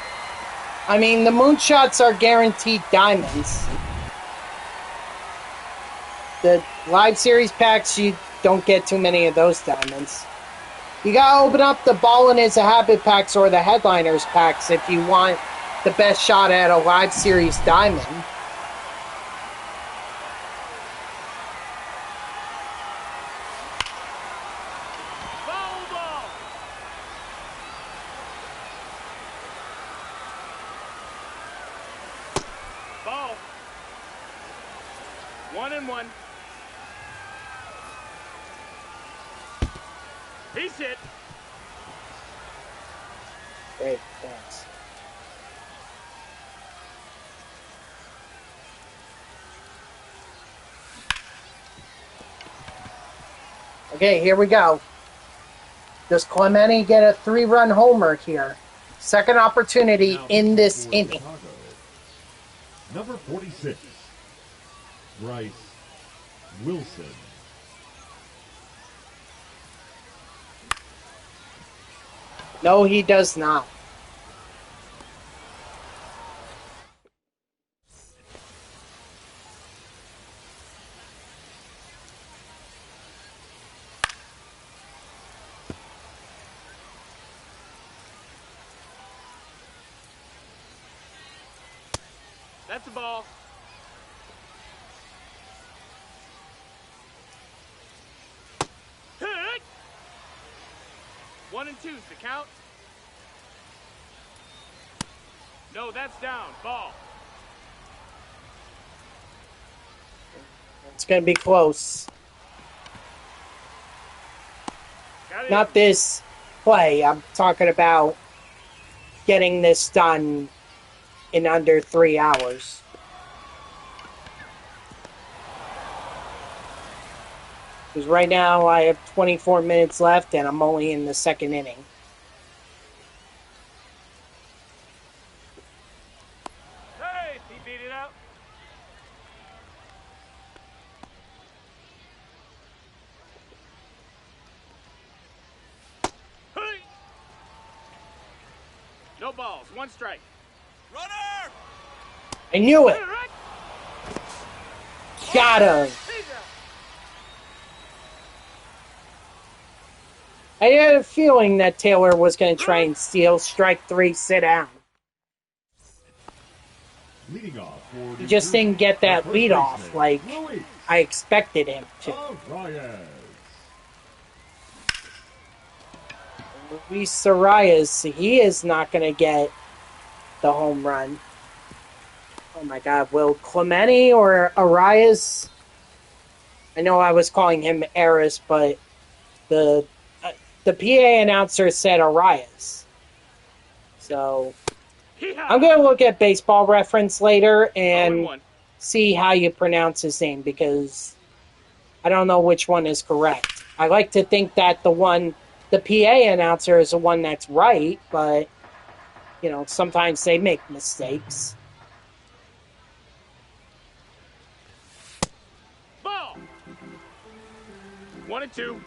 Speaker 1: I mean, the moonshots are guaranteed diamonds. The live series packs, you don't get too many of those diamonds. You gotta open up the Ball and Is a Habit packs or the Headliners packs if you want the best shot at a live series diamond.
Speaker 3: Foul ball. Ball. 1-1. He's hit.
Speaker 1: Great, thanks. Okay, here we go. Does Clemente get a 3-run homer here? Second opportunity
Speaker 2: Now
Speaker 1: in this
Speaker 2: for
Speaker 1: inning.
Speaker 2: Chicago, number 46, Bryce Wilson.
Speaker 1: No, he does not.
Speaker 3: That's a ball. Hit. 1 and 2's the count. No, that's down. Ball.
Speaker 1: It's going to be close.
Speaker 3: Got it.
Speaker 1: Not this play. I'm talking about getting this done in under 3 hours. Because right now I have 24 minutes left and I'm only in the second inning.
Speaker 3: Hey, he beat it out. Hey. No balls. 1 strike. Runner.
Speaker 1: I knew it.
Speaker 3: Hit it right.
Speaker 1: Got him.
Speaker 3: He's out.
Speaker 1: I had a feeling that Taylor was going to try and steal. Strike 3, sit down.
Speaker 2: Leading off for
Speaker 1: He just didn't get that lead off like I expected him to. Luis Arias, he is not going to get the home run. Oh my God, will Clemente or Arias? I know I was calling him Aris, but the PA announcer said Arias. So I'm going to look at Baseball Reference later and
Speaker 3: 0-1.
Speaker 1: see how you pronounce his name because I don't know which one is correct. I like to think that the PA announcer is the one that's right, but you know, sometimes they make mistakes.
Speaker 3: Ball. 1 and 2.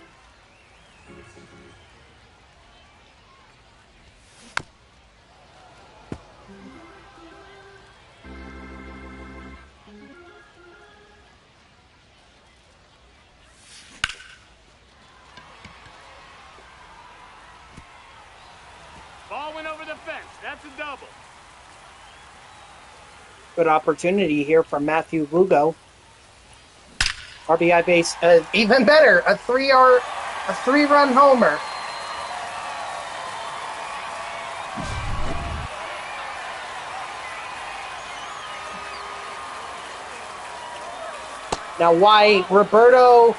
Speaker 3: Ball went over the fence. That's a double.
Speaker 1: Good opportunity here for Matthew Lugo. RBI base, even better, a 3-run homer. Now, why Roberto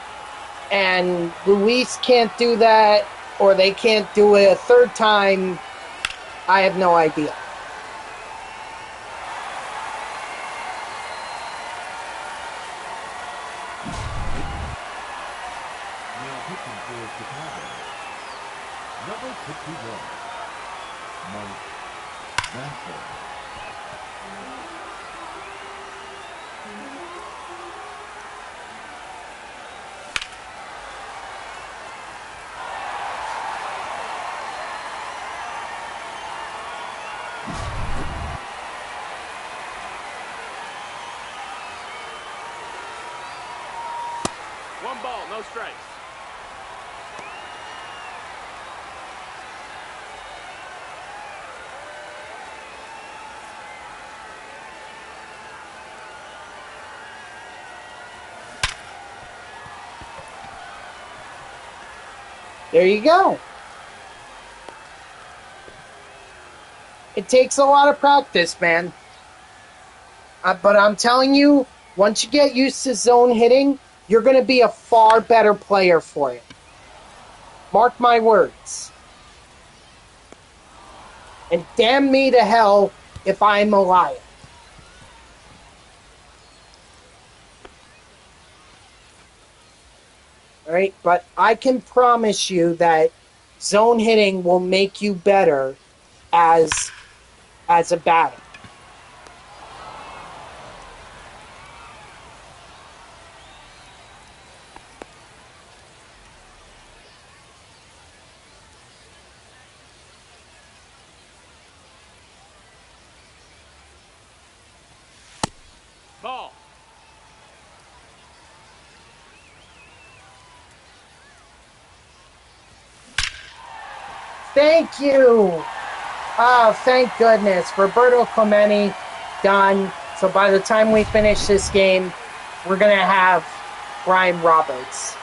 Speaker 1: and Luis can't do that, or they can't do it a third time, I have no idea.
Speaker 2: Now pitching for Chicago, number 61, Mike Mansell.
Speaker 3: One ball, no strikes.
Speaker 1: There you go. It takes a lot of practice, man. But I'm telling you, once you get used to zone hitting, you're going to be a far better player for it. Mark my words. And damn me to hell if I'm a liar. Alright, but I can promise you that zone hitting will make you better as a batter.
Speaker 3: Ball.
Speaker 1: Thank you. Oh, thank goodness. Roberto Clemente done. So by the time we finish this game, we're going to have Brian Roberts.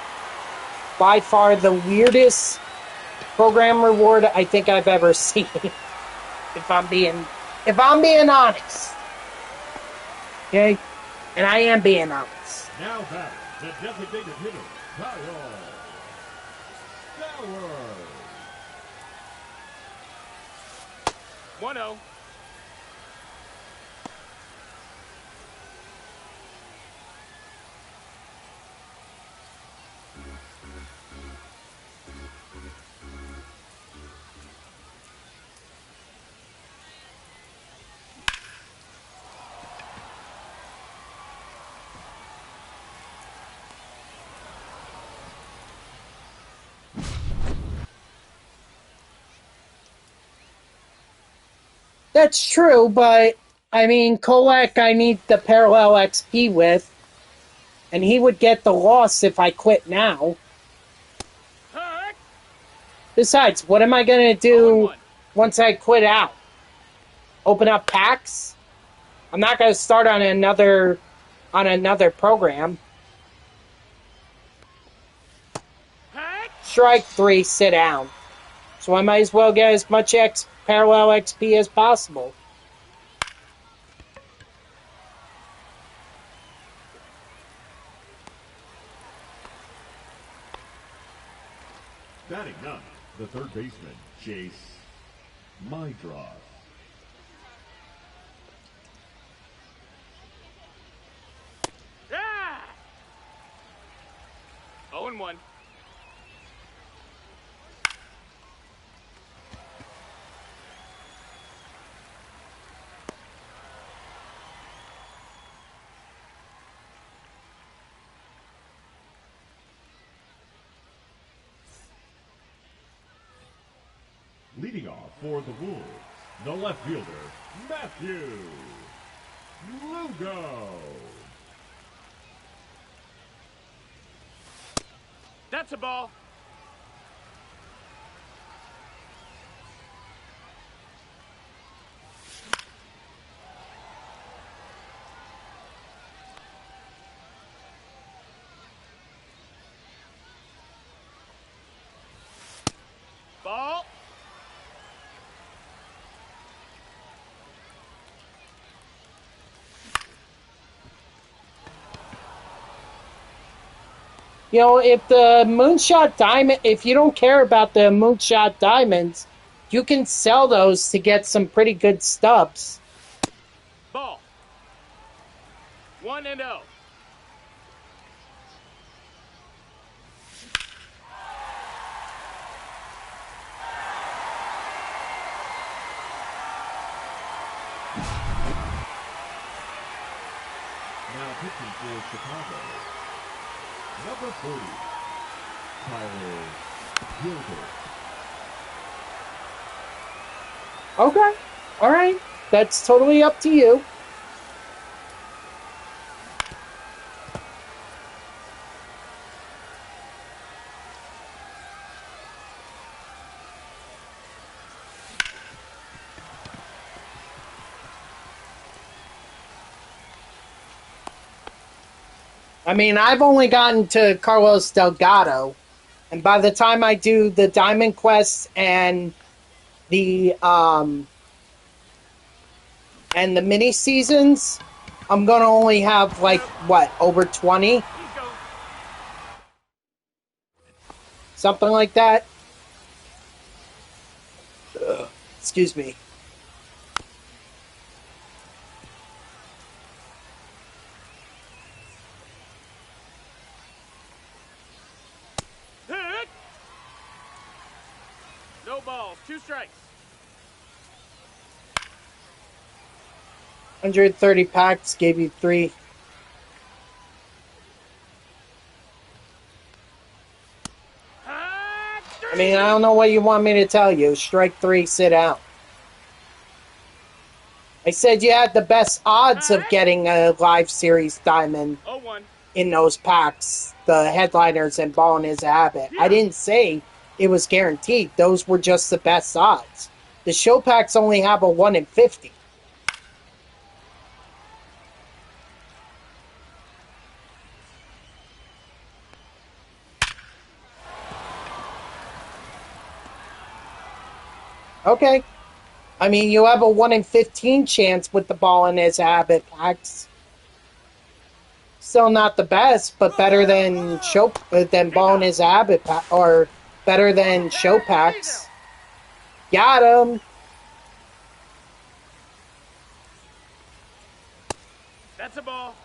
Speaker 1: By far the weirdest program reward I think I've ever seen. if I'm being honest. Okay? And I am being honest.
Speaker 2: Now batter, the designated hitter, Kyle Stowers.
Speaker 3: 1-0.
Speaker 1: That's true, but I mean, Kolek I need the parallel XP with, and he would get the loss if I quit now. Besides, what am I going to do once I quit out? Open up packs? I'm not going to start on another program. Strike 3, sit down. So I might as well get as much parallel XP as possible.
Speaker 2: Batting ninth, the third baseman, Chase Mydroth.
Speaker 3: Yeah! 0-1.
Speaker 2: Leading off for the Wolves, the left fielder, Matthew Lugo.
Speaker 3: That's a ball. Ball.
Speaker 1: You know, if the Moonshot Diamond, if you don't care about the Moonshot Diamonds, you can sell those to get some pretty good stubs.
Speaker 3: Ball. 1-0.
Speaker 2: Now pitching for Chicago, number 40, Tyler Gilbert.
Speaker 1: Okay. All right. That's totally up to you. I mean, I've only gotten to Carlos Delgado, And by the time I do the Diamond Quest and the mini seasons, I'm gonna only have like what, over 20? Something like that. Excuse me.
Speaker 3: No balls, 2 strikes.
Speaker 1: 130 packs gave you 3. I mean, I don't know what you want me to tell you. Strike 3, sit out. I said you had the best odds of getting a live series diamond
Speaker 3: 0-1.
Speaker 1: in those packs, the headliners and Ball in His Habit. I didn't say it was guaranteed. Those were just the best odds. The show packs only have a 1 in 50. Okay. I mean, you have a 1 in 15 chance with the Ball in His Habit packs. Still not the best, but better than Ball in His Habit or better than show packs. Got him.
Speaker 3: That's a ball.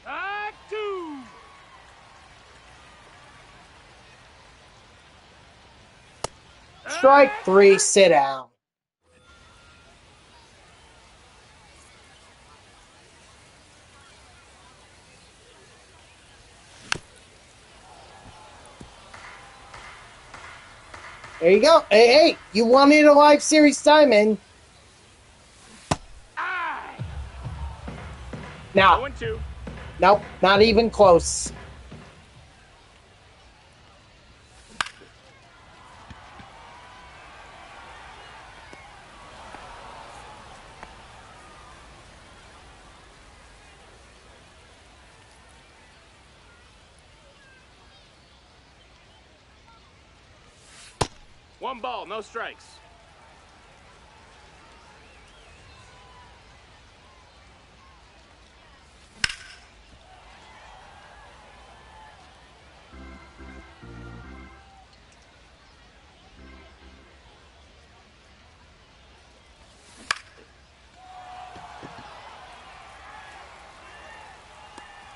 Speaker 3: Strike 2.
Speaker 1: Strike 3, sit down. There you go. Hey, you wanted a live series diamond. Now,
Speaker 3: 0-2.
Speaker 1: nope, not even close.
Speaker 3: One ball, no strikes.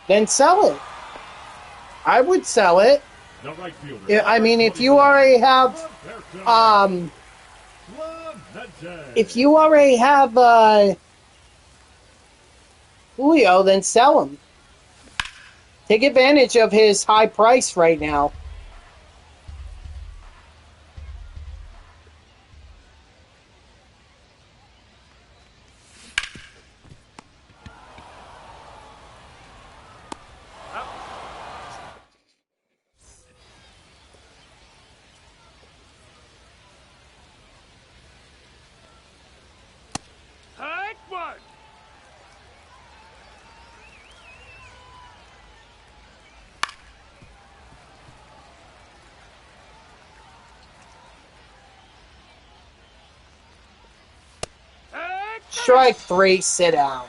Speaker 1: Then sell it. I would sell it.
Speaker 2: The right fielder.
Speaker 1: Yeah, I mean, if you already have, Julio, then sell him. Take advantage of his high price right now.
Speaker 3: Strike 1.
Speaker 1: Strike 3, sit down.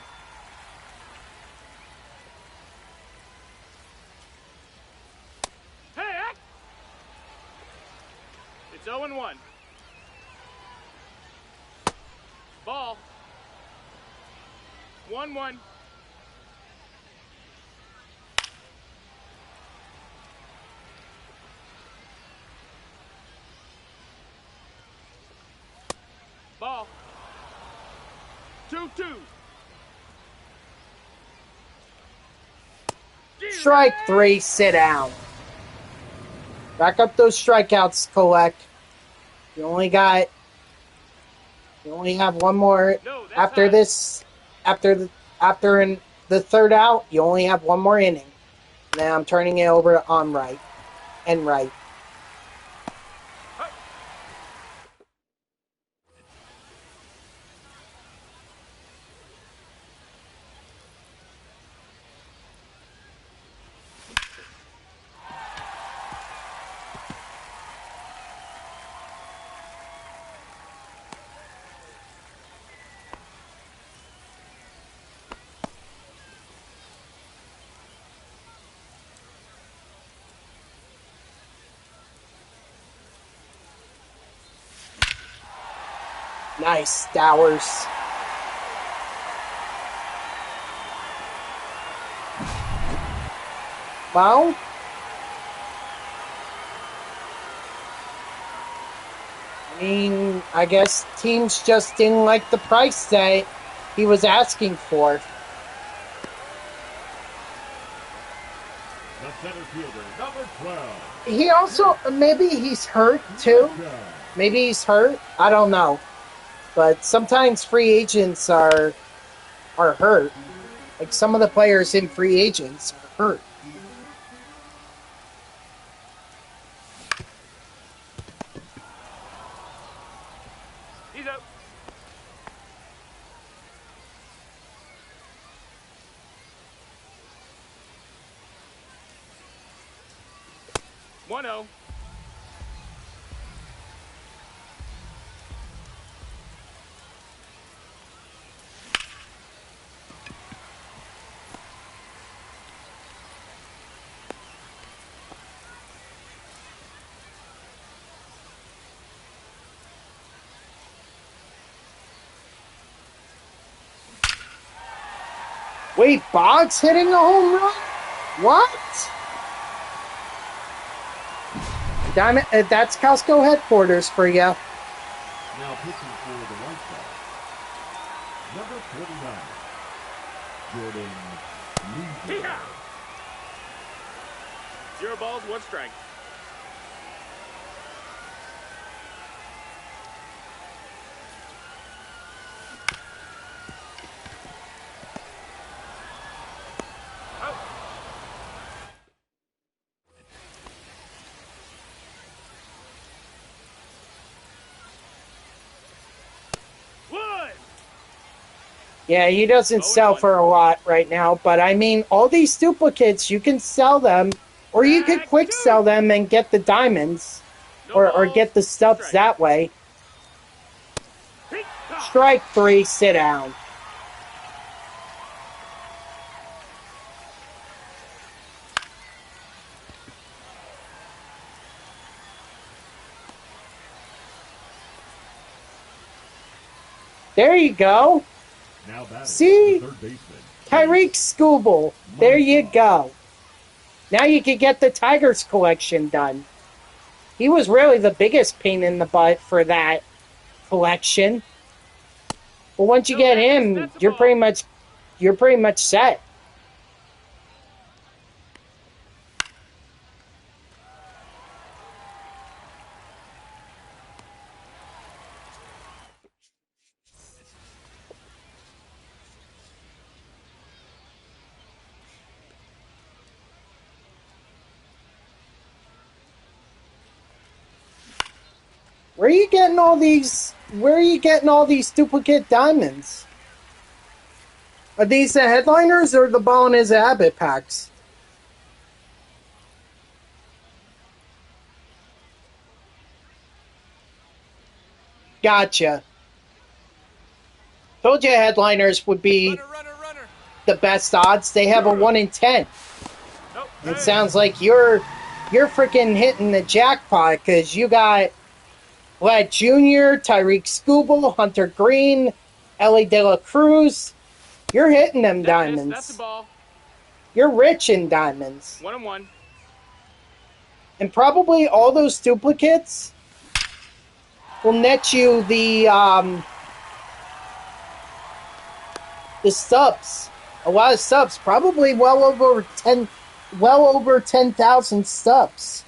Speaker 3: It's 0-1. Ball. 1-1. Ball. 2-2.
Speaker 1: Strike 3, sit down. Rack up those strikeouts, collect. You only have one more after this. After in the third out, you only have one more inning. Now I'm turning it over to on right and right. Nice, Dowers. Well, I mean, I guess teams just didn't like the price that he was asking for.
Speaker 2: The center fielder, number 12.
Speaker 1: He also, maybe he's hurt too. Maybe he's hurt. I don't know. But sometimes free agents are hurt. Like some of the players in free agents are hurt.
Speaker 3: He's out. One zero.
Speaker 1: Wait, Boggs hitting a home run? What? Diamond, that's Costco headquarters for you.
Speaker 2: Now pitching for the White Sox, number 49, Jordan Lee.
Speaker 3: Yeah. 0 balls, 1 strike. Out. Wood.
Speaker 1: Yeah, he doesn't sell for a lot right now, but I mean, all these duplicates, you can sell them, or you could quick sell them and get the diamonds, or get the stubs that way. Strike 3, sit down. There you go.
Speaker 2: Now batting,
Speaker 1: See?
Speaker 2: the third baseman,
Speaker 1: Tyreek Skubal. There you go. Now you can get the Tigers collection done. He was really the biggest pain in the butt for that collection. But once you get him, you're pretty much set. Where are you getting all these duplicate diamonds? Are these the headliners or the Ball and His Habit packs? Gotcha. Told you headliners would be the best odds. They have a 1 in 10. It sounds like you're freaking hitting the jackpot because you got Vlad Jr., Tyreek Skubal, Hunter Green, Ellie De La Cruz. You're hitting them diamonds.
Speaker 3: That's the ball.
Speaker 1: You're rich in diamonds.
Speaker 3: 1-1.
Speaker 1: And probably all those duplicates will net you the stubs. A lot of stubs. Probably well over 10,000 stubs.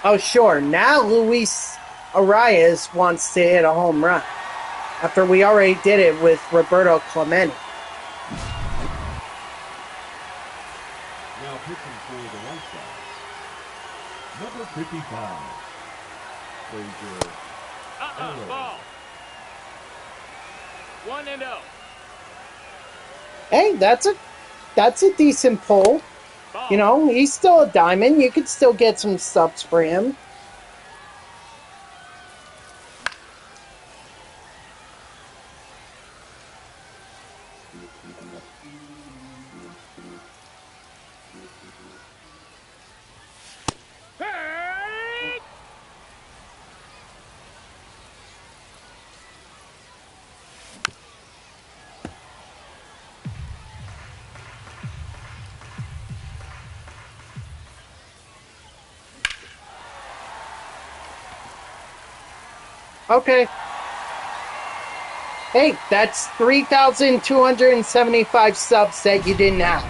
Speaker 1: Oh, sure. Now Luis Arias wants to hit a home run. After we already did it with Roberto Clemente.
Speaker 2: Now pitching for the White Sox, number 55, Frazier.
Speaker 3: Ball. 1-0.
Speaker 1: Hey, that's a decent pull.
Speaker 3: Ball.
Speaker 1: You know, he's still a diamond. You could still get some stubs for him.
Speaker 3: Hey!
Speaker 1: Okay. Hey, that's 3,275 subs that you didn't have.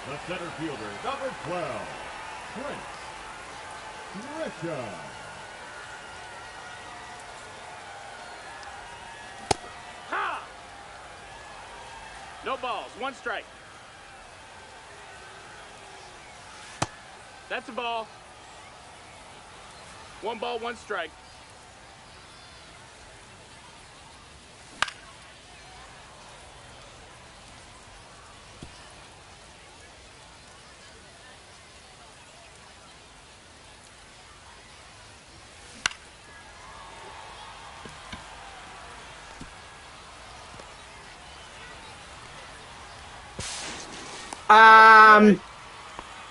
Speaker 2: The center fielder, number 12, Prince Richard.
Speaker 3: Ha! No balls, one strike. That's a ball. One ball, one strike.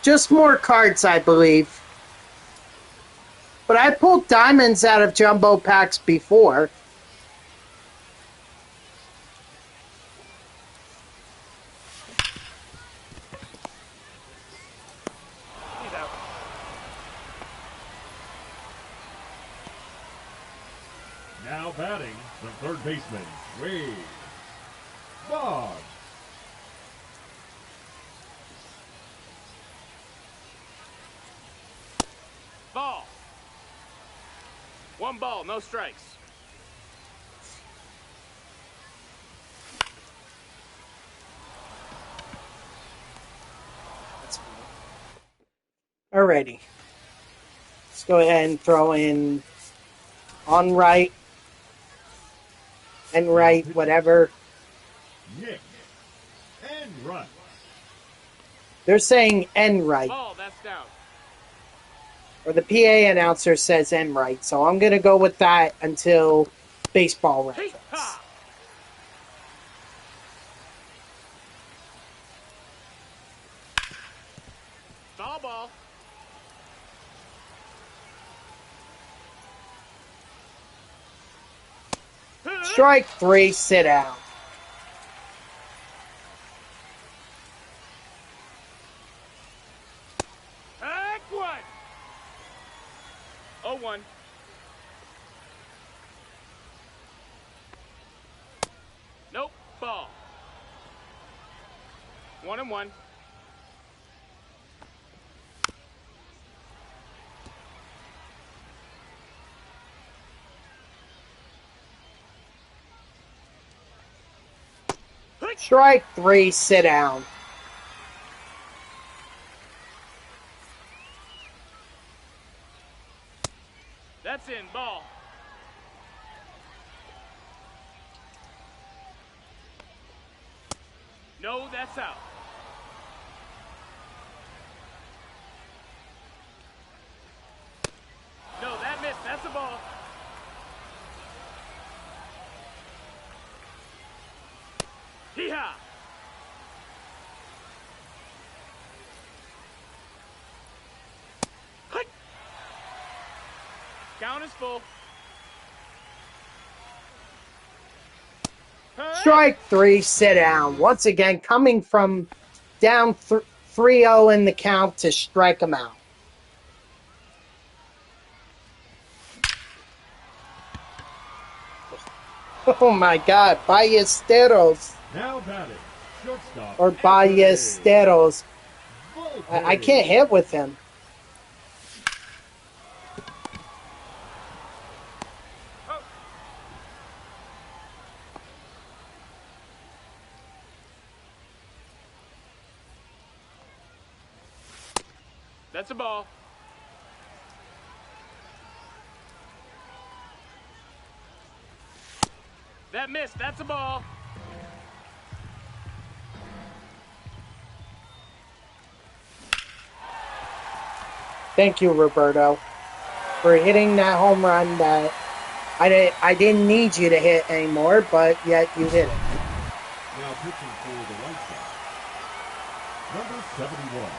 Speaker 1: Just more cards, I believe. But I pulled diamonds out of jumbo packs before.
Speaker 3: He's out.
Speaker 2: Now batting, the third baseman, Wade Boggs.
Speaker 3: Ball. One ball, no strikes.
Speaker 1: Alrighty. Let's go ahead and throw in on right and right, whatever.
Speaker 2: Nick and Russ.
Speaker 1: They're saying N right.
Speaker 3: Ball, that's down.
Speaker 1: Or the PA announcer says N right. So I'm going to go with that until baseball reference.
Speaker 3: Ha! Foul ball.
Speaker 1: Strike 3, sit down.
Speaker 3: Heck one. 0-1. Nope, ball. 1-1.
Speaker 1: Strike 3, sit down.
Speaker 3: That's in, ball. No, that's out. No, that missed. That's a ball. Hee-haw. Hut. Count is full.
Speaker 1: Strike 3, sit down. Once again, coming from down 3-0 in the count to strike him out. Oh my God, Ballesteros.
Speaker 2: Now batting, shortstop.
Speaker 1: Or Ballesteros. I can't hit with him.
Speaker 3: That's a ball. That missed. That's a ball.
Speaker 1: Thank you, Roberto, for hitting that home run that I didn't need you to hit anymore, but yet you hit it.
Speaker 2: Now pitching for the White Sox, number 71,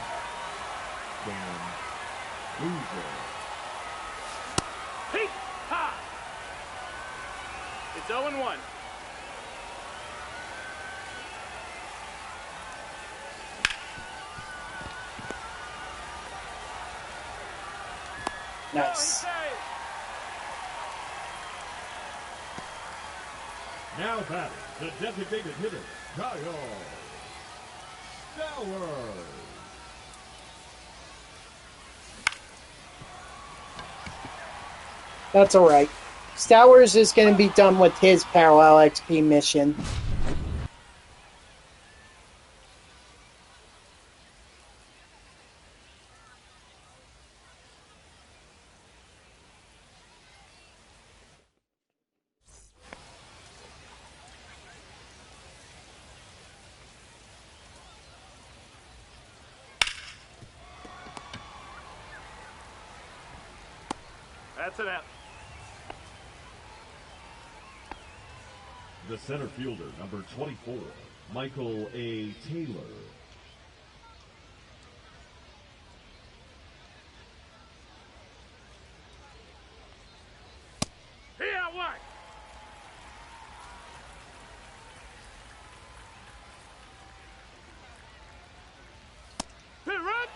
Speaker 2: Dan Boozer.
Speaker 3: Hey! Ha! It's 0-1.
Speaker 1: Nice.
Speaker 2: Now batting, the designated hitter, Kyle Stowers.
Speaker 1: That's all right. Stowers is going to be done with his Parallel XP mission.
Speaker 3: That's an out.
Speaker 2: The center fielder, number 24, Michael A. Taylor.
Speaker 3: Here, what? Here, run!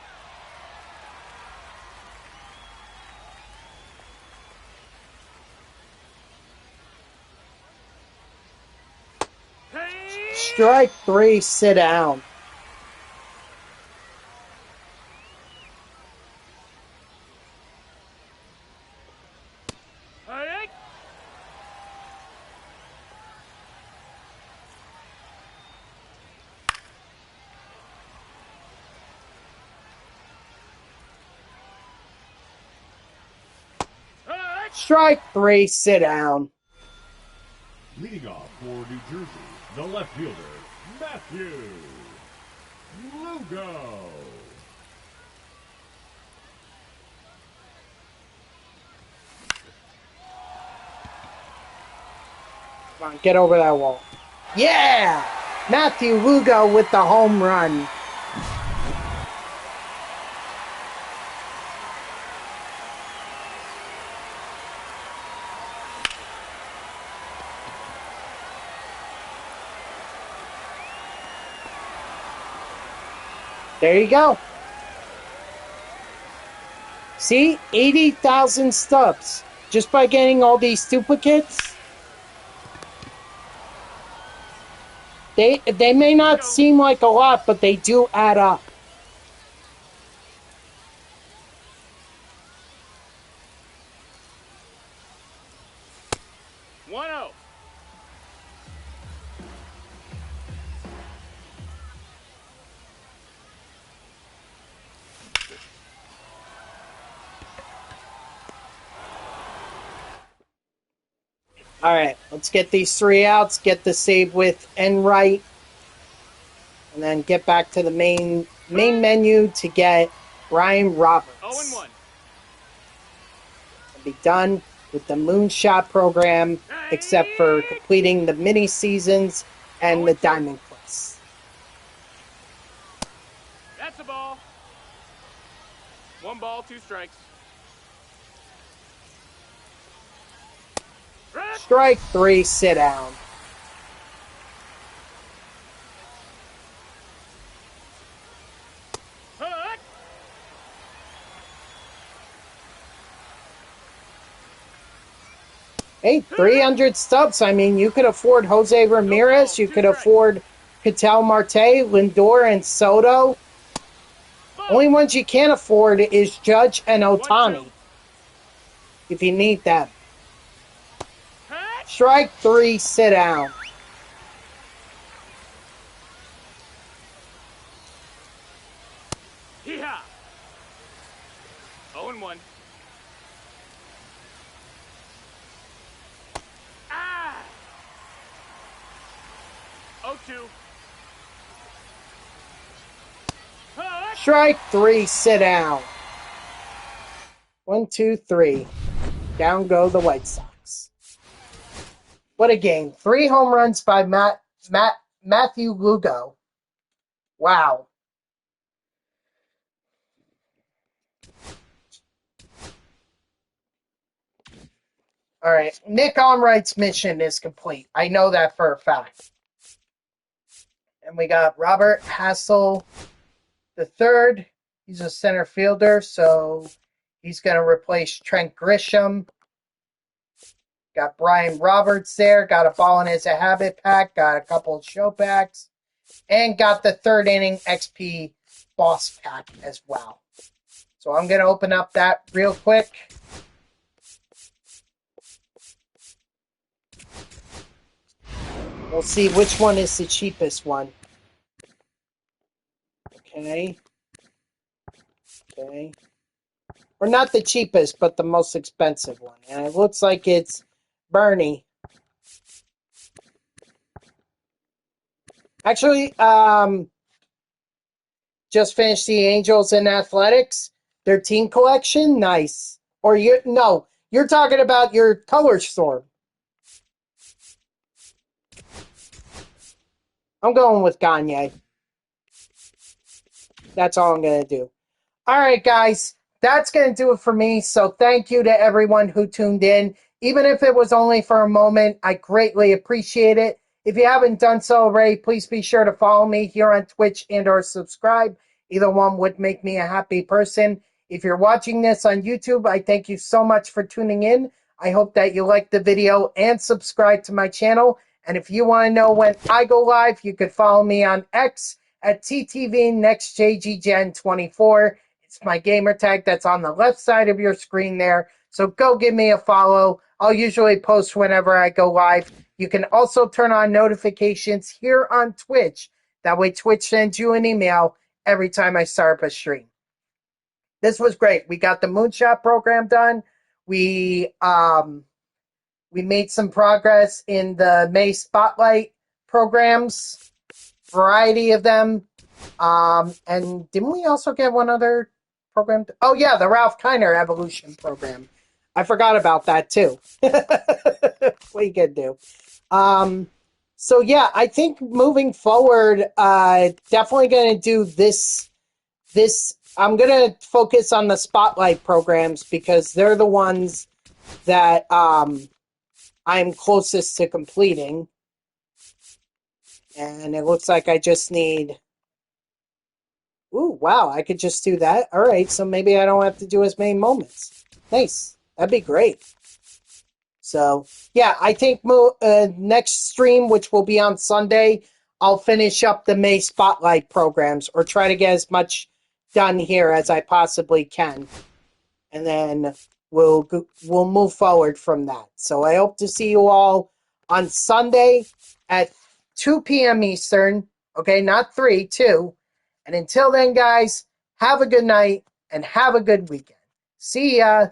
Speaker 3: Hey!
Speaker 1: Strike 3, sit down.
Speaker 3: Hey!
Speaker 1: Strike 3, sit down.
Speaker 2: Leading off for New Jersey, the left fielder, Matthew Lugo.
Speaker 1: Come on, get over that wall. Yeah! Matthew Lugo with the home run. There you go. See? 80,000 stubs. Just by getting all these duplicates. They may not seem like a lot, but they do add up. All right, let's get these 3 outs, get the save with Enright, and then get back to the main menu to get Ryan Roberts.
Speaker 3: 0-1.
Speaker 1: I'll be done with the Moonshot Program, except for completing the mini seasons and the Diamond Quest.
Speaker 3: That's a ball. 1 ball, 2 strikes.
Speaker 1: Strike 3, sit down. Hey, 300 stubs. I mean, you could afford Jose Ramirez. You could afford Ketel Marte, Lindor, and Soto. Only ones you can't afford is Judge and Ohtani. If you need them. Strike 3, sit down.
Speaker 3: Yeehaw! 0-1. Ah! 0-2.
Speaker 1: Strike 3, sit down. 1, 2, 3. Down go the White Sox. What a game. 3 home runs by Matthew Lugo. Wow. All right. Nick Onright's mission is complete. I know that for a fact. And we got Robert Hassel the third. He's a center fielder, so he's going to replace Trent Grisham. Got Brian Roberts there. Got a ball in his habit pack. Got a couple of show packs. And got the third inning XP boss pack as well. So I'm going to open up that real quick. We'll see which one is the cheapest one. Okay. Okay. Or not the cheapest, but the most expensive one. And it looks like it's Bernie. Actually, just finished the Angels and Athletics. Their team collection. Nice. Or you're talking about your color storm. I'm going with Gagne. That's all I'm going to do. All right, guys. That's going to do it for me. So thank you to everyone who tuned in. Even if it was only for a moment, I greatly appreciate it. If you haven't done so already, please be sure to follow me here on Twitch and or subscribe. Either one would make me a happy person. If you're watching this on YouTube, I thank you so much for tuning in. I hope that you liked the video and subscribe to my channel. And if you want to know when I go live, you could follow me on X at TTVNextJGGen24. It's my gamer tag that's on the left side of your screen there. So go give me a follow. I'll usually post whenever I go live. You can also turn on notifications here on Twitch. That way Twitch sends you an email every time I start up a stream. This was great. We got the Moonshot Program done. We made some progress in the May Spotlight programs, variety of them. And didn't we also get one other program? Oh, yeah, the Ralph Kiner Evolution Program. I forgot about that, too. What you gonna do? So, yeah, I think moving forward, definitely going to do this. I'm going to focus on the Spotlight programs because they're the ones that I'm closest to completing. And it looks like I just need... Ooh, wow, I could just do that. All right, so maybe I don't have to do as many moments. Nice. That'd be great. So, yeah, I think next stream, which will be on Sunday, I'll finish up the May Spotlight programs or try to get as much done here as I possibly can. And then we'll move forward from that. So I hope to see you all on Sunday at 2 p.m. Eastern. Okay, not 3, 2. And until then, guys, have a good night and have a good weekend. See ya.